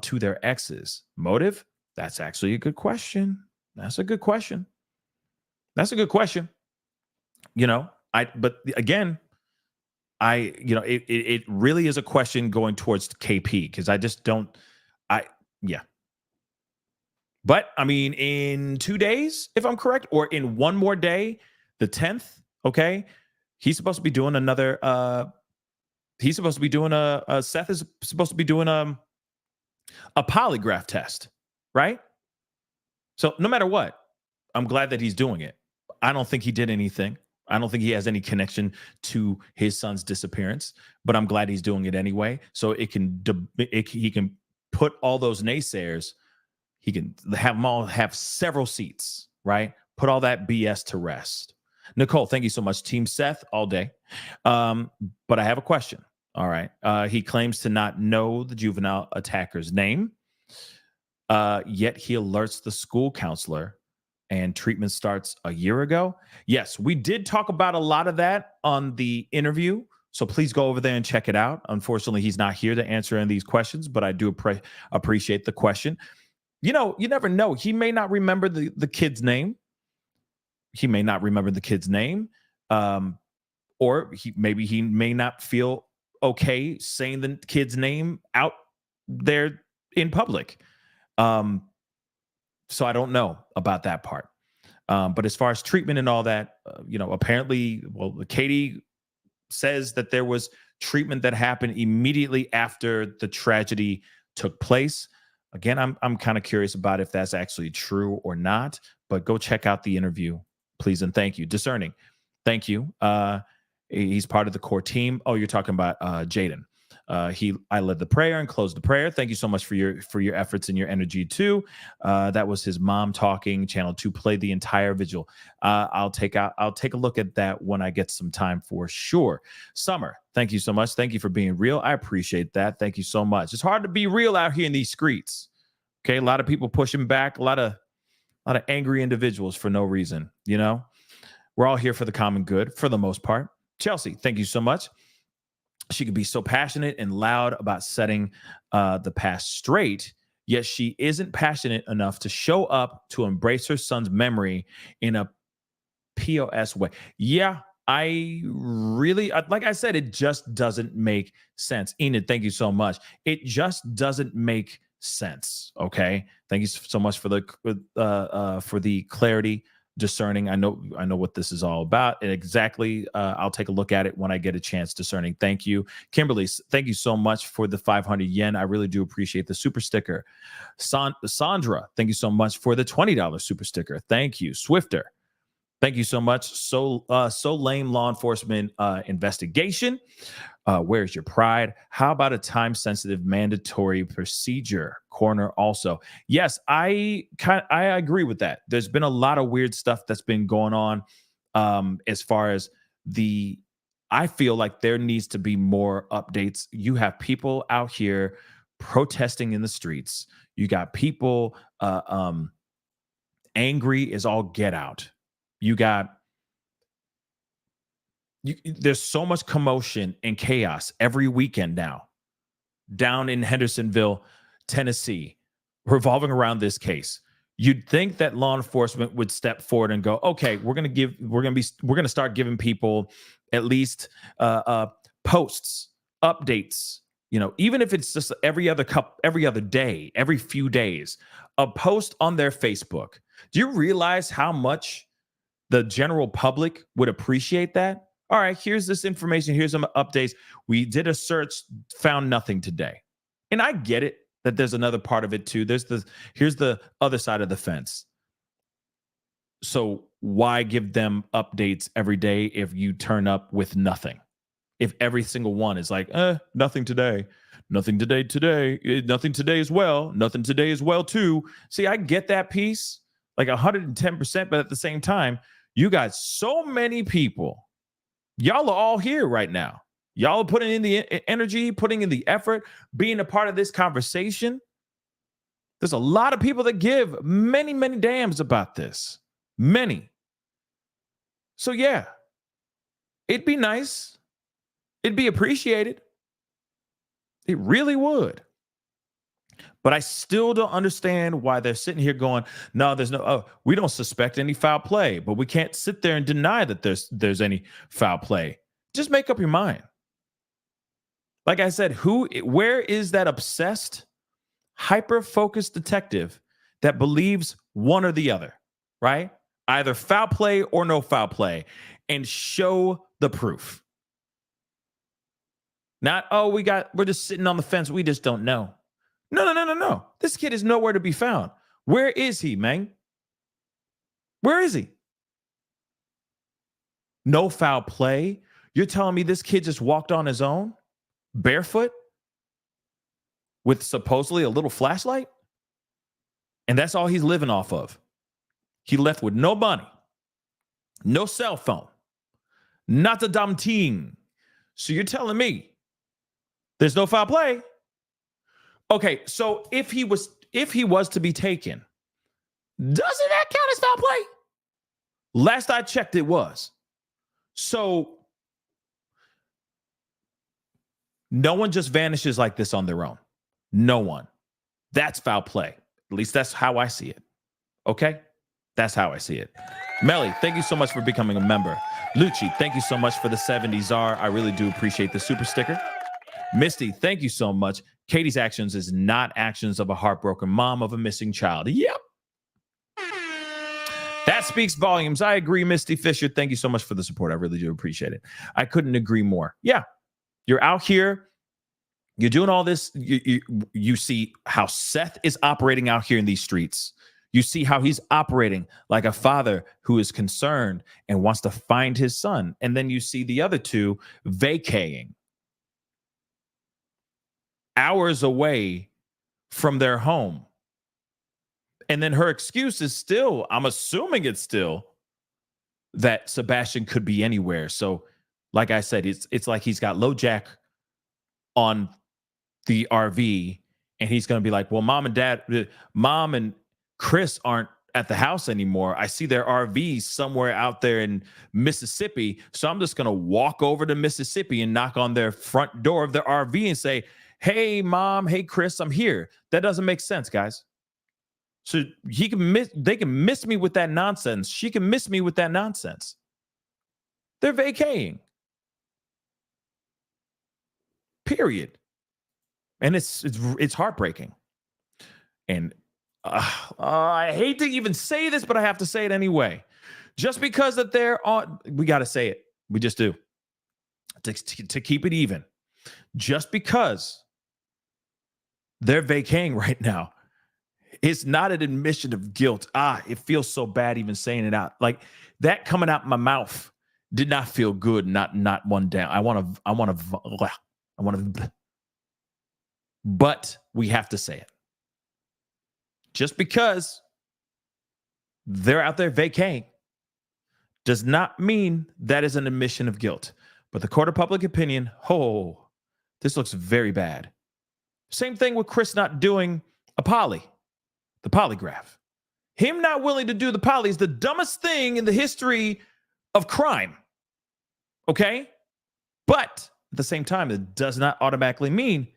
to their exes. Motive? That's actually a good question. That's a good question. That's a good question. But again, it really is a question going towards KP because I just don't, yeah. But I mean, in 2 days, if I'm correct, or in one more day, the 10th, okay, he's supposed to be doing another, Seth is supposed to be doing a polygraph test, right? So no matter what, I'm glad that he's doing it. I don't think he did anything. I don't think he has any connection to his son's disappearance, but I'm glad he's doing it anyway. So he can put all those naysayers, he can have them all have several seats, right? Put all that BS to rest. Nicole, thank you so much. Team Seth all day. But I have a question. All right. He claims to not know the juvenile attacker's name, yet he alerts the school counselor and treatment starts a year ago. Yes, we did talk about a lot of that on the interview. So please go over there and check it out. Unfortunately, he's not here to answer any of these questions, but I do appreciate the question. You never know. He may not remember the kid's name. He may not remember the kid's name. Or he may not feel okay saying the kid's name out there in public. So I don't know about that part. But as far as treatment and all that, apparently, Katie says that there was treatment that happened immediately after the tragedy took place. Again, I'm kind of curious about if that's actually true or not, but go check out the interview, please. And thank you. Discerning. Thank you. He's part of the core team. Oh, you're talking about Jaden. I led the prayer and closed the prayer. Thank you so much for your efforts and your energy too. That was his mom talking. Channel 2 played the entire vigil. I'll take a look at that when I get some time for sure. Summer, thank you so much. Thank you for being real. I appreciate that. Thank you so much. It's hard to be real out here in these streets. Okay, a lot of people pushing back, a lot of angry individuals for no reason. We're all here for the common good for the most part. Chelsea, thank you so much. She could be so passionate and loud about setting the past straight, yet she isn't passionate enough to show up to embrace her son's memory in a POS way. Yeah, like I said, it just doesn't make sense. Enid, thank you so much. It just doesn't make sense. Okay, thank you so much for the clarity. Discerning. I know what this is all about. And exactly. I'll take a look at it when I get a chance. Discerning. Thank you. Kimberly, thank you so much for the 500 yen. I really do appreciate the super sticker. Sandra, thank you so much for the $20 super sticker. Thank you. Swifter, thank you so much. So lame law enforcement investigation. Where's your pride? How about a time-sensitive mandatory procedure? Corner also. Yes, I agree with that. There's been a lot of weird stuff that's been going on as far as I feel like there needs to be more updates. You have people out here protesting in the streets. You got people angry as all get out. There's so much commotion and chaos every weekend now down in Hendersonville, Tennessee, revolving around this case. You'd think that law enforcement would step forward and go, okay, we're going to start giving people at least posts, updates, even if it's just every other day, every few days, a post on their Facebook. Do you realize how much the general public would appreciate that? All right, here's this information. Here's some updates. We did a search, found nothing today. And I get it that there's another part of it too. Here's the other side of the fence. So why give them updates every day if you turn up with nothing? If every single one is like, nothing today, nothing today, nothing today as well, nothing today as well too. See, I get that piece, like 110%, but at the same time, you got so many people. Y'all are all here right now. Y'all are putting in the energy, putting in the effort, being a part of this conversation. There's a lot of people that give many, many damns about this. Many. So yeah, it'd be nice. It'd be appreciated. It really would. But I still don't understand why they're sitting here going, no, we don't suspect any foul play, but we can't sit there and deny that there's any foul play. Just make up your mind. Like I said, where is that obsessed, hyper-focused detective that believes one or the other, right? Either foul play or no foul play, and show the proof. Not, we're just sitting on the fence. We just don't know. No. This kid is nowhere to be found. Where is he, man? Where is he? No foul play? You're telling me this kid just walked on his own, barefoot, with supposedly a little flashlight? And that's all he's living off of. He left with no money, no cell phone, not a damn thing. So you're telling me there's no foul play? Okay, so if he was to be taken, doesn't that count as foul play? Last I checked, it was. So no one just vanishes like this on their own. No one. That's foul play. At least that's how I see it. Okay? That's how I see it. Melly, thank you so much for becoming a member. Lucci, thank you so much for the 70 czar. I really do appreciate the super sticker. Misty, thank you so much. Katie's actions is not actions of a heartbroken mom of a missing child. Yep. That speaks volumes. I agree, Misty Fisher. Thank you so much for the support. I really do appreciate it. I couldn't agree more. Yeah. You're out here. You're doing all this. You see how Seth is operating out here in these streets. You see how he's operating like a father who is concerned and wants to find his son. And then you see the other two vacating hours away from their home. And then her excuse is still, I'm assuming it's still, that Sebastian could be anywhere. So, like I said, it's like he's got LoJack on the RV, and he's going to be like, well, mom and Chris aren't at the house anymore. I see their RVs somewhere out there in Mississippi. So I'm just going to walk over to Mississippi and knock on their front door of their RV and say, hey, mom, hey, Chris, I'm here. That doesn't make sense, guys. So they can miss me with that nonsense. She can miss me with that nonsense. They're vacating. Period. And it's heartbreaking. And I hate to even say this, but I have to say it anyway. Just because that they're on, we got to say it. We just do. To keep it even. Just because they're vacating right now, it's not an admission of guilt. It feels so bad even saying it out. Like that coming out my mouth did not feel good. Not one down. I want to, but we have to say it. Just because they're out there vacating does not mean that is an admission of guilt. But the court of public opinion, this looks very bad. Same thing with Chris not doing the polygraph. Him not willing to do the poly is the dumbest thing in the history of crime. Okay? But at the same time, it does not automatically mean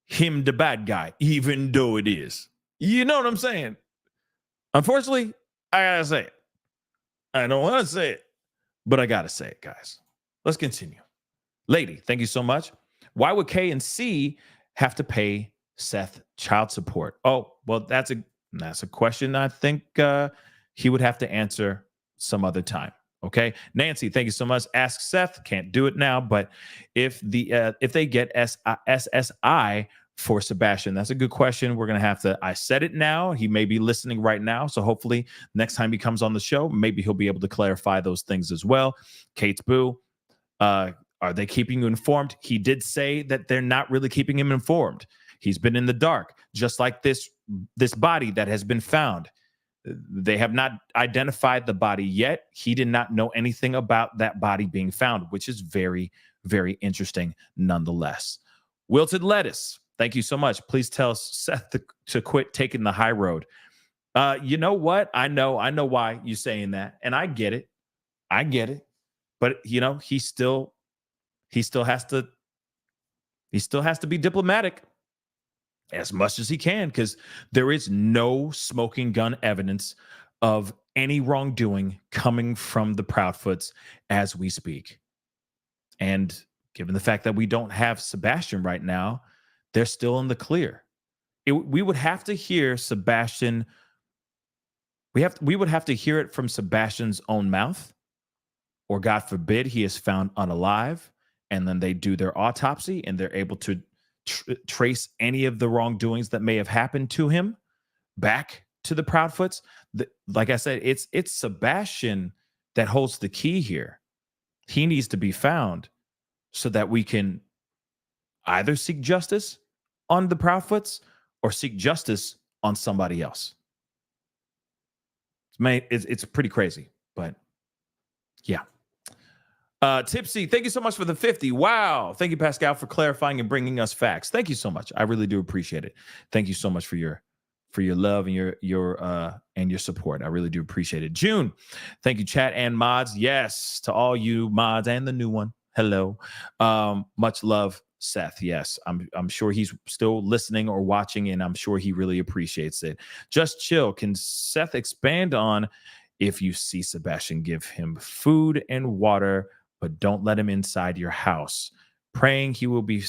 him the bad guy, even though it is. You know what I'm saying? Unfortunately, I gotta say it. I don't want to say it, but I gotta say it, guys. Let's continue. Lady, thank you so much. Why would K and C have to pay Seth child support? Oh, well, that's a question I think he would have to answer some other time. Okay, Nancy, thank you so much. Ask Seth. Can't do it now, but if they get SSI for Sebastian, that's a good question. We're gonna have to. I said it now. He may be listening right now, so hopefully next time he comes on the show, maybe he'll be able to clarify those things as well. Kate's boo. Are they keeping you informed? He did say that they're not really keeping him informed. He's been in the dark, just like this body that has been found. They have not identified the body yet. He did not know anything about that body being found, which is very, very interesting nonetheless. Wilted Lettuce, Thank you so much. Please tell Seth to quit taking the high road. You know what? I know why you're saying that, and I get it. But he still has to be diplomatic as much as he can, because there is no smoking gun evidence of any wrongdoing coming from the Proudfoots as we speak. And given the fact that we don't have Sebastian right now, they're still in the clear. We would have to hear Sebastian. We would have to hear it from Sebastian's own mouth, or God forbid he is found unalive, and then they do their autopsy and they're able to trace any of the wrongdoings that may have happened to him back to the Proudfoots. Like I said, it's Sebastian that holds the key here. He needs to be found so that we can either seek justice on the Proudfoots or seek justice on somebody else. It's pretty crazy, but yeah. Tipsy, thank you so much for the 50. Wow. Thank you, Pascal, for clarifying and bringing us facts. Thank you so much. I really do appreciate it. Thank you so much for your love and your support. I really do appreciate it. June, thank you, chat and mods. Yes, to all you mods and the new one. Hello. Much love, Seth. Yes, I'm sure he's still listening or watching, and I'm sure he really appreciates it. Just chill. Can Seth expand on, if you see Sebastian, give him food and water, but don't let him inside your house. Praying he will be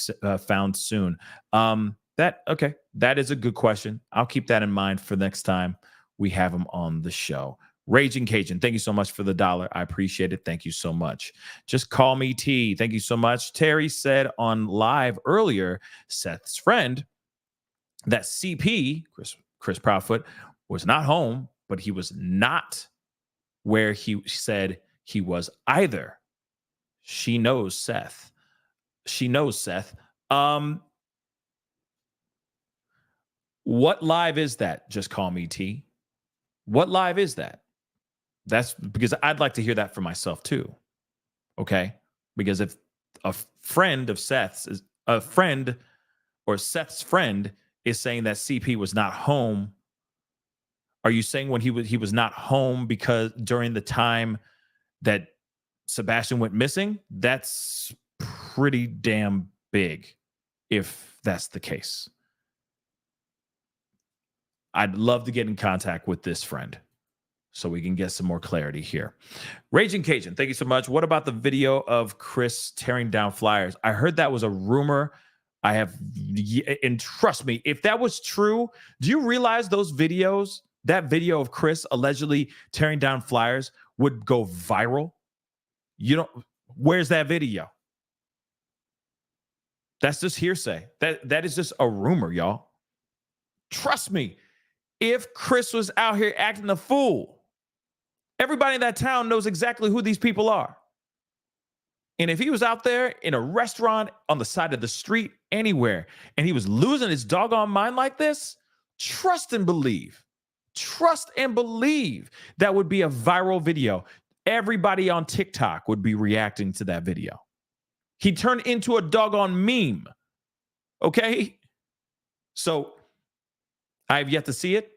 found soon. That is a good question. I'll keep that in mind for next time we have him on the show. Raging Cajun, thank you so much for the $1. I appreciate it. Thank you so much. Just call me T. Thank you so much. Terry said on live earlier, Seth's friend, that CP, Chris Proudfoot, was not home, but he was not where he said he was either. She knows Seth. What live is that? Just call me T. What live is that? That's because I'd like to hear that for myself too. Okay? Because if a friend of Seth's is a friend, or Seth's friend is saying that CP was not home, are you saying when he was not home because during the time that Sebastian went missing? That's pretty damn big if that's the case. I'd love to get in contact with this friend so we can get some more clarity here. Raging Cajun, thank you so much. What about the video of Chris tearing down flyers? I heard that was a rumor. And trust me, if that was true, do you realize that video of Chris allegedly tearing down flyers would go viral? Where's that video? That's just hearsay. That is just a rumor, y'all. Trust me, if Chris was out here acting a fool, everybody in that town knows exactly who these people are. And if he was out there in a restaurant, on the side of the street, anywhere, and he was losing his doggone mind like this, trust and believe that would be a viral video. Everybody on TikTok would be reacting to that video. He turned into a doggone meme. Okay? So I have yet to see it.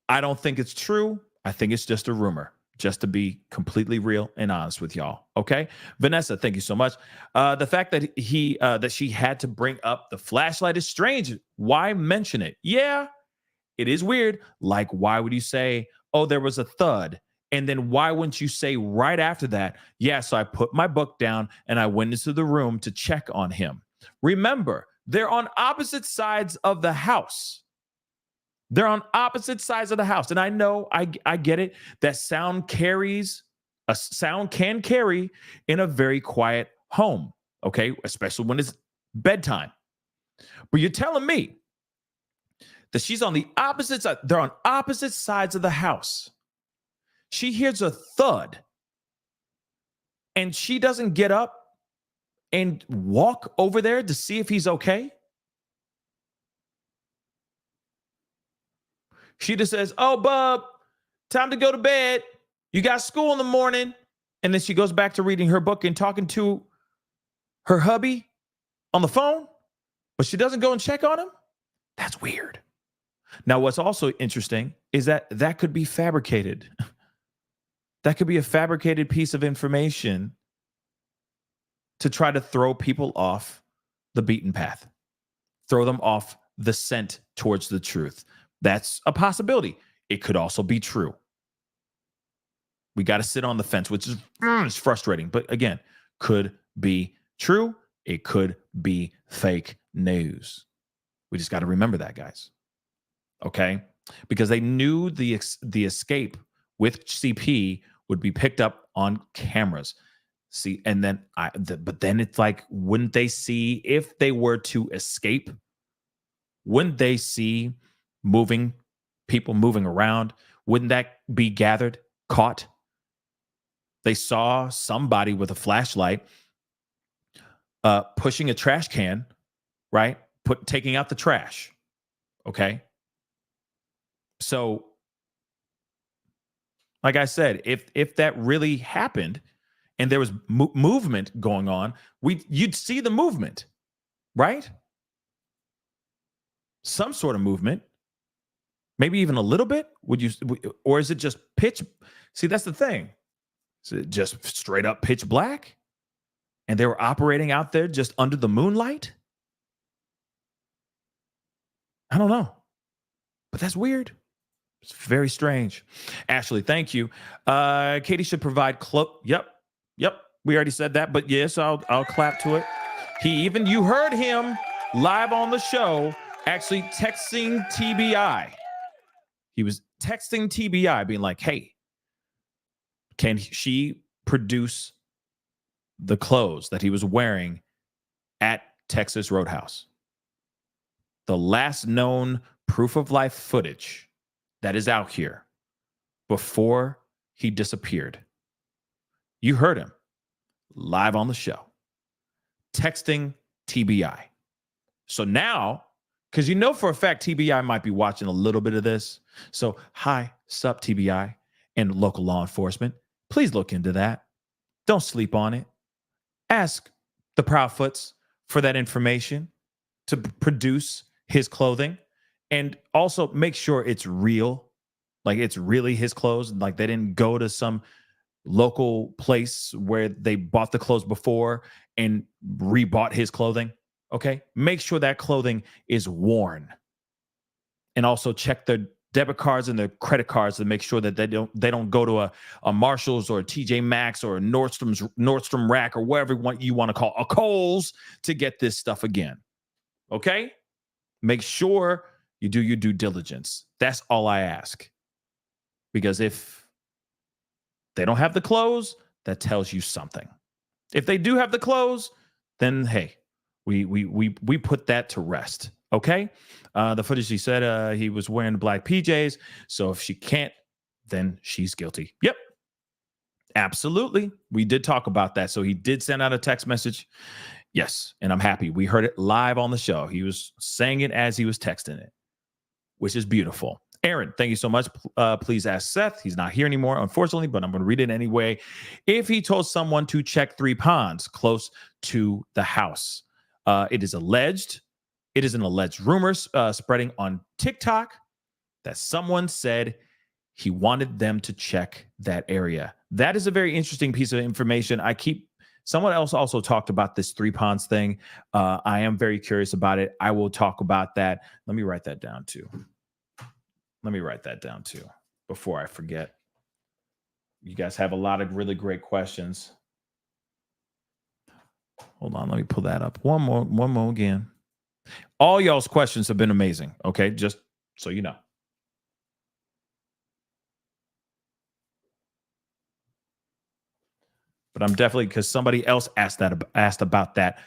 I don't think it's true. I think it's just a rumor, just to be completely real and honest with y'all. Okay? Vanessa, thank you so much. The fact that that she had to bring up the flashlight is strange. Why mention it? Yeah, it is weird. Like, why would you say, oh, there was a thud? And then why wouldn't you say right after that, yeah, so I put my book down and I went into the room to check on him. Remember, they're on opposite sides of the house. They're on opposite sides of the house. And I know, I get it, that sound can carry in a very quiet home, okay? Especially when it's bedtime. But you're telling me that she's on the opposite side. They're on opposite sides of the house. She hears a thud and she doesn't get up and walk over there to see if he's okay. She just says, oh, bub, time to go to bed. You got school in the morning. And then she goes back to reading her book and talking to her hubby on the phone. but she doesn't go and check on him? That's weird. Now, what's also interesting is that that could be fabricated. That could be a fabricated piece of information to try to throw people off the beaten path, throw them off the scent towards the truth. That's a possibility. It could also be true. We got to sit on the fence, which is it's frustrating. But again, could be true. It could be fake news. We just got to remember that, guys. Okay? Because they knew the escape with CP would be picked up on cameras. See, and then but then it's like, wouldn't they see if they were to escape? Wouldn't they see people moving around? Wouldn't that be gathered, caught? They saw somebody with a flashlight pushing a trash can, right? Taking out the trash. Okay. So, like I said, if that really happened and there was movement going on, you'd see the movement, right? Some sort of movement, maybe even a little bit. Or is it just pitch? See, that's the thing. Is it just straight up pitch black? And they were operating out there just under the moonlight? I don't know. But that's weird. It's very strange. Ashley, thank you. Katie should provide Yep. We already said that, but yes, I'll clap to it. You heard him live on the show, actually texting TBI. He was texting TBI, being like, hey, can she produce the clothes that he was wearing at Texas Roadhouse? The last known proof of life footage that is out here before he disappeared. You heard him live on the show, texting TBI. So now, because you know for a fact TBI might be watching a little bit of this. So, hi, sup TBI and local law enforcement. Please look into that. Don't sleep on it. Ask the Proudfoots for that information to produce his clothing, and also make sure it's real, like it's really his clothes, like they didn't go to some local place where they bought the clothes before and rebought his clothing. Okay, make sure that clothing is worn, and also check their debit cards and their credit cards to make sure that they don't go to a Marshalls or a TJ Maxx or a Nordstrom Rack or whatever you want to call a Kohl's to get this stuff again. Okay, make sure you do your due diligence. That's all I ask. Because if they don't have the clothes, that tells you something. If they do have the clothes, then hey, we put that to rest. Okay. The footage, he said he was wearing black PJs. So if she can't, then she's guilty. Yep. Absolutely. We did talk about that. So he did send out a text message. Yes. And I'm happy. We heard it live on the show. He was saying it as he was texting it, which is beautiful. Aaron, thank you so much. Please ask Seth. He's not here anymore, unfortunately, but I'm going to read it anyway. If he told someone to check 3 ponds close to the house, it is an alleged rumor spreading on TikTok that someone said he wanted them to check that area. That is a very interesting piece of information. Someone else also talked about this 3 ponds thing. I am very curious about it. I will talk about that. Let me write that down too. Before I forget. You guys have a lot of really great questions. Hold on, let me pull that up. One more again. All y'all's questions have been amazing. Okay, just so you know. But I'm definitely, because somebody else asked about that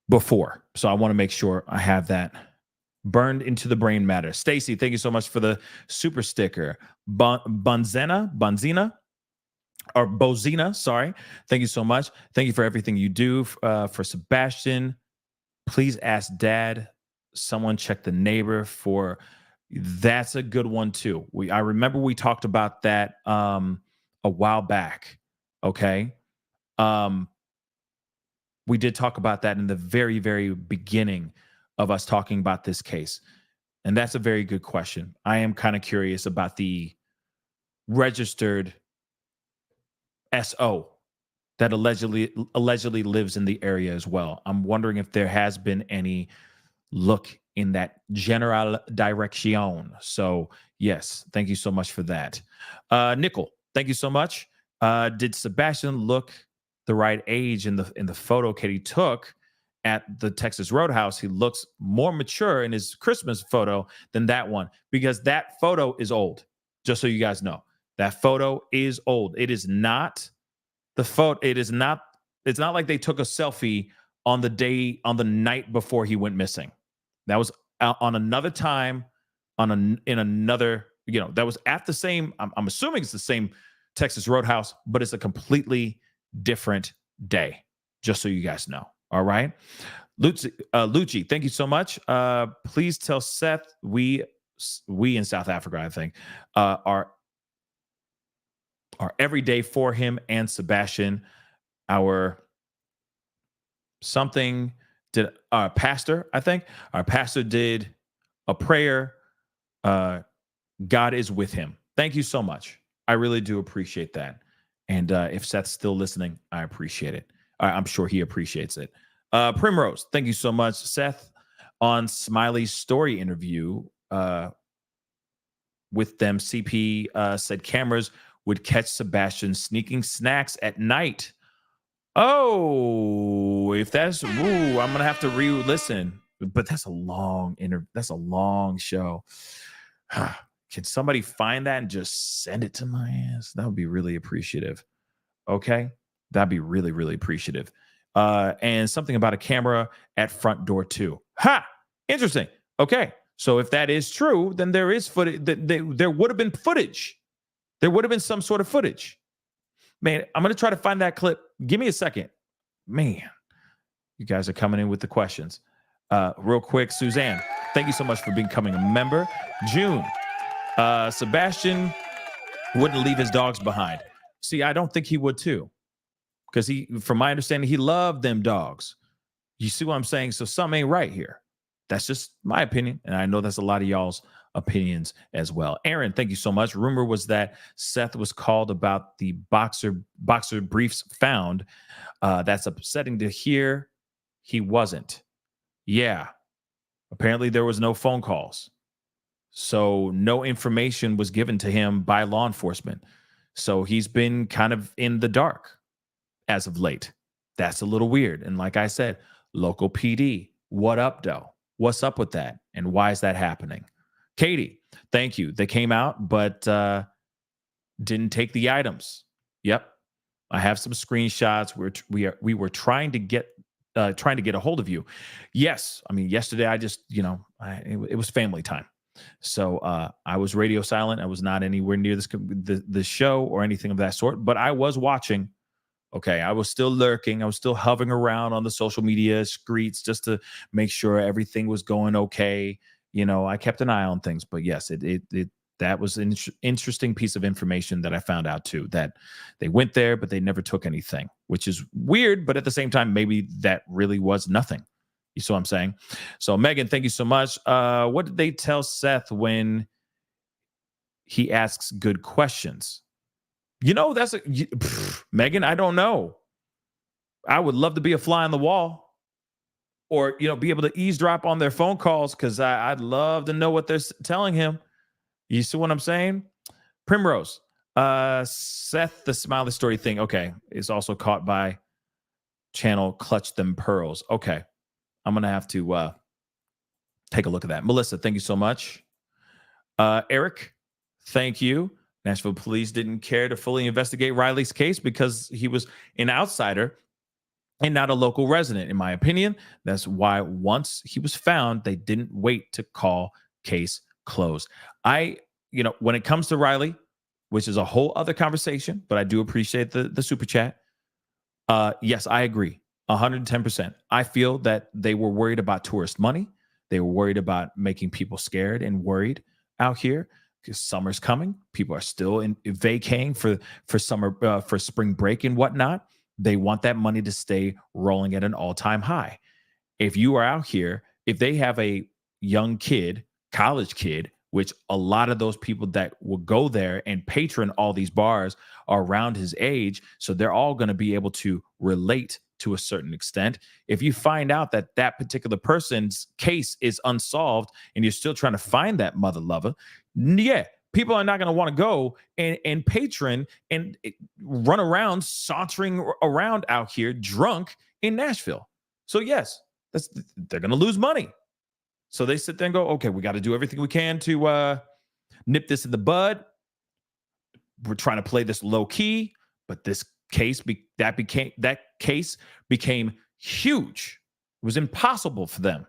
before. So I want to make sure I have that burned into the brain matter. Stacy, thank you so much for the super sticker. Bonzina, or Bozina, sorry. Thank you so much. Thank you for everything you do for Sebastian. Please ask Dad. Someone check the neighbor for. That's a good one too. I remember we talked about that a while back. Okay. We did talk about that in the very, very beginning of us talking about this case? And that's a very good question. I am kind of curious about the registered SO that allegedly lives in the area as well. I'm wondering if there has been any look in that general direction. So yes, thank you so much for that. Nickel, thank you so much. Did Sebastian look the right age in the photo Katie took at the Texas Roadhouse? He looks more mature in his Christmas photo than that one, because that photo is old. Just so you guys know, that photo is old. It is not the photo. It's not like they took a selfie on the night before he went missing. That was on another time, in another, that was at the same, I'm assuming it's the same Texas Roadhouse, but it's a completely different day, just so you guys know. All right. Lucci, thank you so much. Please tell Seth we in South Africa, I think, are every day for him and Sebastian. Our pastor, I think, our pastor did a prayer. God is with him. Thank you so much. I really do appreciate that. And if Seth's still listening, I appreciate it. I'm sure he appreciates it. Primrose, thank you so much. Seth, on Smiley's story interview with them, CP said cameras would catch Sebastian sneaking snacks at night. Oh, if that's, I'm going to have to re-listen. But that's a long show. Can somebody find that and just send it to my ass? That would be really appreciative. Okay? That'd be really, really appreciative. And something about a camera at front door too. Ha! Interesting. Okay. So if that is true, then there is footage. There would have been footage. There would have been some sort of footage. Man, I'm going to try to find that clip. Give me a second. Man, you guys are coming in with the questions. Real quick, Suzanne, thank you so much for becoming a member. June, Sebastian wouldn't leave his dogs behind. See, I don't think he would too. Because from my understanding, he loved them dogs. You see what I'm saying? So something ain't right here. That's just my opinion. And I know that's a lot of y'all's opinions as well. Aaron, thank you so much. Rumor was that Seth was called about the boxer briefs found. That's upsetting to hear. He wasn't. Yeah. Apparently there was no phone calls. So no information was given to him by law enforcement. So he's been kind of in the dark as of late. That's a little weird. And like I said, local PD, what up, though? What's up with that? And why is that happening? Katie, thank you. They came out, but didn't take the items. Yep. I have some screenshots. We were trying to get a hold of you. Yes. I mean, yesterday I just, it was family time. So I was radio silent. I was not anywhere near the show or anything of that sort, but I was watching. Okay, I was still lurking. I was still hovering around on the social media streets just to make sure everything was going okay. I kept an eye on things. But yes, that was an interesting piece of information that I found out too, that they went there, but they never took anything, which is weird. But at the same time, maybe that really was nothing. You see what I'm saying? So Megan, thank you so much. What did they tell Seth when he asks good questions? Megan, I don't know. I would love to be a fly on the wall or, be able to eavesdrop on their phone calls because I'd love to know what they're telling him. You see what I'm saying? Primrose, Seth, the Smiley story thing. Okay. Is also caught by channel Clutch Them Pearls. Okay. I'm going to have to take a look at that. Melissa, thank you so much. Eric, thank you. Nashville police didn't care to fully investigate Riley's case because he was an outsider and not a local resident. In my opinion, that's why once he was found, they didn't wait to call case closed. When it comes to Riley, which is a whole other conversation, but I do appreciate the super chat. Yes, I agree. 110%. I feel that they were worried about tourist money. They were worried about making people scared and worried out here. Because summer's coming, people are still vacating for summer, for spring break and whatnot. They want that money to stay rolling at an all-time high. If you are out here, if they have a young kid, college kid, which a lot of those people that will go there and patron all these bars are around his age, so they're all going to be able to relate to a certain extent. If you find out that that particular person's case is unsolved and you're still trying to find that mother lover, yeah, people are not going to want to go and patron and run around sauntering around out here drunk in Nashville. So yes, they're going to lose money. So they sit there and go, okay, we got to do everything we can to nip this in the bud. We're trying to play this low key, but this case became huge. It was impossible for them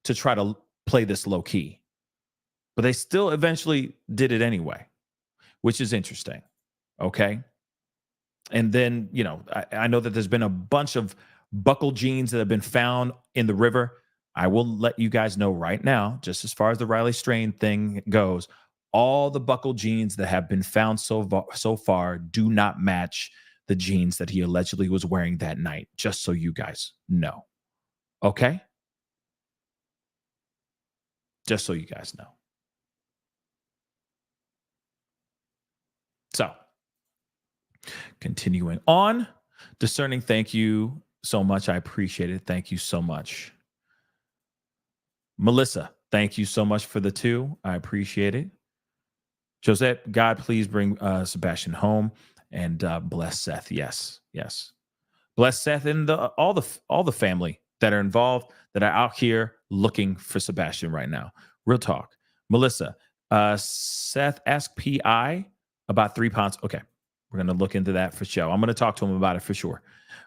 to try to play this low key, but they still eventually did it anyway, which is interesting. Okay. And then, you know, I know that there's been a bunch of buckle jeans that have been found in the river. I will let you guys know right now, just as far as the Riley Strain thing goes, all the buckle jeans that have been found so far do not match the jeans that he allegedly was wearing that night, just so you guys know. Okay? Just so you guys know. So, continuing on, Discerning, thank you so much. I appreciate it. Thank you so much. Melissa, thank you so much for the 2. I appreciate it. Josette, God, please bring Sebastian home and bless Seth. Yes, yes. Bless Seth and all the family that are involved that are out here looking for Sebastian right now. Real talk. Melissa, Seth, ask PI about 3 pounds. Okay, we're going to look into that for sure. I'm going to talk to him about it for sure.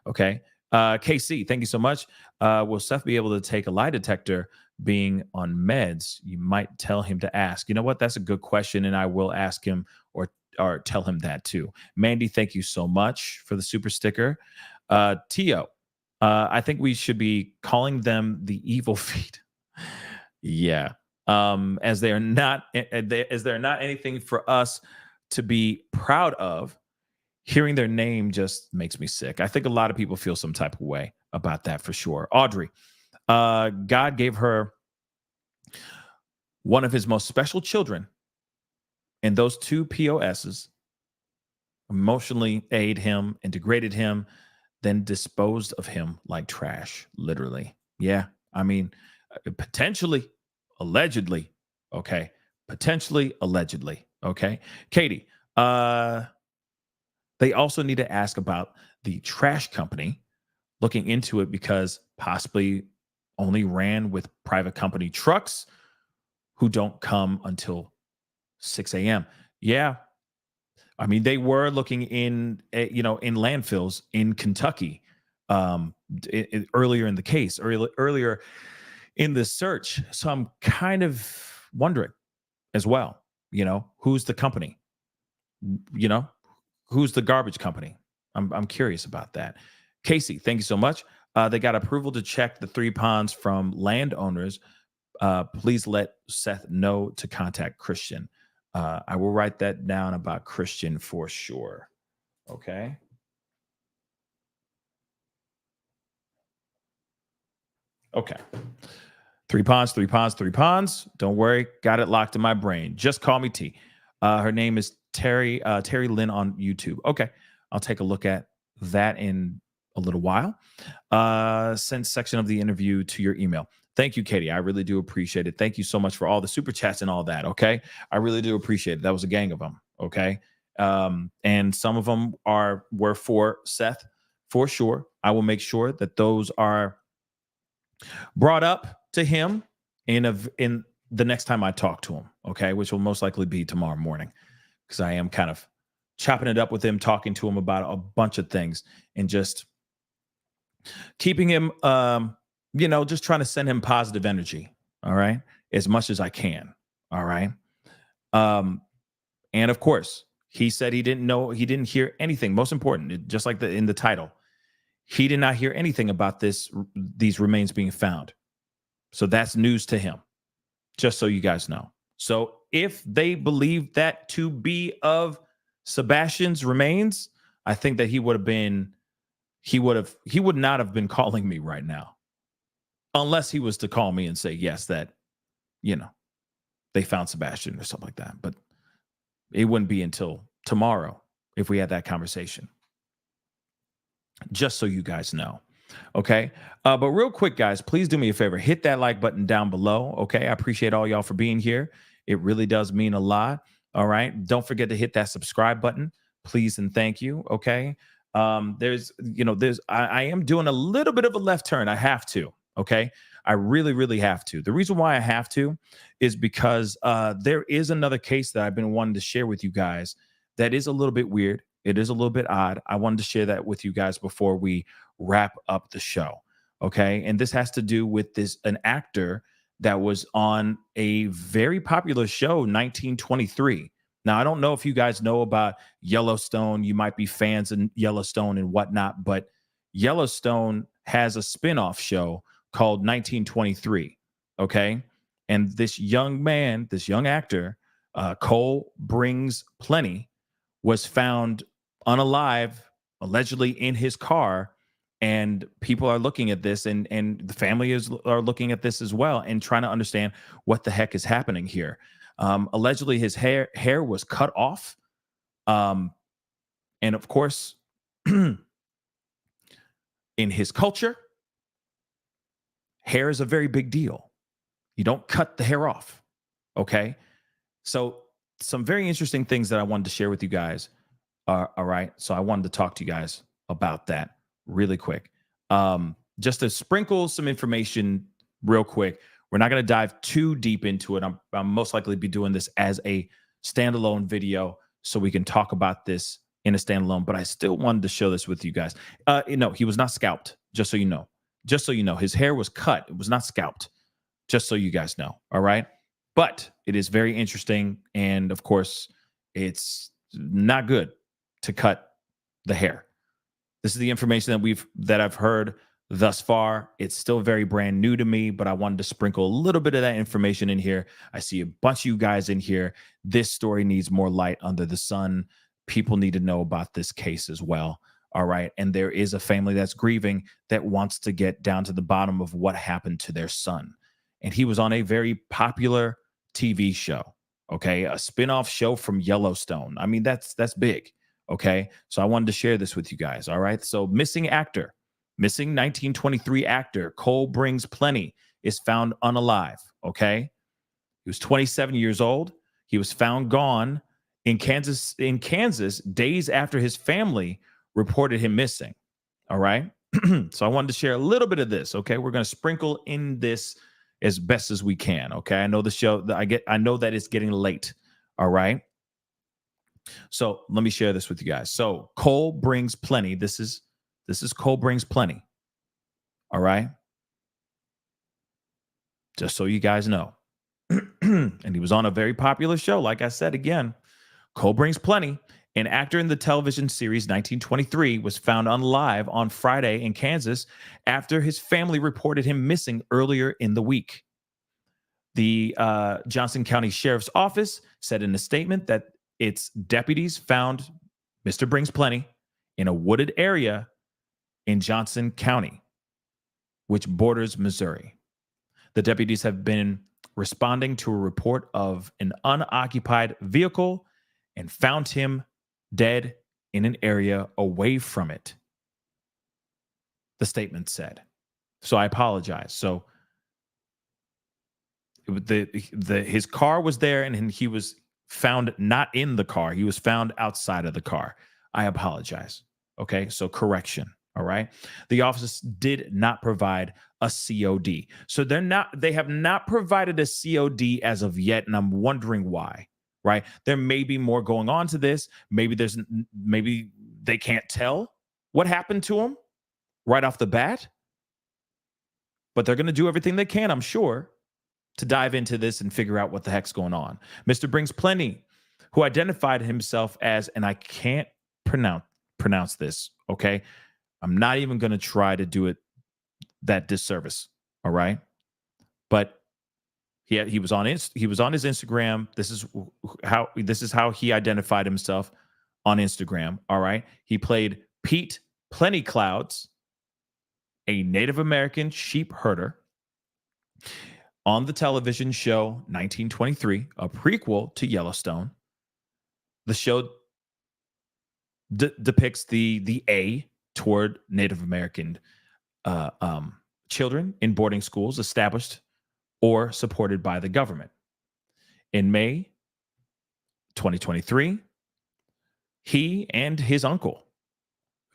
Okay. KC, thank you so much. Will Seth be able to take a lie detector being on meds? You might tell him to ask. You know what? That's a good question, and I will ask him or tell him that too. Mandy, thank you so much for the super sticker. Tio, I think we should be calling them the evil feet. Yeah. As they're not anything for us to be proud of. Hearing their name just makes me sick. I think a lot of people feel some type of way about that for sure. Audrey, God gave her one of his most special children, and those 2 POSs emotionally aid him and degraded him, then disposed of him like trash, literally. Yeah, I mean, potentially, allegedly, okay? Potentially, allegedly, okay? Katie, they also need to ask about the trash company looking into it because possibly only ran with private company trucks who don't come until 6 a.m. Yeah. I mean, they were looking in landfills in Kentucky earlier in the case, earlier in the search. So I'm kind of wondering as well, who's the company? Who's the garbage company? I'm curious about that. Casey, thank you so much. They got approval to check the 3 ponds from landowners. Please let Seth know to contact Christian. I will write that down about Christian for sure. Okay. Okay. 3 ponds, 3 ponds, 3 ponds. Don't worry. Got it locked in my brain. Just call me T. Her name is Terry Lynn on YouTube. Okay. I'll take a look at that in a little while. Send section of the interview to your email. Thank you, Katie. I really do appreciate it. Thank you so much for all the super chats and all that. Okay. I really do appreciate it. That was a gang of them. Okay. And some of them were for Seth for sure. I will make sure that those are brought up to him in the next time I talk to him. Okay. Which will most likely be tomorrow morning, because I am kind of chopping it up with him, talking to him about a bunch of things and just keeping him, just trying to send him positive energy. All right. As much as I can. All right. And of course, he said he didn't hear anything. Most important, just like in the title, he did not hear anything about these remains being found. So that's news to him, just so you guys know. So if they believe that to be of Sebastian's remains, I think that he would not have been calling me right now. unless he was to call me and say, yes, that, they found Sebastian or something like that. But it wouldn't be until tomorrow if we had that conversation. Just so you guys know. Okay. But real quick, guys, please do me a favor. Hit that like button down below. Okay. I appreciate all y'all for being here. It really does mean a lot. All right. Don't forget to hit that subscribe button, please and thank you. Okay. I am doing a little bit of a left turn. I have to. Okay. I really, really have to. The reason why I have to is because there is another case that I've been wanting to share with you guys that is a little bit weird. It is a little bit odd. I wanted to share that with you guys before we wrap up the show. Okay. And this has to do with an actor that was on a very popular show, 1923. Now, I don't know if you guys know about Yellowstone. You might be fans of Yellowstone and whatnot, but Yellowstone has a spinoff show called 1923. Okay. And this young man, this young actor, Cole Brings Plenty, was found unalive, allegedly in his car. And people are looking at this, and the family are looking at this as well and trying to understand what the heck is happening here. Allegedly, his hair was cut off. And of course, in his culture, hair is a very big deal. You don't cut the hair off. Okay. So some very interesting things that I wanted to share with you guys. All right. So I wanted to talk to you guys about that really quick. Just to sprinkle some information real quick. We're not going to dive too deep into it. I'm most likely be doing this as a standalone video so we can talk about this in a standalone, but I still wanted to show this with you guys. No, he was not scalped, just so you know. Just so you know, his hair was cut. It was not scalped, just so you guys know. All right. But it is very interesting. And of course, it's not good to cut the hair. This is the information that I've heard thus far. It's still very brand new to me, but I wanted to sprinkle a little bit of that information in here. I see a bunch of you guys in here. This story needs more light under the sun. People need to know about this case as well. All right. And there is a family that's grieving that wants to get down to the bottom of what happened to their son. And he was on a very popular TV show. Okay. A spinoff show from Yellowstone. I mean, that's big. Okay. So I wanted to share this with you guys. All right. So missing 1923 actor Cole Brings Plenty is found unalive. Okay. He was 27 years old. He was found gone in Kansas days after his family reported him missing. All right. So I wanted to share a little bit of this. Okay. We're going to sprinkle in this as best as we can. Okay. I know the show I know that it's getting late. All right. So let me share this with you guys. So Cole Brings Plenty. This is Cole Brings Plenty. All right. Just so you guys know. And he was on a very popular show. Like I said, again, Cole Brings Plenty. An actor in the television series 1923 was found unalive on Friday in Kansas after his family reported him missing earlier in the week. The Johnson County Sheriff's Office said in a statement that its deputies found Mr. Brings Plenty in a wooded area in Johnson County, which borders Missouri. The deputies have been responding to a report of an unoccupied vehicle and found him dead in an area away from it, the statement said. So I apologize. So his car was there and he was found not in the car. He was found outside of the car. I apologize. Okay, so correction. All right. The office did not provide a COD. So they have not provided a COD as of yet. And I'm wondering why, right? There may be more going on to this. Maybe they can't tell what happened to him right off the bat, but they're going to do everything they can, I'm sure, to dive into this and figure out what the heck's going on. Mr. Brings Plenty, who identified himself as, and I can't pronounce this, okay? I'm not even going to try to do it that disservice, all right? But he was on his Instagram. This is how he identified himself on Instagram, all right? He played Pete Plenty Clouds, a Native American sheep herder, On the television show 1923, a prequel to Yellowstone, the show depicts the A toward Native American children in boarding schools established or supported by the government. In May 2023, he and his uncle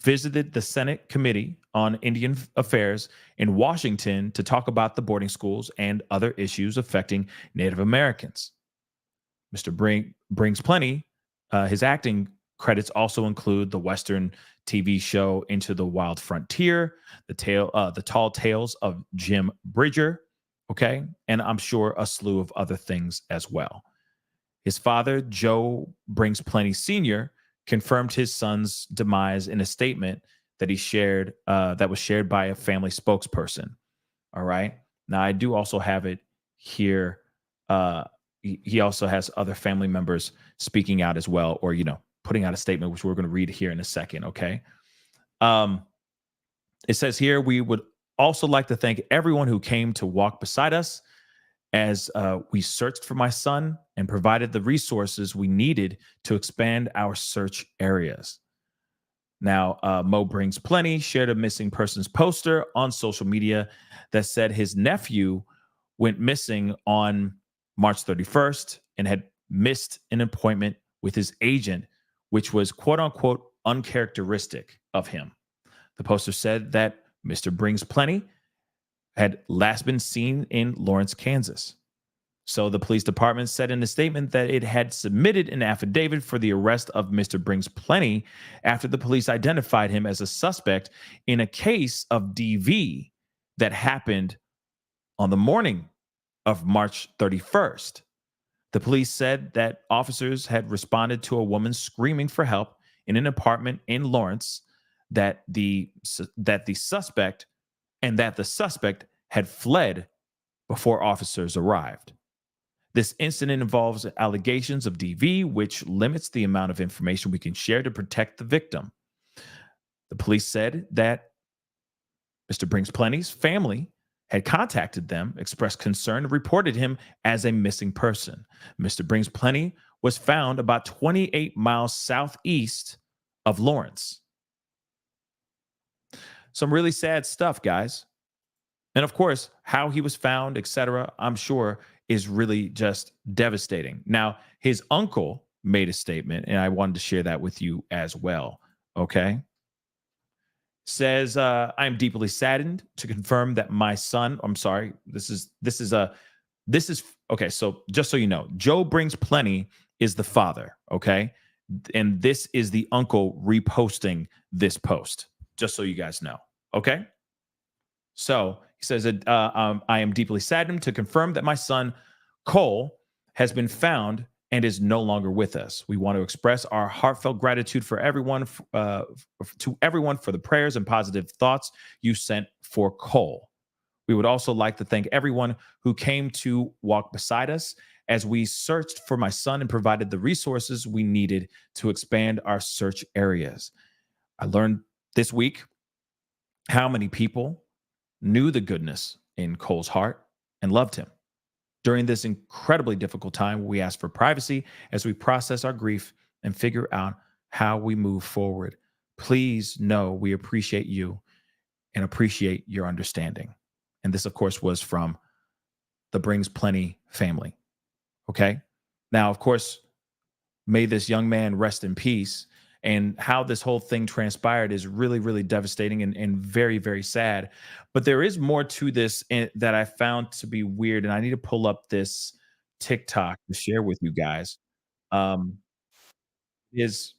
visited the Senate Committee on Indian Affairs in Washington to talk about the boarding schools and other issues affecting Native Americans. Mr. Brings Plenty. His acting credits also include the Western TV show Into the Wild Frontier, the Tall Tales of Jim Bridger, okay, and I'm sure a slew of other things as well. His father, Joe Brings Plenty Sr., confirmed his son's demise in a statement that he shared, that was shared by a family spokesperson. All right. Now I do also have it here. He also has other family members speaking out as well, or putting out a statement, which we're going to read here in a second. Okay. It says here, we would also like to thank everyone who came to walk beside us as we searched for my son and provided the resources we needed to expand our search areas. Now, Mo Brings Plenty shared a missing persons poster on social media that said his nephew went missing on March 31st and had missed an appointment with his agent, which was quote unquote uncharacteristic of him. The poster said that Mr. Brings Plenty had last been seen in Lawrence, Kansas. So the police department said in a statement that it had submitted an affidavit for the arrest of Mr. Brings Plenty after the police identified him as a suspect in a case of DV that happened on the morning of March 31st. The police said that officers had responded to a woman screaming for help in an apartment in Lawrence, that the suspect had fled before officers arrived. This incident involves allegations of DV, which limits the amount of information we can share to protect the victim. The police said that Mr. Brings Plenty's family had contacted them, expressed concern, and reported him as a missing person. Mr. Brings Plenty was found about 28 miles southeast of Lawrence. Some really sad stuff, guys. And of course, how he was found, etc., I'm sure is really just devastating. Now, his uncle made a statement, and I wanted to share that with you as well. Okay. Says, I am deeply saddened to confirm that my son, I'm sorry, this is okay. So just so you know, Joe Brings Plenty is the father. Okay. And this is the uncle reposting this post, just so you guys know. Okay. So he says that I am deeply saddened to confirm that my son, Cole, has been found and is no longer with us. We want to express our heartfelt gratitude for everyone, to everyone for the prayers and positive thoughts you sent for Cole. We would also like to thank everyone who came to walk beside us as we searched for my son and provided the resources we needed to expand our search areas. I learned this week how many people knew the goodness in Cole's heart and loved him. During this incredibly difficult time, we ask for privacy as we process our grief and figure out how we move forward. Please know we appreciate you and appreciate your understanding. And this, of course, was from the Brings Plenty family. Okay. Now, of course, may this young man rest in peace. And how this whole thing transpired is really, really devastating and very, very sad. But there is more to this that I found to be weird. And I need to pull up this TikTok to share with you guys. Is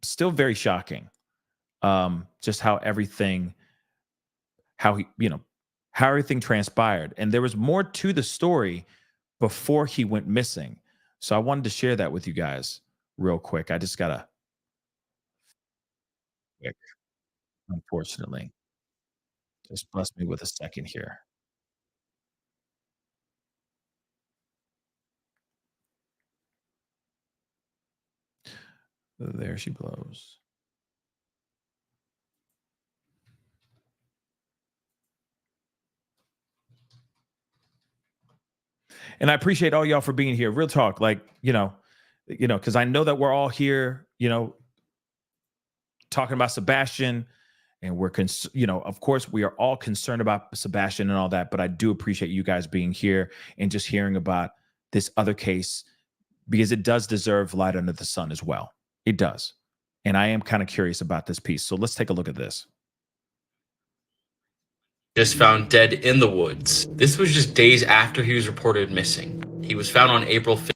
still very shocking. Just how everything transpired. And there was more to the story before he went missing. So I wanted to share that with you guys real quick. I just gotta quick, unfortunately. Just bless me with a second here. There she blows. And I appreciate all y'all for being here. Real talk, like, because I know that we're all here, talking about Sebastian, and we're, of course, we are all concerned about Sebastian and all that. But I do appreciate you guys being here and just hearing about this other case, because it does deserve light under the sun as well. It does. And I am kind of curious about this piece. So let's take a look at this. Just found dead in the woods. This was just days after he was reported missing. He was found on April 5th.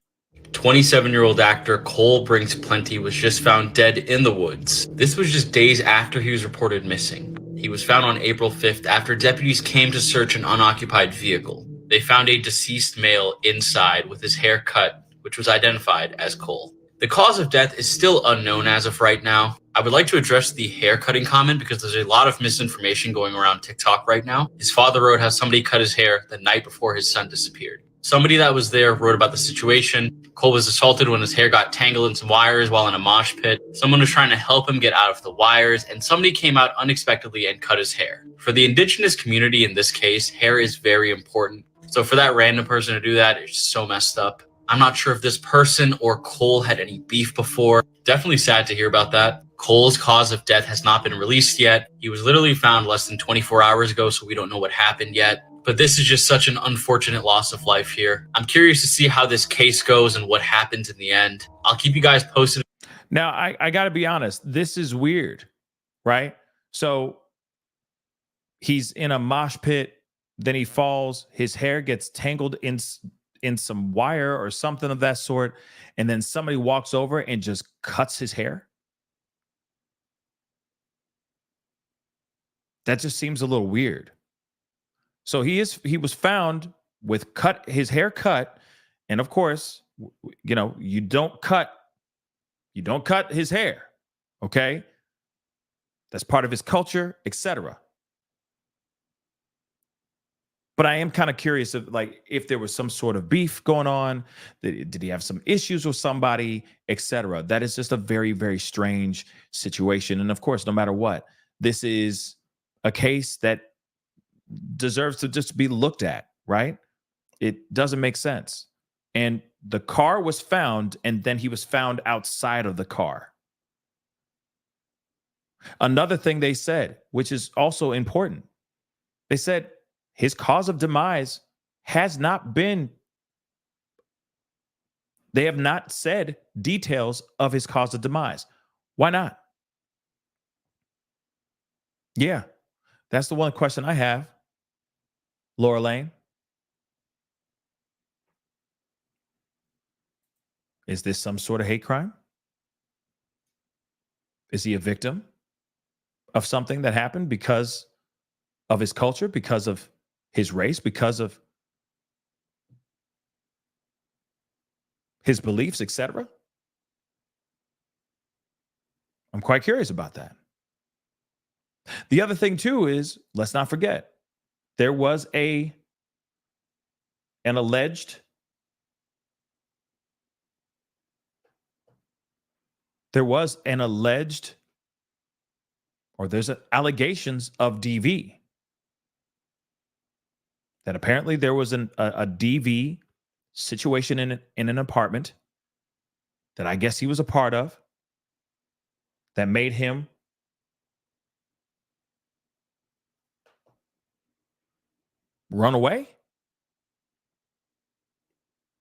27-year-old actor Cole Brinks Plenty was just found dead in the woods. This was just days after he was reported missing. He was found on April 5th after deputies came to search an unoccupied vehicle. They found a deceased male inside with his hair cut, which was identified as Cole. The cause of death is still unknown as of right now. I would like to address the hair cutting comment because there's a lot of misinformation going around TikTok right now. His father wrote how somebody cut his hair the night before his son disappeared. Somebody that was there wrote about the situation. Cole was assaulted when his hair got tangled in some wires while in a mosh pit. Someone was trying to help him get out of the wires, and somebody came out unexpectedly and cut his hair. For the indigenous community in this case, hair is very important. So for that random person to do that, it's just so messed up. I'm not sure if this person or Cole had any beef before. Definitely sad to hear about that. Cole's cause of death has not been released yet. He was literally found less than 24 hours ago, so we don't know what happened yet. But this is just such an unfortunate loss of life here. I'm curious to see how this case goes and what happens in the end. I'll keep you guys posted. Now, I got to be honest. This is weird, right? So he's in a mosh pit. Then he falls. His hair gets tangled in some wire or something of that sort. And then somebody walks over and just cuts his hair. That just seems a little weird. So he was found with his hair cut. And of course, you don't cut his hair. Okay. That's part of his culture, etc. But I am kind of curious if there was some sort of beef going on. Did he have some issues with somebody, etc.? That is just a very, very strange situation. And of course, no matter what, this is a case that deserves to just be looked at, right? It doesn't make sense. And the car was found, and then he was found outside of the car. Another thing they said, which is also important, they said his cause of demise has not been, they have not said details of his cause of demise. Why not? Yeah, that's the one question I have. Laura Lane, is this some sort of hate crime? Is he a victim of something that happened because of his culture, because of his race, because of his beliefs, etc.? I'm quite curious about that. The other thing too is, let's not forget, there was an alleged or there's allegations of DV. That apparently there was a DV situation in an apartment that I guess he was a part of that made him run away.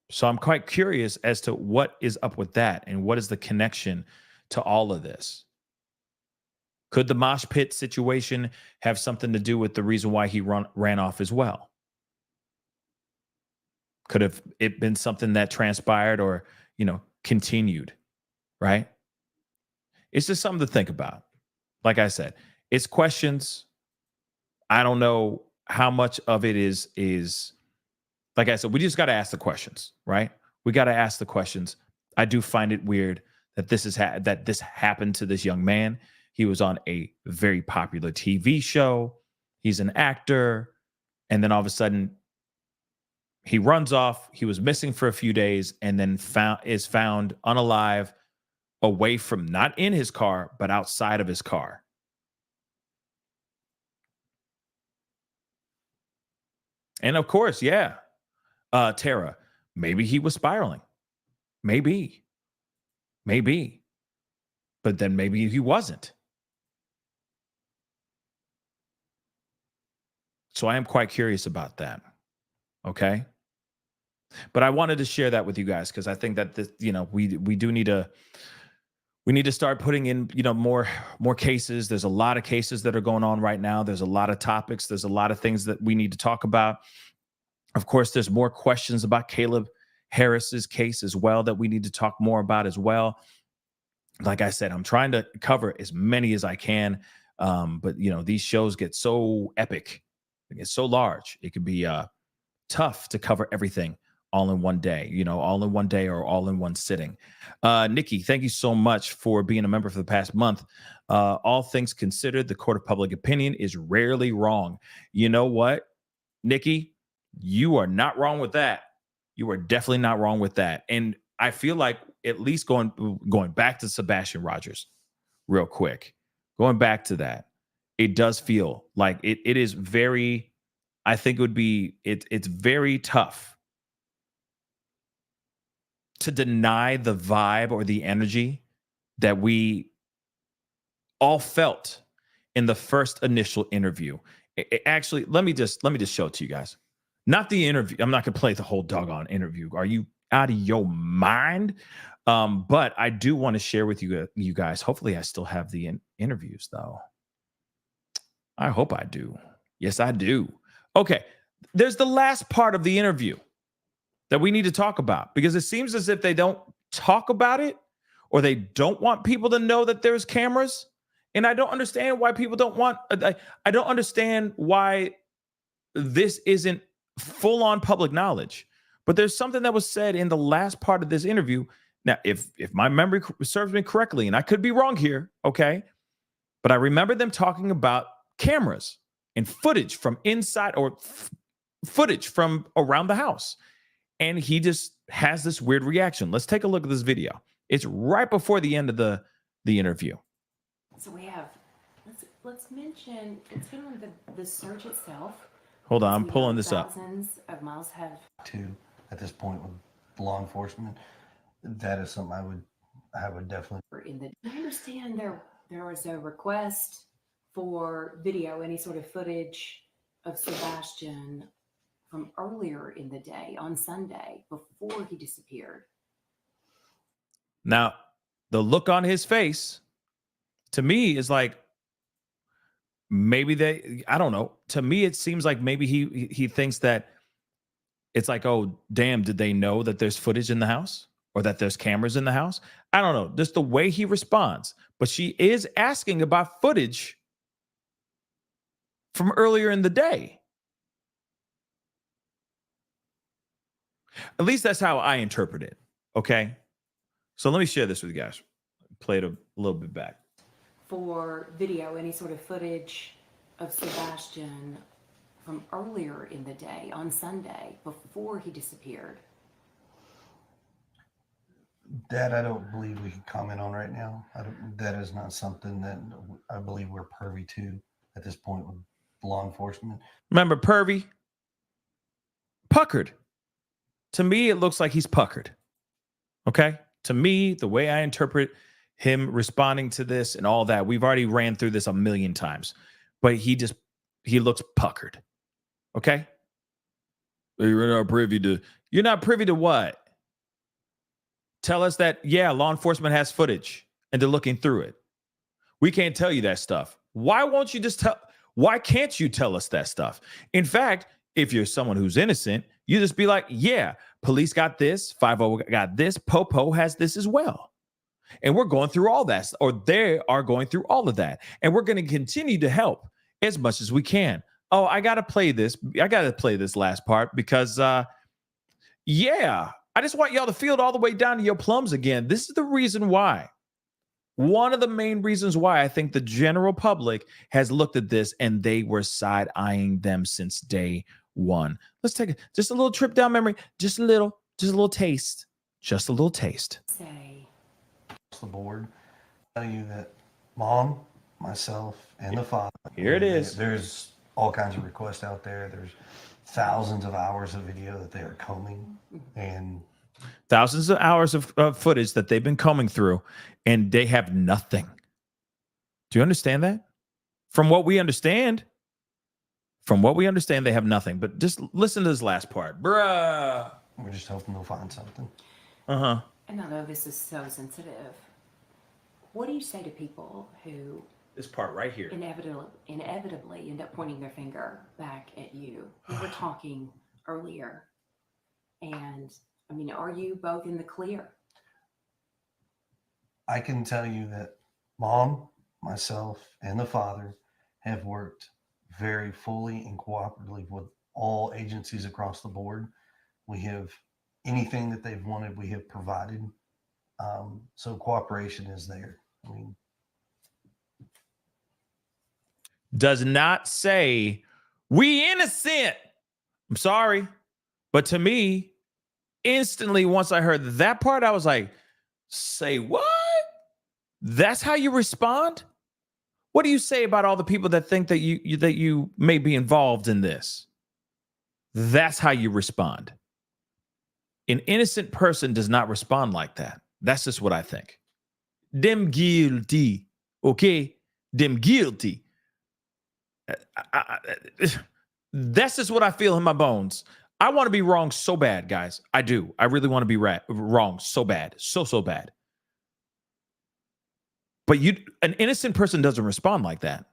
So I'm quite curious as to what is up with that and what is the connection to all of this. Could the mosh pit situation have something to do with the reason why he ran off as well? Could have it been something that transpired or, continued, right? It's just something to think about. Like I said, it's questions. I don't know how much of it is like I said, we just got to ask the questions, right? We got to ask the questions. I do find it weird that this happened to this young man. He was on a very popular TV show. He's an actor. And then all of a sudden he runs off. He was missing for a few days and then is found unalive, away from, not in his car, but outside of his car. And of course, yeah, Tara, Maybe he was spiraling. Maybe. But then maybe he wasn't. So I am quite curious about that. Okay. But I wanted to share that with you guys because I think that this, we do need to start putting in, more cases. There's a lot of cases that are going on right now. There's a lot of topics. There's a lot of things that we need to talk about. Of course, there's more questions about Caleb Harris's case as well that we need to talk more about as well. Like I said, I'm trying to cover as many as I can. But these shows get so epic. They get so large. It can be tough to cover everything all in one day, all in one day or all in one sitting. Nikki, thank you so much for being a member for the past month. All things considered, the court of public opinion is rarely wrong. You know what, Nikki? You are not wrong with that. You are definitely not wrong with that. And I feel like at least going back to Sebastian Rogers real quick, going back to that, it does feel like it is very, I think it would be, it's very tough to deny the vibe or the energy that we all felt in the first initial interview. Actually, let me just show it to you guys. Not the interview. I'm not going to play the whole doggone interview. Are you out of your mind? But I do want to share with you guys. Hopefully I still have the interviews though. I hope I do. Yes, I do. Okay. There's the last part of the interview that we need to talk about because it seems as if they don't talk about it or they don't want people to know that there's cameras. And I don't understand why people don't want, I don't understand why this isn't full on public knowledge. But there's something that was said in the last part of this interview. Now, if my memory serves me correctly, and I could be wrong here, okay, but I remember them talking about cameras and footage from inside or footage from around the house. And he just has this weird reaction. Let's take a look at this video. It's right before the end of the interview. So we have, let's mention, it's been on the search itself. Hold on, I'm pulling this up. Thousands of miles have. At this point with law enforcement, that is something I would definitely. I understand there was a request for video, any sort of footage of Sebastian from earlier in the day on Sunday before he disappeared. Now, the look on his face to me is like, maybe I don't know. To me, it seems like maybe he thinks that it's like, oh, damn, did they know that there's footage in the house or that there's cameras in the house? I don't know. Just the way he responds. But she is asking about footage from earlier in the day. At least that's how I interpret it. Okay. So let me share this with you guys. Play it a little bit back. For video, any sort of footage of Sebastian from earlier in the day on Sunday before he disappeared. That I don't believe we can comment on right now. That is not something that I believe we're privy to at this point with law enforcement. Remember, pervy? Puckered. To me, it looks like he's puckered. Okay? To me, the way I interpret him responding to this and all that, we've already ran through this a million times, but he looks puckered. Okay? You're not privy to what? Tell us that, yeah, law enforcement has footage and they're looking through it. We can't tell you that stuff. Why can't you tell us that stuff? In fact, if you're someone who's innocent, you just be like, yeah, police got this, 50 got this, Popo has this as well. And we're going through all that, or they are going through all of that. And we're going to continue to help as much as we can. Oh, I got to play this. I got to play this last part because, yeah, I just want y'all to feel it all the way down to your plums again. This is the reason why. One of the main reasons why I think the general public has looked at this and they were side-eyeing them since day one. Let's take just a little trip down memory. Just a little taste. Just a little taste. Say. The board tell you that mom, myself, and the father. Here it is. There's all kinds of requests out there. There's thousands of hours of video that they are combing, and thousands of hours of footage that they've been combing through, and they have nothing. Do you understand that? From what we understand, they have nothing. But just listen to this last part. Bruh. we're just hoping they'll find something. Uh-huh. And I know this is so sensitive. What do you say to people who This part right here. inevitably end up pointing their finger back at you? We were talking earlier, and I mean, are you both in the clear? I can tell you that Mom, myself, and the father have worked very fully and cooperatively with all agencies across the board. We have anything that they've wanted, we have provided. So cooperation is there. I mean, Does not say we innocent. I'm sorry. But to me, instantly, once I heard that part, I was like, say what? That's how you respond? What do you say about all the people that think that you may be involved in this? That's how you respond. An innocent person does not respond like that. That's just what I think. Them guilty. Okay? Them guilty. That's just what I feel in my bones. I want to be wrong so bad, guys. I do. I really want to be wrong so bad. So bad. But an innocent person doesn't respond like that.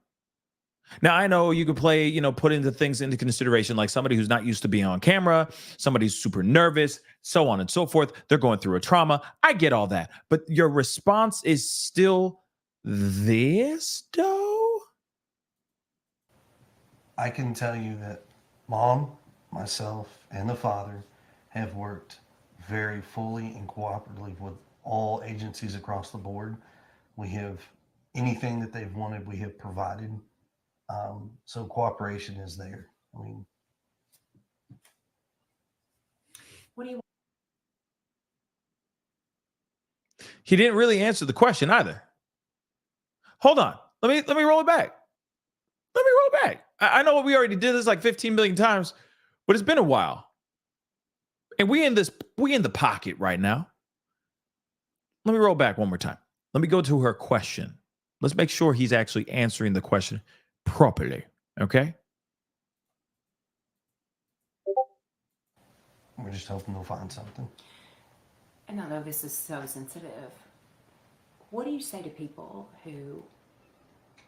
Now, I know you could put into things into consideration, like somebody who's not used to being on camera, somebody who's super nervous, so on and so forth. They're going through a trauma. I get all that. But your response is still this, though? I can tell you that Mom, myself, and the father have worked very fully and cooperatively with all agencies across the board. We have anything that they've wanted, we have provided. So cooperation is there. I mean, What do you? He didn't really answer the question either. Hold on. Let me roll it back. Let me roll it back. I know we already did this like 15 million times, but it's been a while. And we in the pocket right now. Let me roll back one more time. Let me go to her question. Let's make sure he's actually answering the question properly. Okay? we're just hoping they'll find something. And I know this is so sensitive. What do you say to people who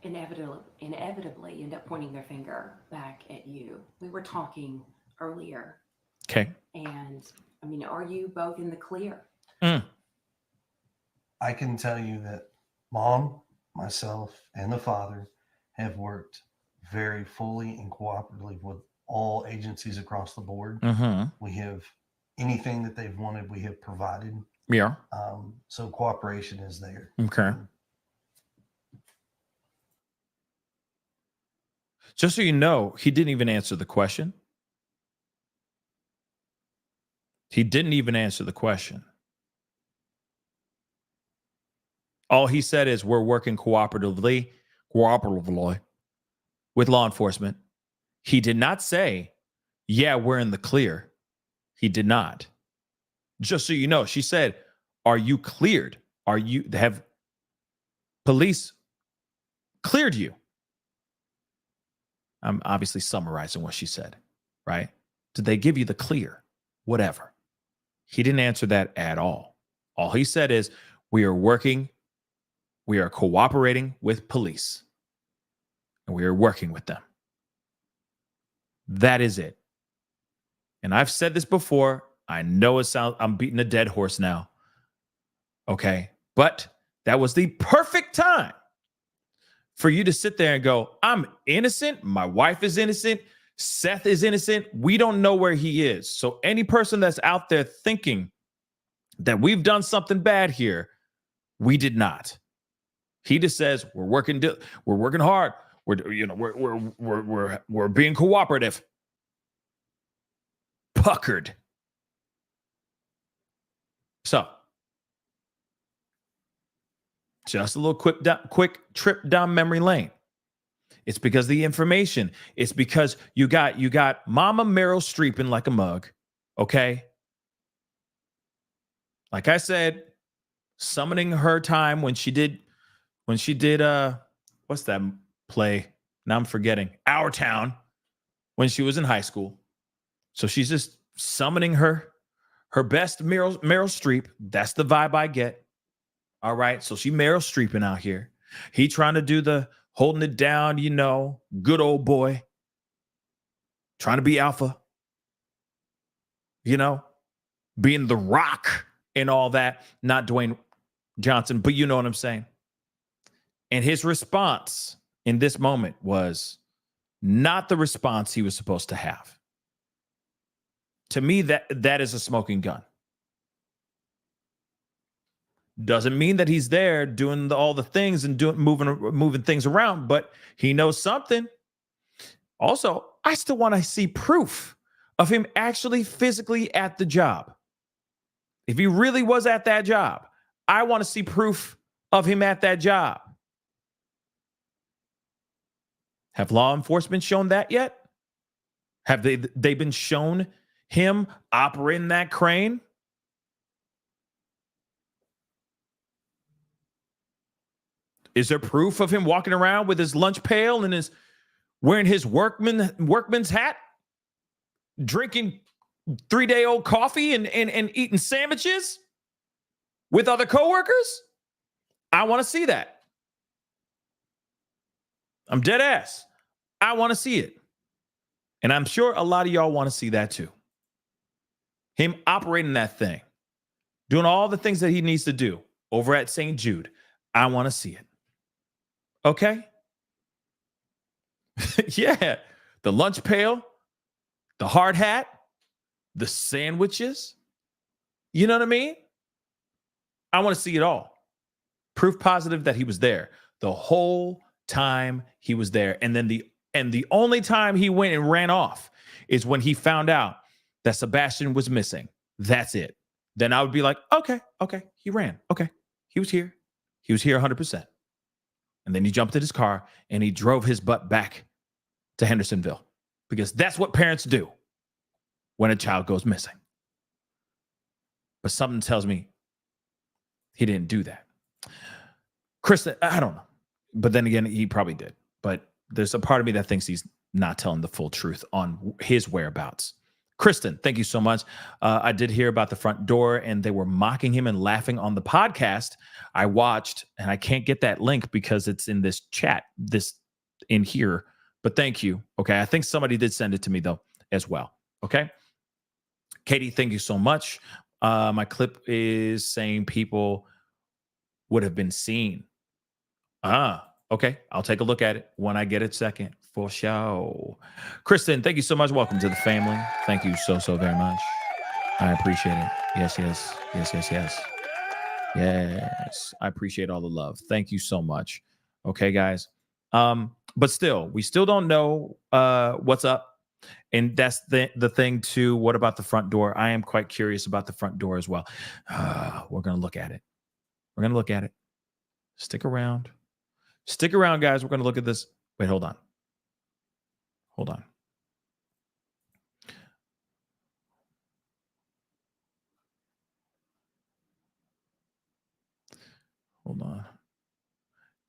inevitably end up pointing their finger back at you? We were talking earlier. Okay. And I mean, are you both in the clear? I can tell you that Mom, myself, and the father have worked very fully and cooperatively with all agencies across the board. Mm-hmm. We have anything that they've wanted, we have provided. Yeah. So cooperation is there. Okay. Just so you know, he didn't even answer the question. He didn't even answer the question. All he said is we're working cooperatively with law enforcement. He did not say, yeah, we're in the clear. He did not. Just so you know, she said, are you cleared? Have police cleared you? I'm obviously summarizing what she said, right? Did they give you the clear? Whatever. He didn't answer that at all. All he said is, we are cooperating with police, and we are working with them. That is it. And I've said this before. I know I'm beating a dead horse now. Okay. But that was the perfect time for you to sit there and go, I'm innocent. My wife is innocent. Seth is innocent. We don't know where he is. So any person that's out there thinking that we've done something bad here, we did not. He just says we're working hard. We're being cooperative. Puckered. So, just a little quick trip down memory lane. It's because of the information. It's because you got Mama Meryl Streep in like a mug. Okay. Like I said, summoning her time when she did what's that play? Now I'm forgetting. Our Town, when she was in high school. So she's just summoning her best Meryl Streep. That's the vibe I get. All right. So she Meryl Streeping out here. He trying to do the holding it down, good old boy. Trying to be alpha. Being the Rock and all that. Not Dwayne Johnson, but you know what I'm saying. And his response in this moment was not the response he was supposed to have. To me, that is a smoking gun. Doesn't mean that he's there doing all the things and moving things around, but he knows something. Also, I still want to see proof of him actually physically at the job. If he really was at that job, I want to see proof of him at that job. Have law enforcement shown that yet? Have they been shown him operating that crane? Is there proof of him walking around with his lunch pail and wearing his workman's hat, drinking 3-day-old coffee and eating sandwiches with other coworkers? I want to see that. I'm dead ass. I want to see it. And I'm sure a lot of y'all want to see that too. Him operating that thing, doing all the things that he needs to do over at St. Jude. I want to see it. Okay? Yeah. The lunch pail, the hard hat, the sandwiches. You know what I mean? I want to see it all. Proof positive that he was there the whole time he was there. And then the only time he went and ran off is when he found out that Sebastian was missing. That's it. Then I would be like, okay, he ran. Okay, he was here. He was here 100%. And then he jumped in his car and he drove his butt back to Hendersonville because that's what parents do when a child goes missing. But something tells me he didn't do that. Kristen, I don't know. But then again, he probably did. But there's a part of me that thinks he's not telling the full truth on his whereabouts. Kristen, thank you so much. I did hear about the front door and they were mocking him and laughing on the podcast. I watched and I can't get that link because it's in this chat, in here. But thank you. Okay. I think somebody did send it to me though as well. Okay. Katie, thank you so much. My clip is saying people would have been seen. Okay. I'll take a look at it when I get a second for show. Kristen, thank you so much. Welcome to the family. Thank you so very much. I appreciate it. Yes. Yes. I appreciate all the love. Thank you so much. Okay, guys. But still, we still don't know what's up. And that's the thing too. What about the front door? I am quite curious about the front door as well. We're going to look at it. Stick around, guys. We're going to look at this. Wait, hold on.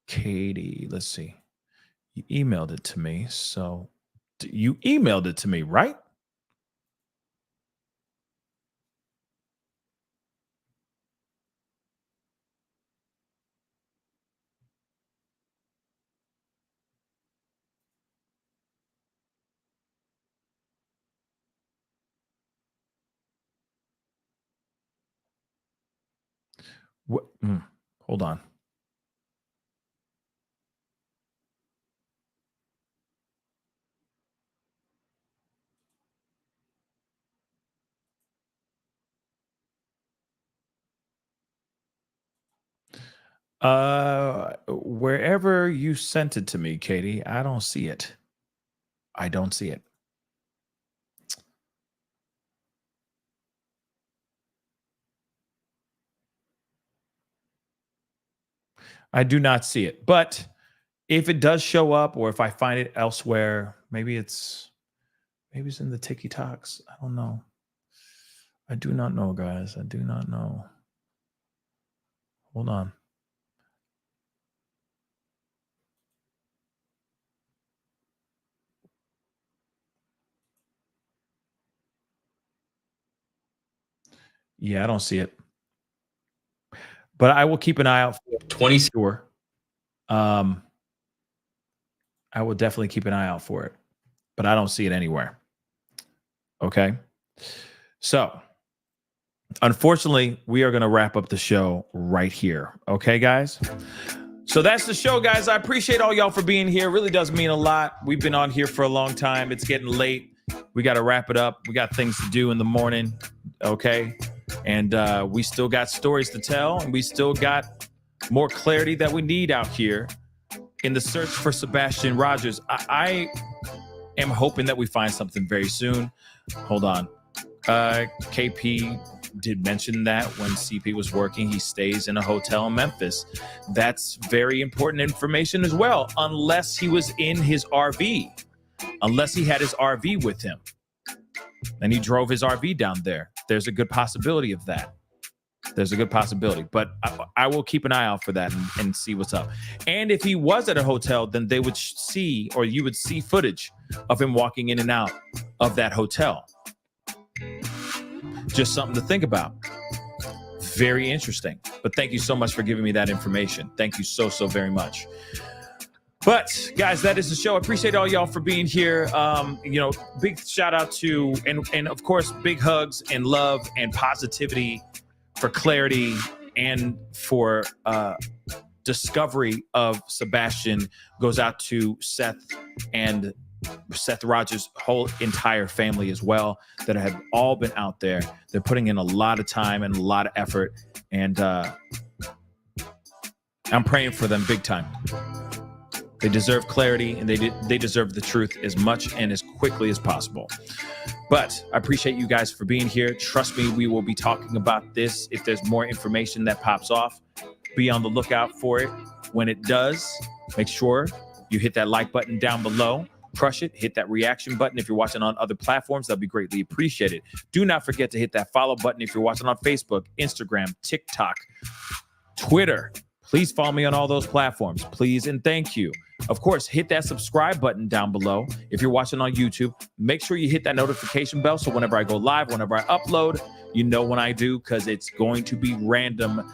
Katie, let's see. You emailed it to me. So you emailed it to me, right? What? Hold on. Wherever you sent it to me, Katie, I don't see it. I do not see it. But if it does show up, or if I find it elsewhere, maybe it's in the TikToks. I don't know. I do not know, guys. I do not know. Hold on. Yeah, I don't see it. But I will keep an eye out for it. 20. Sure. I will definitely keep an eye out for it. But I don't see it anywhere. Okay. So, unfortunately, we are going to wrap up the show right here. Okay, guys? So that's the show, guys. I appreciate all y'all for being here. It really does mean a lot. We've been on here for a long time. It's getting late. We got to wrap it up. We got things to do in the morning. Okay. And we still got stories to tell, and we still got more clarity that we need out here in the search for Sebastian Rogers. I am hoping that we find something very soon. Hold on. KP did mention that when CP was working, he stays in a hotel in Memphis. That's very important information as well, unless he was in his RV, unless he had his RV with him and he drove his RV down there. There's a good possibility of that. There's a good possibility, but I will keep an eye out for that and see what's up. And if he was at a hotel, then they would see, or you would see footage of him walking in and out of that hotel. Just something to think about. Very interesting. But thank you so much for giving me that information. Thank you so very much. But guys, that is the show. I appreciate all y'all for being here. Big shout out to, and of course, big hugs and love and positivity for clarity and for discovery of Sebastian goes out to Seth and Seth Rogers' whole entire family as well, that have all been out there. They're putting in a lot of time and a lot of effort, and I'm praying for them big time. They deserve clarity, and they deserve the truth as much and as quickly as possible. But I appreciate you guys for being here. Trust me, we will be talking about this. If there's more information that pops off, be on the lookout for it. When it does, make sure you hit that like button down below. Crush it. Hit that reaction button. If you're watching on other platforms, that'd be greatly appreciated. Do not forget to hit that follow button if you're watching on Facebook, Instagram, TikTok, Twitter. Please follow me on all those platforms. Please and thank you. Of course, hit that subscribe button down below. If you're watching on YouTube, make sure you hit that notification bell so whenever I go live, whenever I upload, you know when I do, because it's going to be random.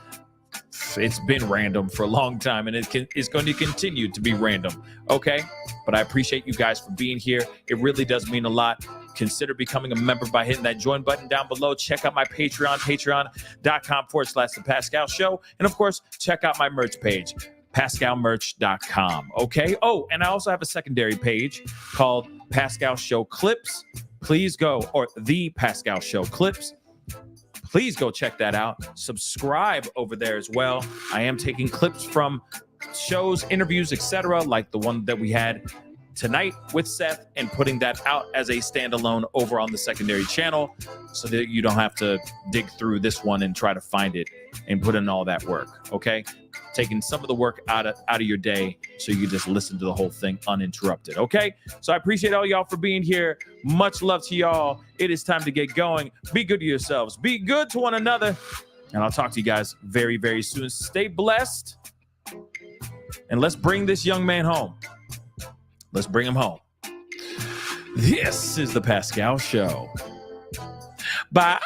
It's been random for a long time, and it's going to continue to be random. Okay? But I appreciate you guys for being here. It really does mean a lot. Consider becoming a member by hitting that join button down below. Check out my Patreon, patreon.com/The Pascal Show. And of course, check out my merch page, pascalmerch.com. Okay. Oh, and I also have a secondary page called Pascal Show Clips. Please go, or The Pascal Show Clips. Please go check that out. Subscribe over there as well. I am taking clips from shows, interviews, etc., like the one that we had tonight with Seth, and putting that out as a standalone over on the secondary channel so that you don't have to dig through this one and try to find it and put in all that work. Okay? Taking some of the work out of your day so you just listen to the whole thing uninterrupted. Okay? So I appreciate all y'all for being here. Much love to y'all. It is time to get going. Be good to yourselves. Be good to one another. And I'll talk to you guys very, very soon. Stay blessed. And let's bring this young man home. Let's bring him home. This is The Pascal Show. Bye.